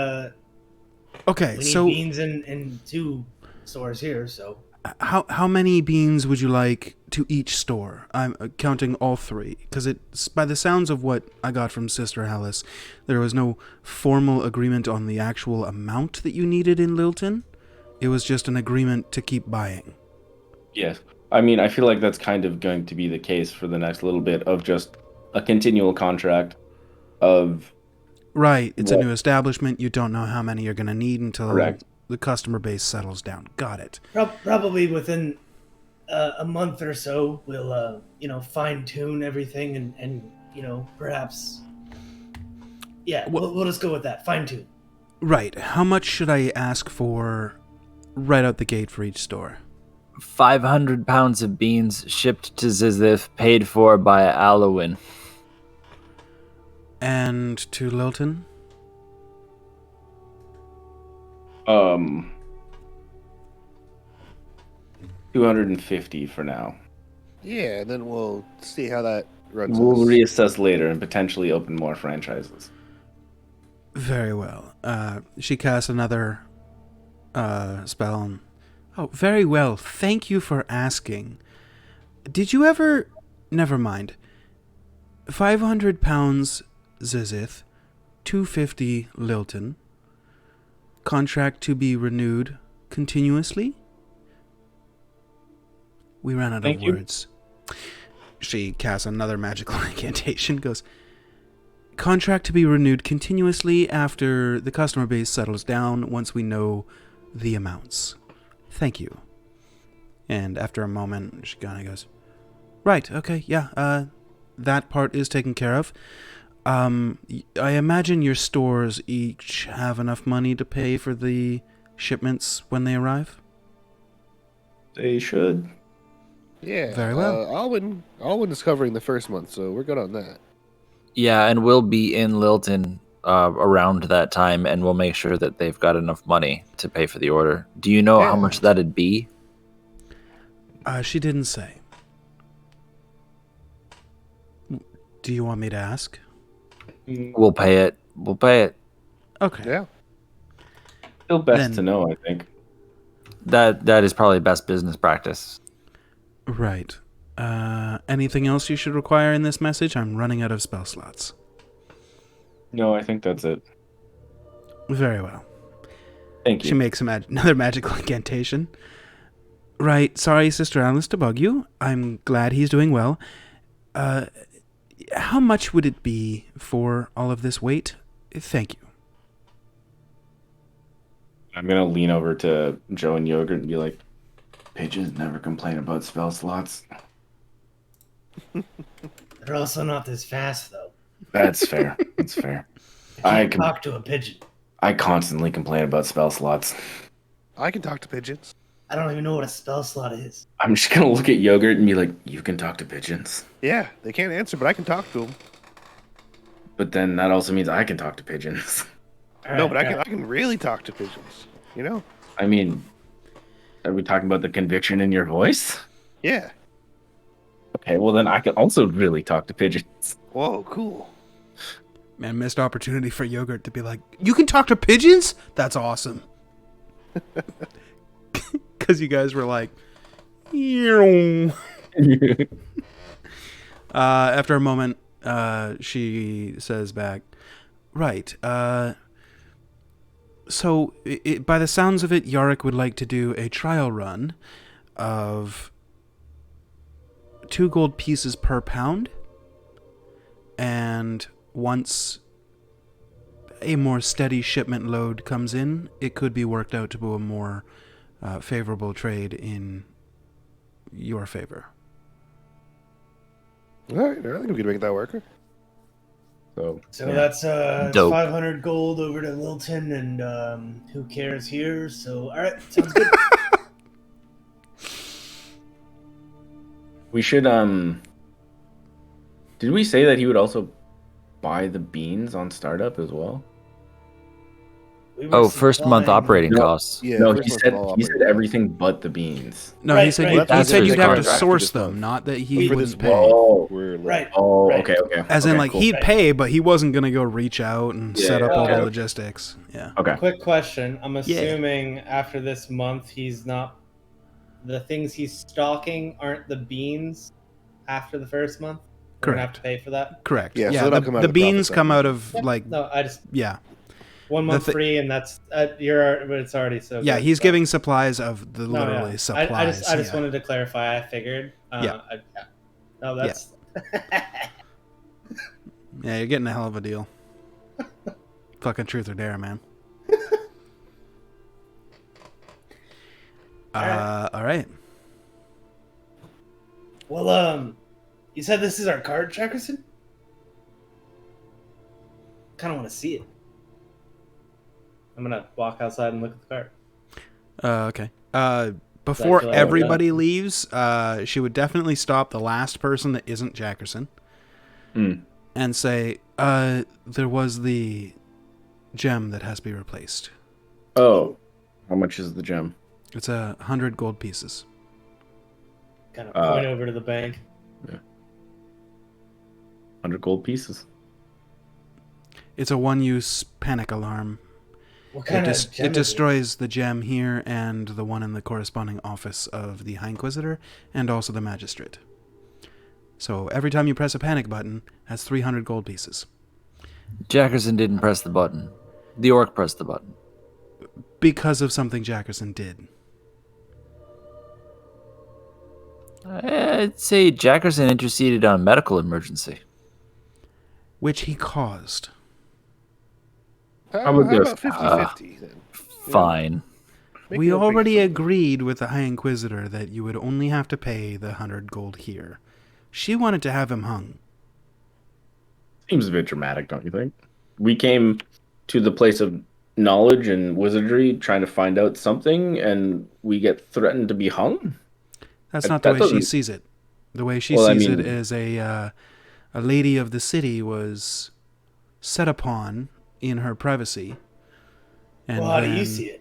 Speaker 2: Okay,
Speaker 6: we need
Speaker 2: so
Speaker 6: beans in 2 stores here, so
Speaker 2: how many beans would you like to each store? I'm counting all 3, because it's by the sounds of what I got from Sister Alice, there was no formal agreement on the actual amount that you needed in Lilton. It was just an agreement to keep buying.
Speaker 1: Yes. I mean, I feel like that's kind of going to be the case for the next little bit of just a continual contract of...
Speaker 2: Right, it's a
Speaker 1: What?
Speaker 2: new establishment. You don't know how many you're going to need until
Speaker 1: Correct.
Speaker 2: the customer base settles down. Got it.
Speaker 6: probably within a month or so we'll fine tune everything and perhaps we'll just go with that, fine tune.
Speaker 2: Right, how much should I ask for right out the gate for each store?
Speaker 5: 500 pounds of beans shipped to Zizith, paid for by Alwyn.
Speaker 2: And to Lilton?
Speaker 1: 250 for now.
Speaker 3: Yeah, and then we'll see how that runs.
Speaker 1: We'll
Speaker 3: us.
Speaker 1: reassess later and potentially open more franchises.
Speaker 2: Very well. She casts another spell. And Oh, very well. Thank you for asking. Did you ever... Never mind. 500 pounds Zizith, 250 Lilton. Contract to be renewed continuously? We ran out
Speaker 1: Thank
Speaker 2: of
Speaker 1: you.
Speaker 2: words. She casts another magical incantation, goes, contract to be renewed continuously after the customer base settles down once we know the amounts. Thank you. And after a moment, she kind of goes, right, okay, yeah, that part is taken care of. I imagine your stores each have enough money to pay for the shipments when they arrive?
Speaker 1: They should.
Speaker 3: Yeah.
Speaker 2: Very well.
Speaker 3: Alwyn is covering the first month, so we're good on that.
Speaker 5: Yeah, and we'll be in Lilton around that time, and we'll make sure that they've got enough money to pay for the order. Do you know how
Speaker 3: Yeah.
Speaker 5: much that'd be?
Speaker 2: She didn't say. Do you want me to ask?
Speaker 5: We'll pay it. We'll pay it.
Speaker 2: Okay.
Speaker 3: Yeah.
Speaker 1: Still best
Speaker 2: Then-
Speaker 1: to know, I think.
Speaker 5: That is probably best business practice.
Speaker 2: Right. Anything else you should require in this message? I'm running out of spell slots.
Speaker 1: No, I think that's it.
Speaker 2: Very well.
Speaker 1: Thank you.
Speaker 2: She makes another magical incantation. Right. Sorry, Sister Alice, to bug you. I'm glad he's doing well. How much would it be for all of this weight? Thank you.
Speaker 1: I'm gonna lean over to Joe and Yogurt and be like, "Pigeons never complain about spell slots."
Speaker 6: They're also not this fast, though.
Speaker 1: That's fair. That's fair.
Speaker 6: You
Speaker 1: I
Speaker 6: can't
Speaker 1: can-
Speaker 6: talk to a pigeon.
Speaker 1: I constantly complain about spell slots.
Speaker 3: I can talk to pigeons.
Speaker 6: I don't even know what a spell slot is.
Speaker 1: I'm just gonna look at Yogurt and be like, "You can talk to pigeons,"
Speaker 3: Yeah, they can't answer, but I can talk to them.
Speaker 1: but then that also means I can talk to pigeons.
Speaker 6: All
Speaker 3: No,
Speaker 6: right,
Speaker 3: but I
Speaker 6: got
Speaker 3: can really talk to pigeons. You know?
Speaker 1: I mean, are we talking about the conviction in your voice?
Speaker 3: Yeah.
Speaker 1: Okay, well then I can also really talk to pigeons.
Speaker 3: Whoa, cool.
Speaker 2: Man, missed opportunity for Yogurt to be like, you can talk to pigeons? That's awesome. Because you guys were like, "Ew." After a moment, she says back, right, so by the sounds of it, Yarick would like to do a trial run of 2 gold pieces per pound, and once a more steady shipment load comes in, it could be worked out to be a more favorable trade in your favor.
Speaker 3: All right, I think we can make that work.
Speaker 1: So,
Speaker 6: So
Speaker 1: yeah.
Speaker 6: that's
Speaker 5: Dope.
Speaker 6: 500 gold over to Lilton, and who cares here? So, all right, sounds good.
Speaker 1: We should did we say that he would also buy the beans on startup as well?
Speaker 6: We were
Speaker 5: Oh, first month
Speaker 6: supplying-
Speaker 5: operating
Speaker 1: No.
Speaker 5: costs.
Speaker 3: Yeah.
Speaker 1: No,
Speaker 3: first
Speaker 1: he
Speaker 3: one's
Speaker 1: said
Speaker 3: all
Speaker 1: he said
Speaker 3: operating.
Speaker 1: everything but the beans.
Speaker 2: No,
Speaker 6: Right,
Speaker 2: he said
Speaker 6: right.
Speaker 2: he
Speaker 5: That's
Speaker 2: said
Speaker 5: his
Speaker 2: you'd have to
Speaker 5: contract
Speaker 2: source
Speaker 3: this
Speaker 2: them,
Speaker 3: month.
Speaker 2: not that he
Speaker 3: For this
Speaker 2: wouldn't pay.
Speaker 1: Oh,
Speaker 3: We're like,
Speaker 6: Right.
Speaker 1: oh,
Speaker 6: Right.
Speaker 1: okay.
Speaker 2: As in,
Speaker 1: Okay,
Speaker 2: like,
Speaker 1: cool.
Speaker 2: he'd
Speaker 6: Right.
Speaker 2: pay, but he wasn't going to go reach out and
Speaker 1: Yeah,
Speaker 2: set up all the
Speaker 6: okay.
Speaker 2: logistics. Yeah.
Speaker 1: Okay.
Speaker 8: Quick question. I'm
Speaker 2: Yeah.
Speaker 8: assuming after this month, he's not. The things he's stocking aren't the beans after the first month? We're going to have to pay for that?
Speaker 2: Correct.
Speaker 3: Yeah, so
Speaker 2: Yeah,
Speaker 3: that'll
Speaker 2: the,
Speaker 3: come out
Speaker 2: the
Speaker 3: of the
Speaker 2: beans
Speaker 3: profit
Speaker 2: come
Speaker 3: center.
Speaker 2: out of, like,
Speaker 8: No, I just.
Speaker 2: yeah.
Speaker 8: 1 month
Speaker 2: The thi-
Speaker 8: free, and that's. But it's already so
Speaker 2: Yeah,
Speaker 8: good,
Speaker 2: he's
Speaker 8: so-
Speaker 2: giving supplies of the
Speaker 8: No,
Speaker 2: literally
Speaker 8: yeah.
Speaker 2: supplies.
Speaker 8: I just
Speaker 2: yeah.
Speaker 8: wanted to clarify. I figured.
Speaker 2: Yeah.
Speaker 8: Yeah. No, that's.
Speaker 2: Yeah, you're getting a hell of a deal. Fucking truth or dare, man. All right.
Speaker 6: Well, you said this is our card, Jackerson? Kind of want to see it.
Speaker 8: I'm going to walk outside and look at the card.
Speaker 2: Okay. Before
Speaker 8: feel like
Speaker 2: everybody leaves, she would definitely stop the last person that isn't Jackerson and say, there was the gem that has to be replaced.
Speaker 1: Oh, how much is the gem?
Speaker 2: It's 100 gold pieces.
Speaker 6: Kind of
Speaker 8: Point over to the bank.
Speaker 1: 100 gold pieces.
Speaker 2: It's a one-use panic alarm.
Speaker 6: What kind of gem
Speaker 2: It
Speaker 6: is
Speaker 2: destroys the gem here and the one in the corresponding office of the High Inquisitor and also the Magistrate. So every time you press a panic button, has 300 gold pieces.
Speaker 5: Jackerson didn't press the button. The orc pressed the button.
Speaker 2: Because of something Jackerson did.
Speaker 5: I'd say Jackerson interceded on a medical emergency.
Speaker 2: Which he caused.
Speaker 3: How
Speaker 1: would go-
Speaker 3: about 50-50 then?
Speaker 5: Fine.
Speaker 3: Make
Speaker 2: We
Speaker 3: no big
Speaker 2: already
Speaker 3: deal.
Speaker 2: agreed with the High Inquisitor that you would only have to pay the 100 gold here. She wanted to have him hung.
Speaker 1: Seems a bit dramatic, don't you think? We came to the place of knowledge and wizardry trying to find out something, and we get threatened to be hung?
Speaker 2: That's
Speaker 1: That-
Speaker 2: not the
Speaker 1: that
Speaker 2: way she
Speaker 1: doesn't-
Speaker 2: sees it. The way she
Speaker 1: Well, I
Speaker 2: sees it
Speaker 1: mean-
Speaker 2: is a lady of the city was set upon in her privacy. And
Speaker 6: Well, how do
Speaker 2: then,
Speaker 6: you see it?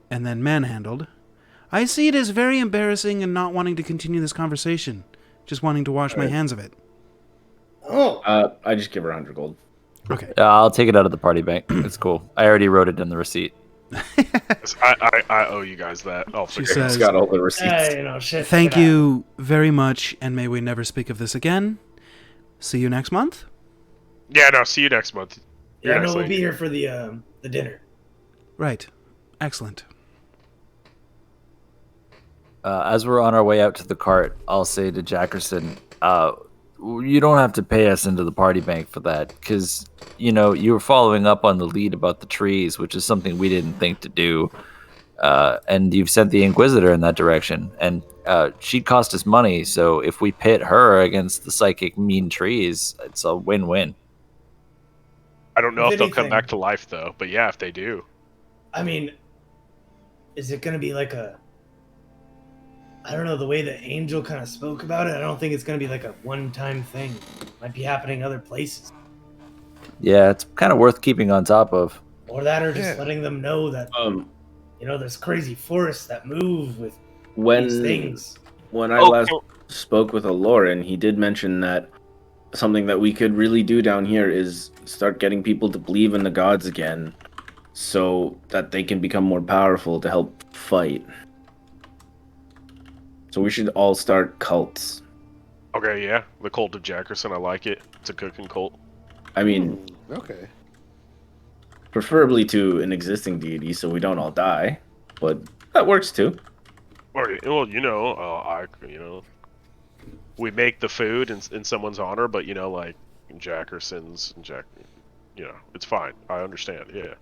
Speaker 2: And then manhandled. I see it as very embarrassing and not wanting to continue this conversation. Just wanting to wash my hands of it.
Speaker 6: Oh,
Speaker 1: I just give her 100 gold.
Speaker 2: Okay.
Speaker 5: I'll take it out of the party bank. It's cool. I already wrote it in the receipt.
Speaker 4: I owe you guys that. I'll
Speaker 2: She
Speaker 4: figure it out.
Speaker 2: says,
Speaker 1: Got all the receipts.
Speaker 6: shit.
Speaker 2: thank
Speaker 6: get out.
Speaker 2: you very much, and may we never speak of this again. See you next month.
Speaker 4: Yeah, no, see you next month.
Speaker 6: Yeah,
Speaker 4: Next
Speaker 6: no, we'll
Speaker 4: week.
Speaker 6: be here for the dinner.
Speaker 2: Right. Excellent.
Speaker 5: As we're on our way out to the cart, I'll say to Jackerson, you don't have to pay us into the party bank for that, because, you were following up on the lead about the trees, which is something we didn't think to do. And you've sent the Inquisitor in that direction. And she cost us money, so if we pit her against the psychic mean trees, it's a win-win.
Speaker 4: I don't know
Speaker 6: If
Speaker 4: if they'll come
Speaker 6: anything-
Speaker 4: back to life, though. But yeah, if they do.
Speaker 6: I mean, is it going to be like I don't know, the way the angel kind of spoke about it, I don't think it's going to be like a one-time thing. Might be happening other places.
Speaker 5: Yeah, it's kind of worth keeping on top of.
Speaker 6: Or that, or just
Speaker 3: Yeah.
Speaker 6: letting them know that, there's crazy forests that move with these
Speaker 1: When
Speaker 6: things.
Speaker 1: when I
Speaker 4: Oh,
Speaker 1: last spoke with Aloran, he did mention that something that we could really do down here is start getting people to believe in the gods again, so that they can become more powerful to help fight. So we should all start cults.
Speaker 4: Okay, yeah. The cult of Jackerson, I like it. It's a cooking cult.
Speaker 1: I mean,
Speaker 3: Okay.
Speaker 1: preferably to an existing deity, so we don't all die. But that works too.
Speaker 4: Or, well, we make the food in someone's honor, but like Jackerson's and it's fine. I understand. Yeah.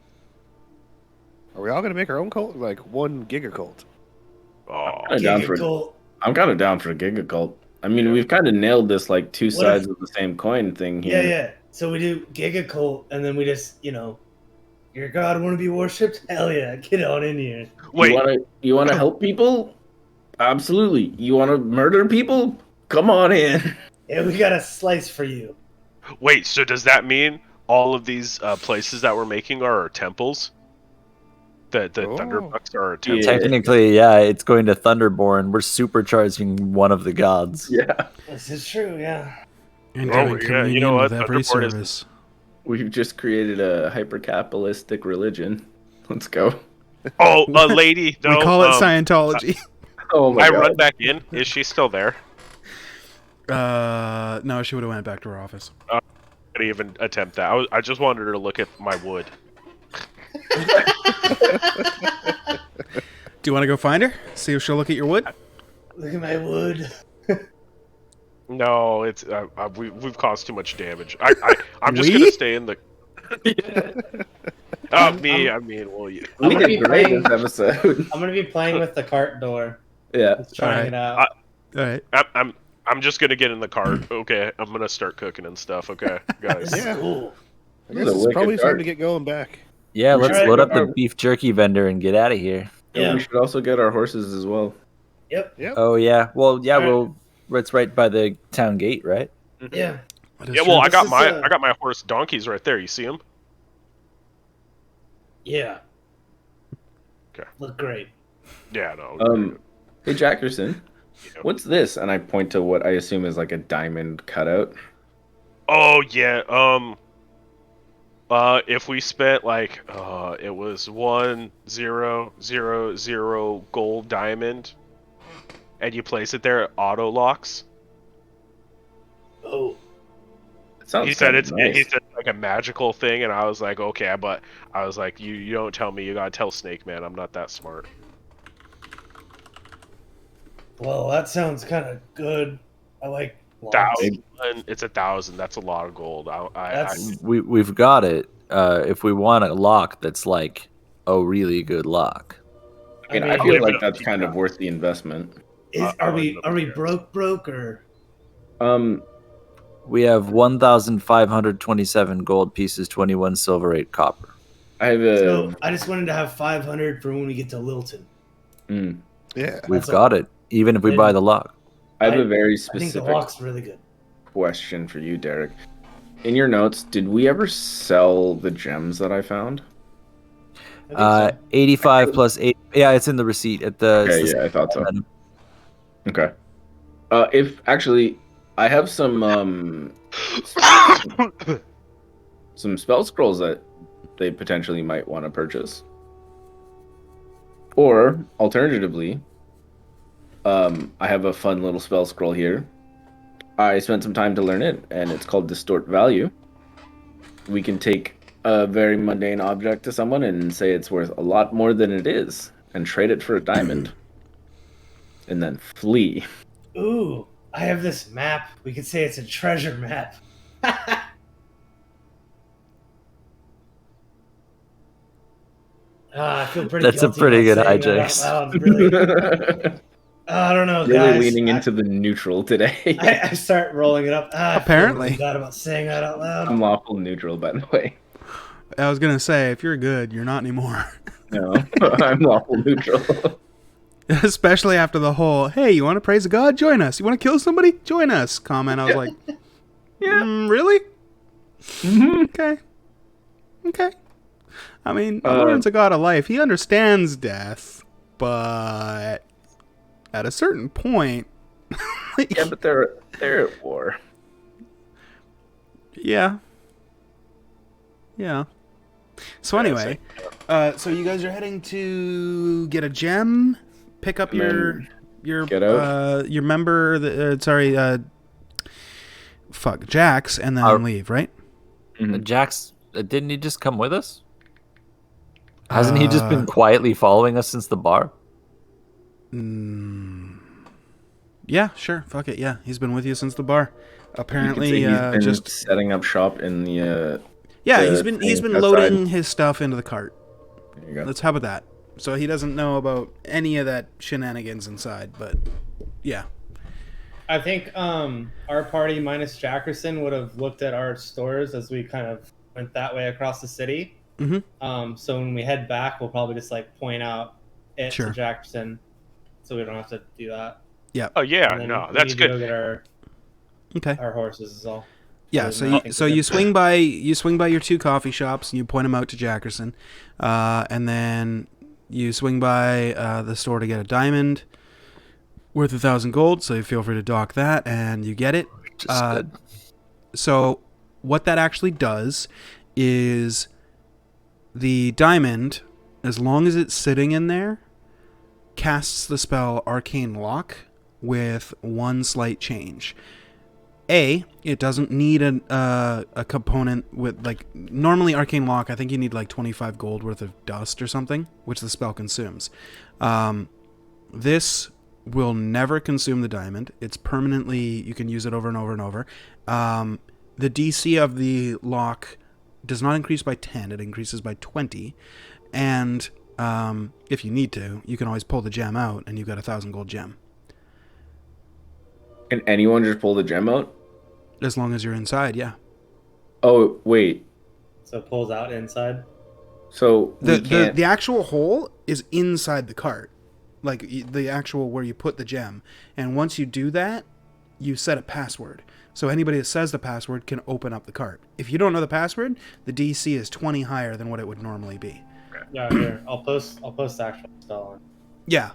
Speaker 3: Are we all gonna make our own cult? Like one giga cult?
Speaker 4: Oh,
Speaker 1: I'm down for.
Speaker 6: Giga
Speaker 1: I'm kind of down for a giga cult. I mean, we've kind of nailed this like two
Speaker 6: What
Speaker 1: sides
Speaker 6: if-
Speaker 1: of the same coin thing
Speaker 6: Yeah,
Speaker 1: here.
Speaker 6: yeah. So we do Giga Cult, and then we just, your god want to be worshipped? Hell yeah, get on in here.
Speaker 4: wait.
Speaker 1: You wanna help people? Absolutely. You wanna murder people? Come on in.
Speaker 6: Yeah, we got a slice for you.
Speaker 4: Wait. So does that mean all of these places that we're making are our temples? The
Speaker 3: Oh.
Speaker 4: Thunderbucks are our temples.
Speaker 1: Yeah.
Speaker 5: Technically, yeah, it's going to Thunderborn. We're supercharging one of the gods.
Speaker 1: Yeah.
Speaker 6: This is true, yeah.
Speaker 2: And
Speaker 4: Oh,
Speaker 2: doing
Speaker 4: yeah,
Speaker 2: communion
Speaker 4: you know what?
Speaker 2: with every
Speaker 4: Thunderbolt is-
Speaker 2: service.
Speaker 1: We've just created a hyper-capitalistic religion. Let's go.
Speaker 4: Oh, a lady.
Speaker 2: We
Speaker 4: though,
Speaker 2: call it Scientology.
Speaker 1: Oh my
Speaker 4: I
Speaker 1: god.
Speaker 4: run back in. Is she still there?
Speaker 2: No, she would have went back to her office.
Speaker 4: Didn't even attempt that. I just wanted her to look at my wood.
Speaker 2: Do you want to go find her? See if she'll look at your wood?
Speaker 6: Look at my wood.
Speaker 4: No, it's we've caused too much damage. I'm just
Speaker 2: We?
Speaker 4: gonna stay in the. Me. I mean, well, you.
Speaker 1: We
Speaker 6: gonna be
Speaker 1: did great
Speaker 6: playing-
Speaker 1: this episode.
Speaker 6: I'm gonna be playing with the cart door.
Speaker 1: Yeah.
Speaker 6: Just trying
Speaker 2: Alright.
Speaker 6: it out.
Speaker 2: All right.
Speaker 4: I'm just gonna get in the cart. Okay, I'm gonna start cooking and stuff. Okay, guys.
Speaker 6: This is
Speaker 3: Yeah.
Speaker 6: cool.
Speaker 3: I
Speaker 1: This
Speaker 3: guess
Speaker 1: is a
Speaker 3: it's
Speaker 1: wicked
Speaker 3: probably time
Speaker 1: cart.
Speaker 3: to get going back.
Speaker 5: Yeah,
Speaker 1: We
Speaker 5: let's
Speaker 1: should-
Speaker 5: load up the beef jerky vendor and get out of here.
Speaker 1: And
Speaker 6: Yeah.
Speaker 1: we should also get our horses as well.
Speaker 6: Yep.
Speaker 3: Yep.
Speaker 5: Oh yeah, well yeah,
Speaker 6: Alright.
Speaker 5: it's right by the town gate, right?
Speaker 6: Yeah.
Speaker 2: That is
Speaker 4: Yeah,
Speaker 2: true.
Speaker 4: well, I got
Speaker 6: This is,
Speaker 4: my horse donkeys right there. You see them?
Speaker 6: Yeah.
Speaker 4: Okay.
Speaker 6: Look great.
Speaker 4: Yeah, no.
Speaker 1: Hey Jackerson,
Speaker 4: Yeah.
Speaker 1: what's this? And I point to what I assume is like a diamond cutout.
Speaker 4: Oh yeah. If we spent like it was 1000 gold diamond, and you place it there, it auto locks.
Speaker 6: Oh,
Speaker 1: It sounds
Speaker 4: He said
Speaker 1: kinda
Speaker 4: it's he
Speaker 1: nice.
Speaker 4: said like a magical thing, and I was like, okay, but I was like, you don't tell me. You gotta tell Snake Man. I'm not that smart.
Speaker 6: well, that sounds kind of good. I like locks.
Speaker 4: 1,000. It's 1,000. That's a lot of gold.
Speaker 6: That's
Speaker 5: We've got it. If we want a lock that's like a really good lock.
Speaker 1: I mean,
Speaker 6: I
Speaker 1: I
Speaker 6: mean,
Speaker 1: feel
Speaker 4: leave it
Speaker 1: like
Speaker 4: up
Speaker 1: that's
Speaker 4: to you
Speaker 1: kind of
Speaker 4: guys.
Speaker 1: worth the investment.
Speaker 6: are
Speaker 4: I'll leave
Speaker 6: we
Speaker 4: it up to you guys.
Speaker 6: broke or?
Speaker 1: Um,
Speaker 5: We have 1,527 gold pieces, 21 silver, 8 copper.
Speaker 1: I have
Speaker 6: So
Speaker 1: a.
Speaker 6: I just wanted to have 500 for when we get to Lilton.
Speaker 1: Mm,
Speaker 3: Yeah.
Speaker 5: We've
Speaker 6: That's
Speaker 5: got it, even if we buy the lock.
Speaker 1: I have
Speaker 6: I-
Speaker 1: a very
Speaker 6: I think the
Speaker 1: specific
Speaker 6: lock's really good.
Speaker 1: question for you, Derek. In your notes, did we ever sell the gems that I found?
Speaker 6: I think so.
Speaker 5: 85 plus 8. Yeah, it's in the receipt at the.
Speaker 1: Okay,
Speaker 5: it's the
Speaker 1: yeah, I thought so.
Speaker 5: item.
Speaker 1: Okay. If actually, I have some some spell scrolls that they potentially might want to purchase, or alternatively, I have a fun little spell scroll here. I spent some time to learn it, and it's called Distort Value. We can take a very mundane object to someone and say it's worth a lot more than it is, and trade it for a diamond, and then flee.
Speaker 6: Ooh, I have this map. We could say it's a treasure map. I feel pretty
Speaker 5: That's a
Speaker 6: guilty
Speaker 5: pretty
Speaker 6: about
Speaker 5: good
Speaker 6: saying that
Speaker 5: hijinks.
Speaker 6: out loud, really. I don't know,
Speaker 1: Really
Speaker 6: guys.
Speaker 1: leaning into the neutral today.
Speaker 6: I start rolling it up. I feel
Speaker 2: Apparently.
Speaker 6: really bad about saying that out loud.
Speaker 1: I'm lawful neutral, by the way.
Speaker 2: I was gonna say, if you're good, you're not anymore.
Speaker 1: No, I'm lawful neutral.
Speaker 2: Especially after the whole, hey, you want to praise a god? Join us. You want to kill somebody? Join us comment. I was like, really? Okay. Okay. I mean, my Lord's a god of life. He understands death, but at a certain point,
Speaker 1: Yeah, but they're at war.
Speaker 2: yeah. Yeah. So anyway, so you guys are heading to get a gem, pick up
Speaker 1: And then
Speaker 2: your
Speaker 1: get out.
Speaker 2: your member, Jax, and then leave, right?
Speaker 1: Mhm.
Speaker 5: Jax, didn't he just come with us? Hasn't he just been quietly following us since the bar?
Speaker 2: Yeah, sure. Fuck it. Yeah, he's been with you since the bar.
Speaker 1: You could
Speaker 2: Apparently,
Speaker 1: say he's been
Speaker 2: just
Speaker 1: setting up shop in the.
Speaker 2: yeah,
Speaker 1: the
Speaker 2: he's
Speaker 1: thing
Speaker 2: been
Speaker 1: outside.
Speaker 2: loading his stuff into the cart.
Speaker 1: There you go.
Speaker 2: Let's how about that? So he doesn't know about any of that shenanigans inside, but yeah.
Speaker 8: I think our party minus Jackerson would have looked at our stores as we kind of went that way across the city.
Speaker 2: Mhm.
Speaker 8: So when we head back, we'll probably just like point out it
Speaker 2: Sure.
Speaker 8: to Jackerson, so we don't have to do that.
Speaker 4: Oh yeah,
Speaker 8: And then
Speaker 4: no,
Speaker 8: we
Speaker 4: that's
Speaker 8: need to go
Speaker 4: good.
Speaker 8: get
Speaker 2: Okay.
Speaker 8: our horses is all.
Speaker 2: Yeah,
Speaker 8: So
Speaker 2: so
Speaker 8: then I think
Speaker 2: so
Speaker 8: we're
Speaker 2: you
Speaker 8: good.
Speaker 2: swing by your two coffee shops and you point them out to Jackerson, and then you swing by the store to get a diamond worth 1,000 gold. So you feel free to dock that, and you get it.
Speaker 5: Just good.
Speaker 2: So what that actually does is the diamond, as long as it's sitting in there, casts the spell Arcane Lock with one slight change. It doesn't need a component with, like, normally Arcane Lock, I think you need like 25 gold worth of dust or something, which the spell consumes. This will never consume the diamond. It's permanently, you can use it over and over and over. The DC of the lock does not increase by 10, it increases by 20. And if you need to, you can always pull the gem out and you've got 1,000 gold gem.
Speaker 1: Can anyone just pull the gem out?
Speaker 2: As long as you're inside, yeah.
Speaker 1: Oh wait,
Speaker 8: So it pulls out inside.
Speaker 1: so we can't.
Speaker 2: The actual hole is inside the cart, like the actual where you put the gem. And once you do that, you set a password. So anybody that says the password can open up the cart. If you don't know the password, the DC is 20 higher than what it would normally be.
Speaker 8: Yeah, here I'll post the actual spell on.
Speaker 2: Yeah.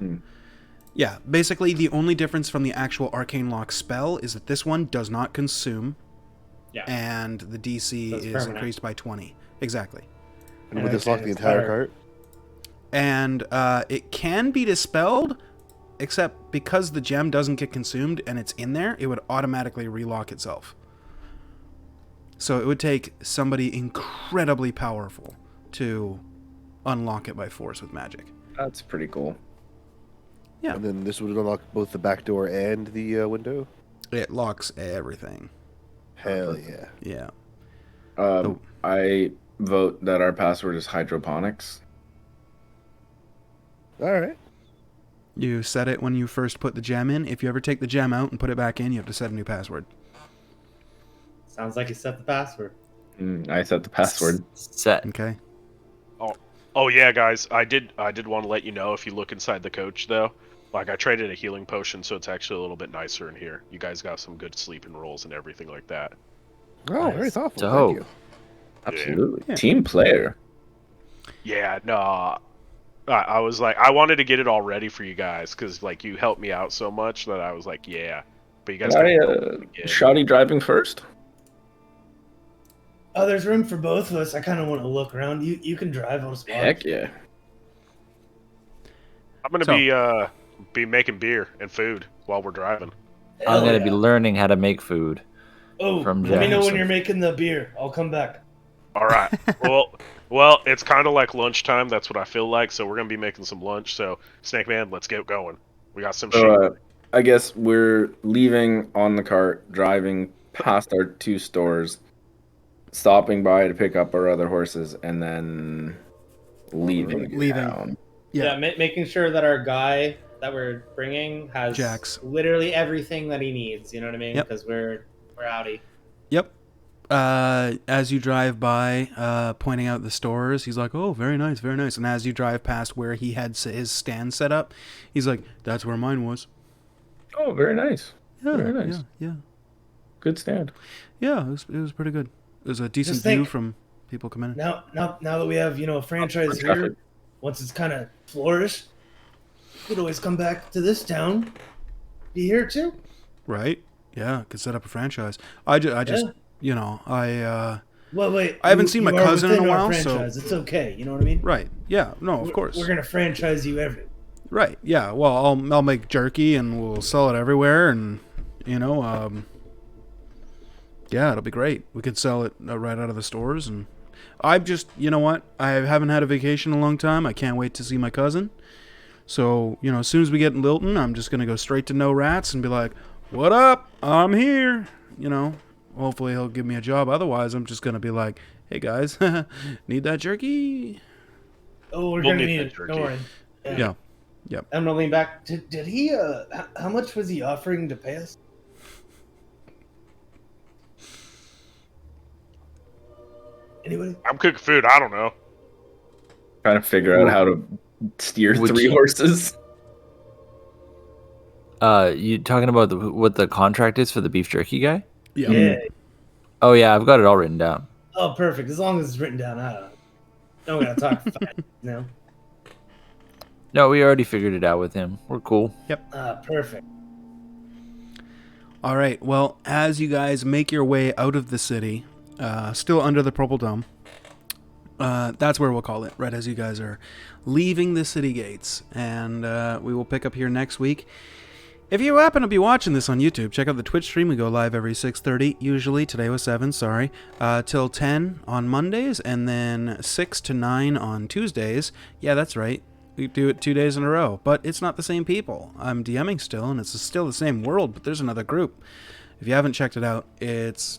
Speaker 2: Yeah, basically the only difference from the actual Arcane Lock spell is that this one does not consume,
Speaker 8: Yeah.
Speaker 2: and the DC
Speaker 8: So it's
Speaker 2: is
Speaker 8: permanent.
Speaker 2: increased by 20. Exactly.
Speaker 3: And would this lock the entire cart?
Speaker 2: And it can be dispelled, except because the gem doesn't get consumed and it's in there, it would automatically relock itself. So it would take somebody incredibly powerful to unlock it by force with magic.
Speaker 1: That's pretty cool.
Speaker 2: Yeah.
Speaker 3: And then this would unlock both the back door and the window?
Speaker 2: It locks everything.
Speaker 3: Hell yeah.
Speaker 2: Yeah.
Speaker 1: I vote that our password is hydroponics.
Speaker 3: All right.
Speaker 2: You set it when you first put the gem in. If you ever take the gem out and put it back in, you have to set a new password.
Speaker 8: Sounds like you set the password.
Speaker 1: I set the password.
Speaker 5: Set.
Speaker 2: Okay.
Speaker 4: Oh yeah, guys, I did want to let you know if you look inside the coach though. Like I traded a healing potion, so it's actually a little bit nicer in here. You guys got some good sleeping rolls and everything like that.
Speaker 3: Oh, very thoughtful.
Speaker 5: Dope.
Speaker 3: Thank you.
Speaker 1: Absolutely.
Speaker 2: Yeah.
Speaker 1: Team player.
Speaker 4: Yeah, no. I was like, I wanted to get it all ready for you guys because like you helped me out so much that I was like, yeah. But you guys
Speaker 1: Can
Speaker 4: got
Speaker 1: Shoddy driving first?
Speaker 6: Oh, there's room for both of us. I kind of want to look around. You can drive. I'll just watch.
Speaker 1: Heck yeah.
Speaker 4: I'm gonna be making beer and food while we're driving.
Speaker 6: Hell
Speaker 5: I'm gonna
Speaker 6: yeah.
Speaker 5: be learning how to make food.
Speaker 6: Oh,
Speaker 5: from
Speaker 6: let me know when
Speaker 5: Jefferson.
Speaker 6: you're making the beer. I'll come back.
Speaker 4: All right. Well, it's kind of like lunchtime. That's what I feel like. So we're gonna be making some lunch. So Snake Man, let's get going. We got some shit.
Speaker 1: So, I guess we're leaving on the cart, driving past our 2 stores, stopping by to pick up our other horses, and then leaving.
Speaker 2: Leaving.
Speaker 1: town.
Speaker 2: Yeah.
Speaker 8: Making sure that our guy that we're bringing has
Speaker 2: Jax.
Speaker 8: literally everything that he needs. You know what I mean?
Speaker 2: Yep.
Speaker 8: Because we're outie.
Speaker 2: Yep. As you drive by, pointing out the stores, he's like, "Oh, very nice, very nice." And as you drive past where he had his stand set up, he's like, "That's where mine was."
Speaker 1: Oh, very nice.
Speaker 2: Yeah,
Speaker 1: Very nice.
Speaker 2: yeah.
Speaker 1: Good stand.
Speaker 2: Yeah, it was pretty good. It was a decent
Speaker 6: Just think-
Speaker 2: view from people coming in.
Speaker 6: Now that we have a franchise
Speaker 1: Traffic.
Speaker 6: here, once it's kind of flourished, you could always come back to this town. Be here too.
Speaker 2: Right? Yeah, could set up a franchise. I just
Speaker 6: Yeah. Well, wait.
Speaker 2: I haven't seen my
Speaker 6: you are
Speaker 2: cousin in a
Speaker 6: within our
Speaker 2: while, so-
Speaker 6: franchise. It's okay. You know what I mean?
Speaker 2: right. Yeah, no, of course.
Speaker 6: We're gonna franchise you everywhere.
Speaker 2: Right. Yeah. Well, I'll make jerky and we'll sell it everywhere, and yeah, it'll be great. We could sell it right out of the stores, and I've just, you know what? I haven't had a vacation in a long time. I can't wait to see my cousin. So, as soon as we get in Lilton, I'm just gonna go straight to No Rats and be like, "What up? I'm here." Hopefully he'll give me a job. Otherwise, I'm just gonna be like, "Hey guys, need that jerky?"
Speaker 6: Oh, we're
Speaker 4: We'll
Speaker 6: gonna
Speaker 4: need
Speaker 6: need
Speaker 4: that
Speaker 6: it.
Speaker 4: jerky.
Speaker 6: Don't worry.
Speaker 2: Yeah.
Speaker 8: I'm gonna lean back.
Speaker 6: Did he? How much was he offering to pay us? Anybody?
Speaker 4: I'm cooking food. I don't know.
Speaker 1: Trying to figure out how to steer
Speaker 5: Would
Speaker 1: 3
Speaker 5: you-
Speaker 1: horses.
Speaker 5: You talking about what the contract is for the beef jerky guy?
Speaker 6: Yeah.
Speaker 5: Oh yeah, I've got it all written down.
Speaker 6: Oh, perfect. As long as it's written down, I don't gotta talk fast now.
Speaker 5: No, we already figured it out with him. We're cool.
Speaker 6: Perfect.
Speaker 2: All right. Well, as you guys make your way out of the city, still under the purple dome, that's where we'll call it. Right as you guys are leaving the city gates, and we will pick up here next week. If you happen to be watching this on YouTube, check out the Twitch stream. We go live every 6:30. Usually, today was 7. Sorry, till 10 on Mondays, and then 6 to 9 on Tuesdays. Yeah, that's right. We do it 2 days in a row, but it's not the same people. I'm DMing still, and it's still the same world, but there's another group. If you haven't checked it out, it's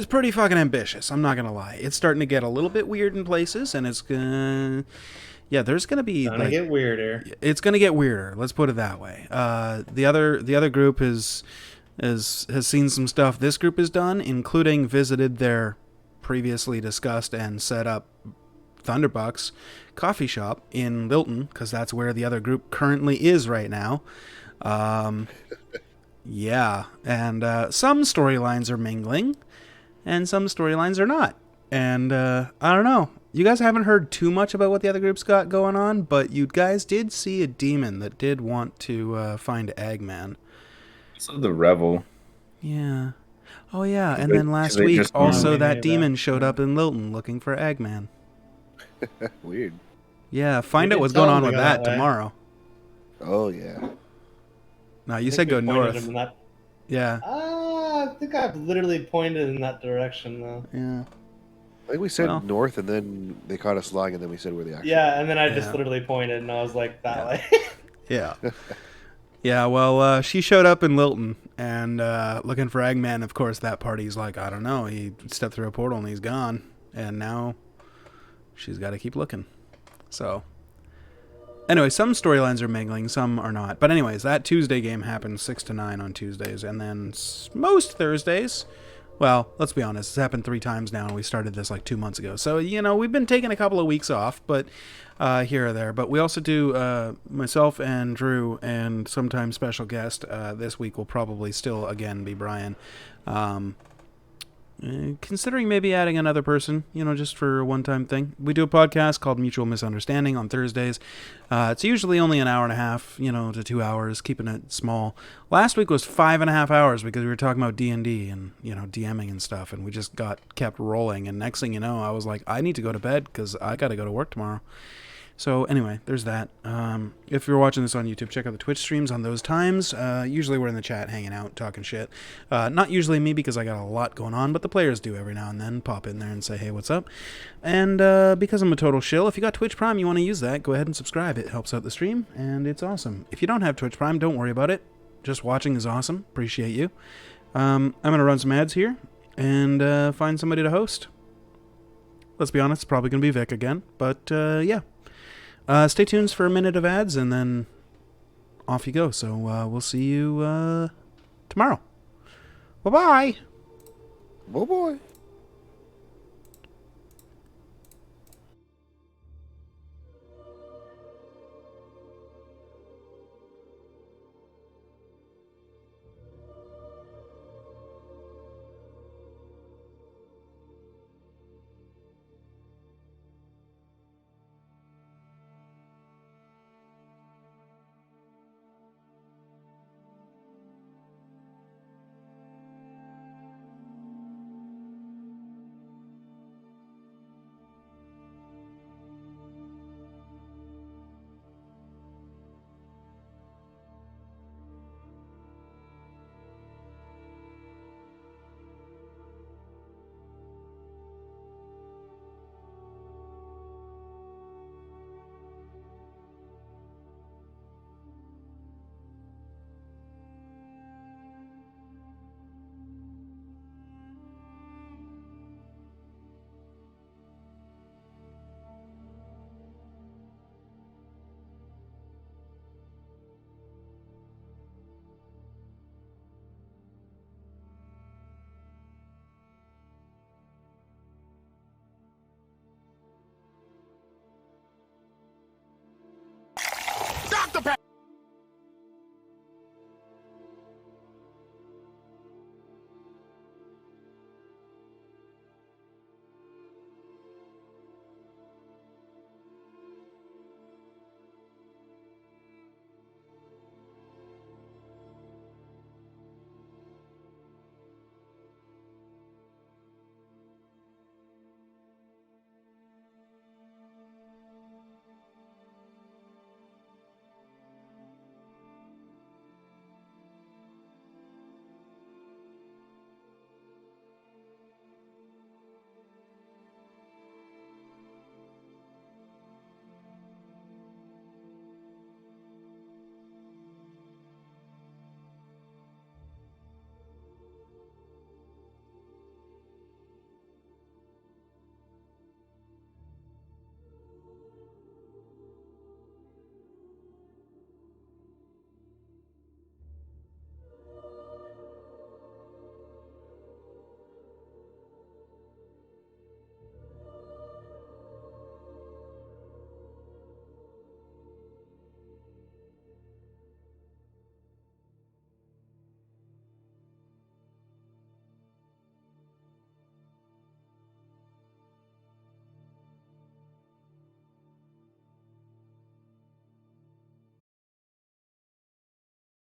Speaker 2: pretty fucking ambitious. I'm not gonna lie. It's starting to get a little bit weird in places, and it's gonna. Yeah, there's gonna be.
Speaker 8: Gonna get weirder.
Speaker 2: It's gonna get weirder. Let's put it that way. The other group has seen some stuff this group has done, including visited their previously discussed and set up Thunderbucks coffee shop in Lilton, because that's where the other group currently is right now. Yeah, and some storylines are mingling, and some storylines are not. And I don't know. You guys haven't heard too much about what the other group's got going on, but you guys did see a demon that did want to find Eggman.
Speaker 1: So the Revel.
Speaker 2: Yeah. Oh yeah, and
Speaker 1: They-
Speaker 2: then last
Speaker 1: they
Speaker 2: week
Speaker 1: just-
Speaker 2: also
Speaker 8: we
Speaker 2: that
Speaker 8: knew
Speaker 2: demon
Speaker 8: that.
Speaker 2: showed up in Lilton looking for Eggman.
Speaker 3: Weird.
Speaker 2: Yeah, find
Speaker 8: We
Speaker 2: out
Speaker 8: did
Speaker 2: what's
Speaker 8: tell
Speaker 2: going
Speaker 8: him
Speaker 2: on
Speaker 8: to
Speaker 2: with
Speaker 8: go
Speaker 2: that
Speaker 8: that way.
Speaker 2: tomorrow.
Speaker 3: Oh, yeah.
Speaker 2: No, you
Speaker 8: I
Speaker 2: said
Speaker 8: think we
Speaker 2: go
Speaker 8: pointed
Speaker 2: north.
Speaker 8: him in that.
Speaker 2: Yeah,
Speaker 8: I think I've literally pointed in that direction though.
Speaker 2: yeah.
Speaker 3: I think we said
Speaker 2: Well.
Speaker 3: north, and then they caught us lying, and then we said where the actual.
Speaker 8: Yeah, and then I just
Speaker 2: Yeah.
Speaker 8: literally pointed, and I was like that
Speaker 2: Yeah.
Speaker 8: way.
Speaker 2: Yeah. Yeah, well, she showed up in Lilton and looking for Eggman. Of course, that party's like, I don't know. He stepped through a portal and he's gone. And now she's got to keep looking. So, anyway, some storylines are mingling, some are not. But anyways, that Tuesday game happens 6 to 9 on Tuesdays. And then most Thursdays, well, let's be honest, it's happened 3 times now, and we started this like 2 months ago. So, we've been taking a couple of weeks off, but here or there. But we also do, myself and Drew, and sometimes special guest, this week will probably still, again, be Brian. Considering maybe adding another person, just for a one-time thing. We do a podcast called Mutual Misunderstanding on Thursdays. It's usually only an hour and a half, to 2 hours, keeping it small. Last week was 5.5 hours because we were talking about D&D and, DMing and stuff, and we just kept rolling. And next thing you know, I was like, I need to go to bed because I got to go to work tomorrow. So anyway, there's that. If you're watching this on YouTube, check out the Twitch streams on those times. Usually we're in the chat hanging out, talking shit. Not usually me because I got a lot going on, but the players do every now and then pop in there and say, hey, what's up? And because I'm a total shill, if you got Twitch Prime, you want to use that, go ahead and subscribe. It helps out the stream, and it's awesome. If you don't have Twitch Prime, don't worry about it. Just watching is awesome. Appreciate you. I'm going to run some ads here and find somebody to host. Let's be honest, it's probably going to be Vic again, but yeah. Stay tuned for a minute of ads, and then off you go. So we'll see you tomorrow. Bye-bye.
Speaker 3: Oh, boy.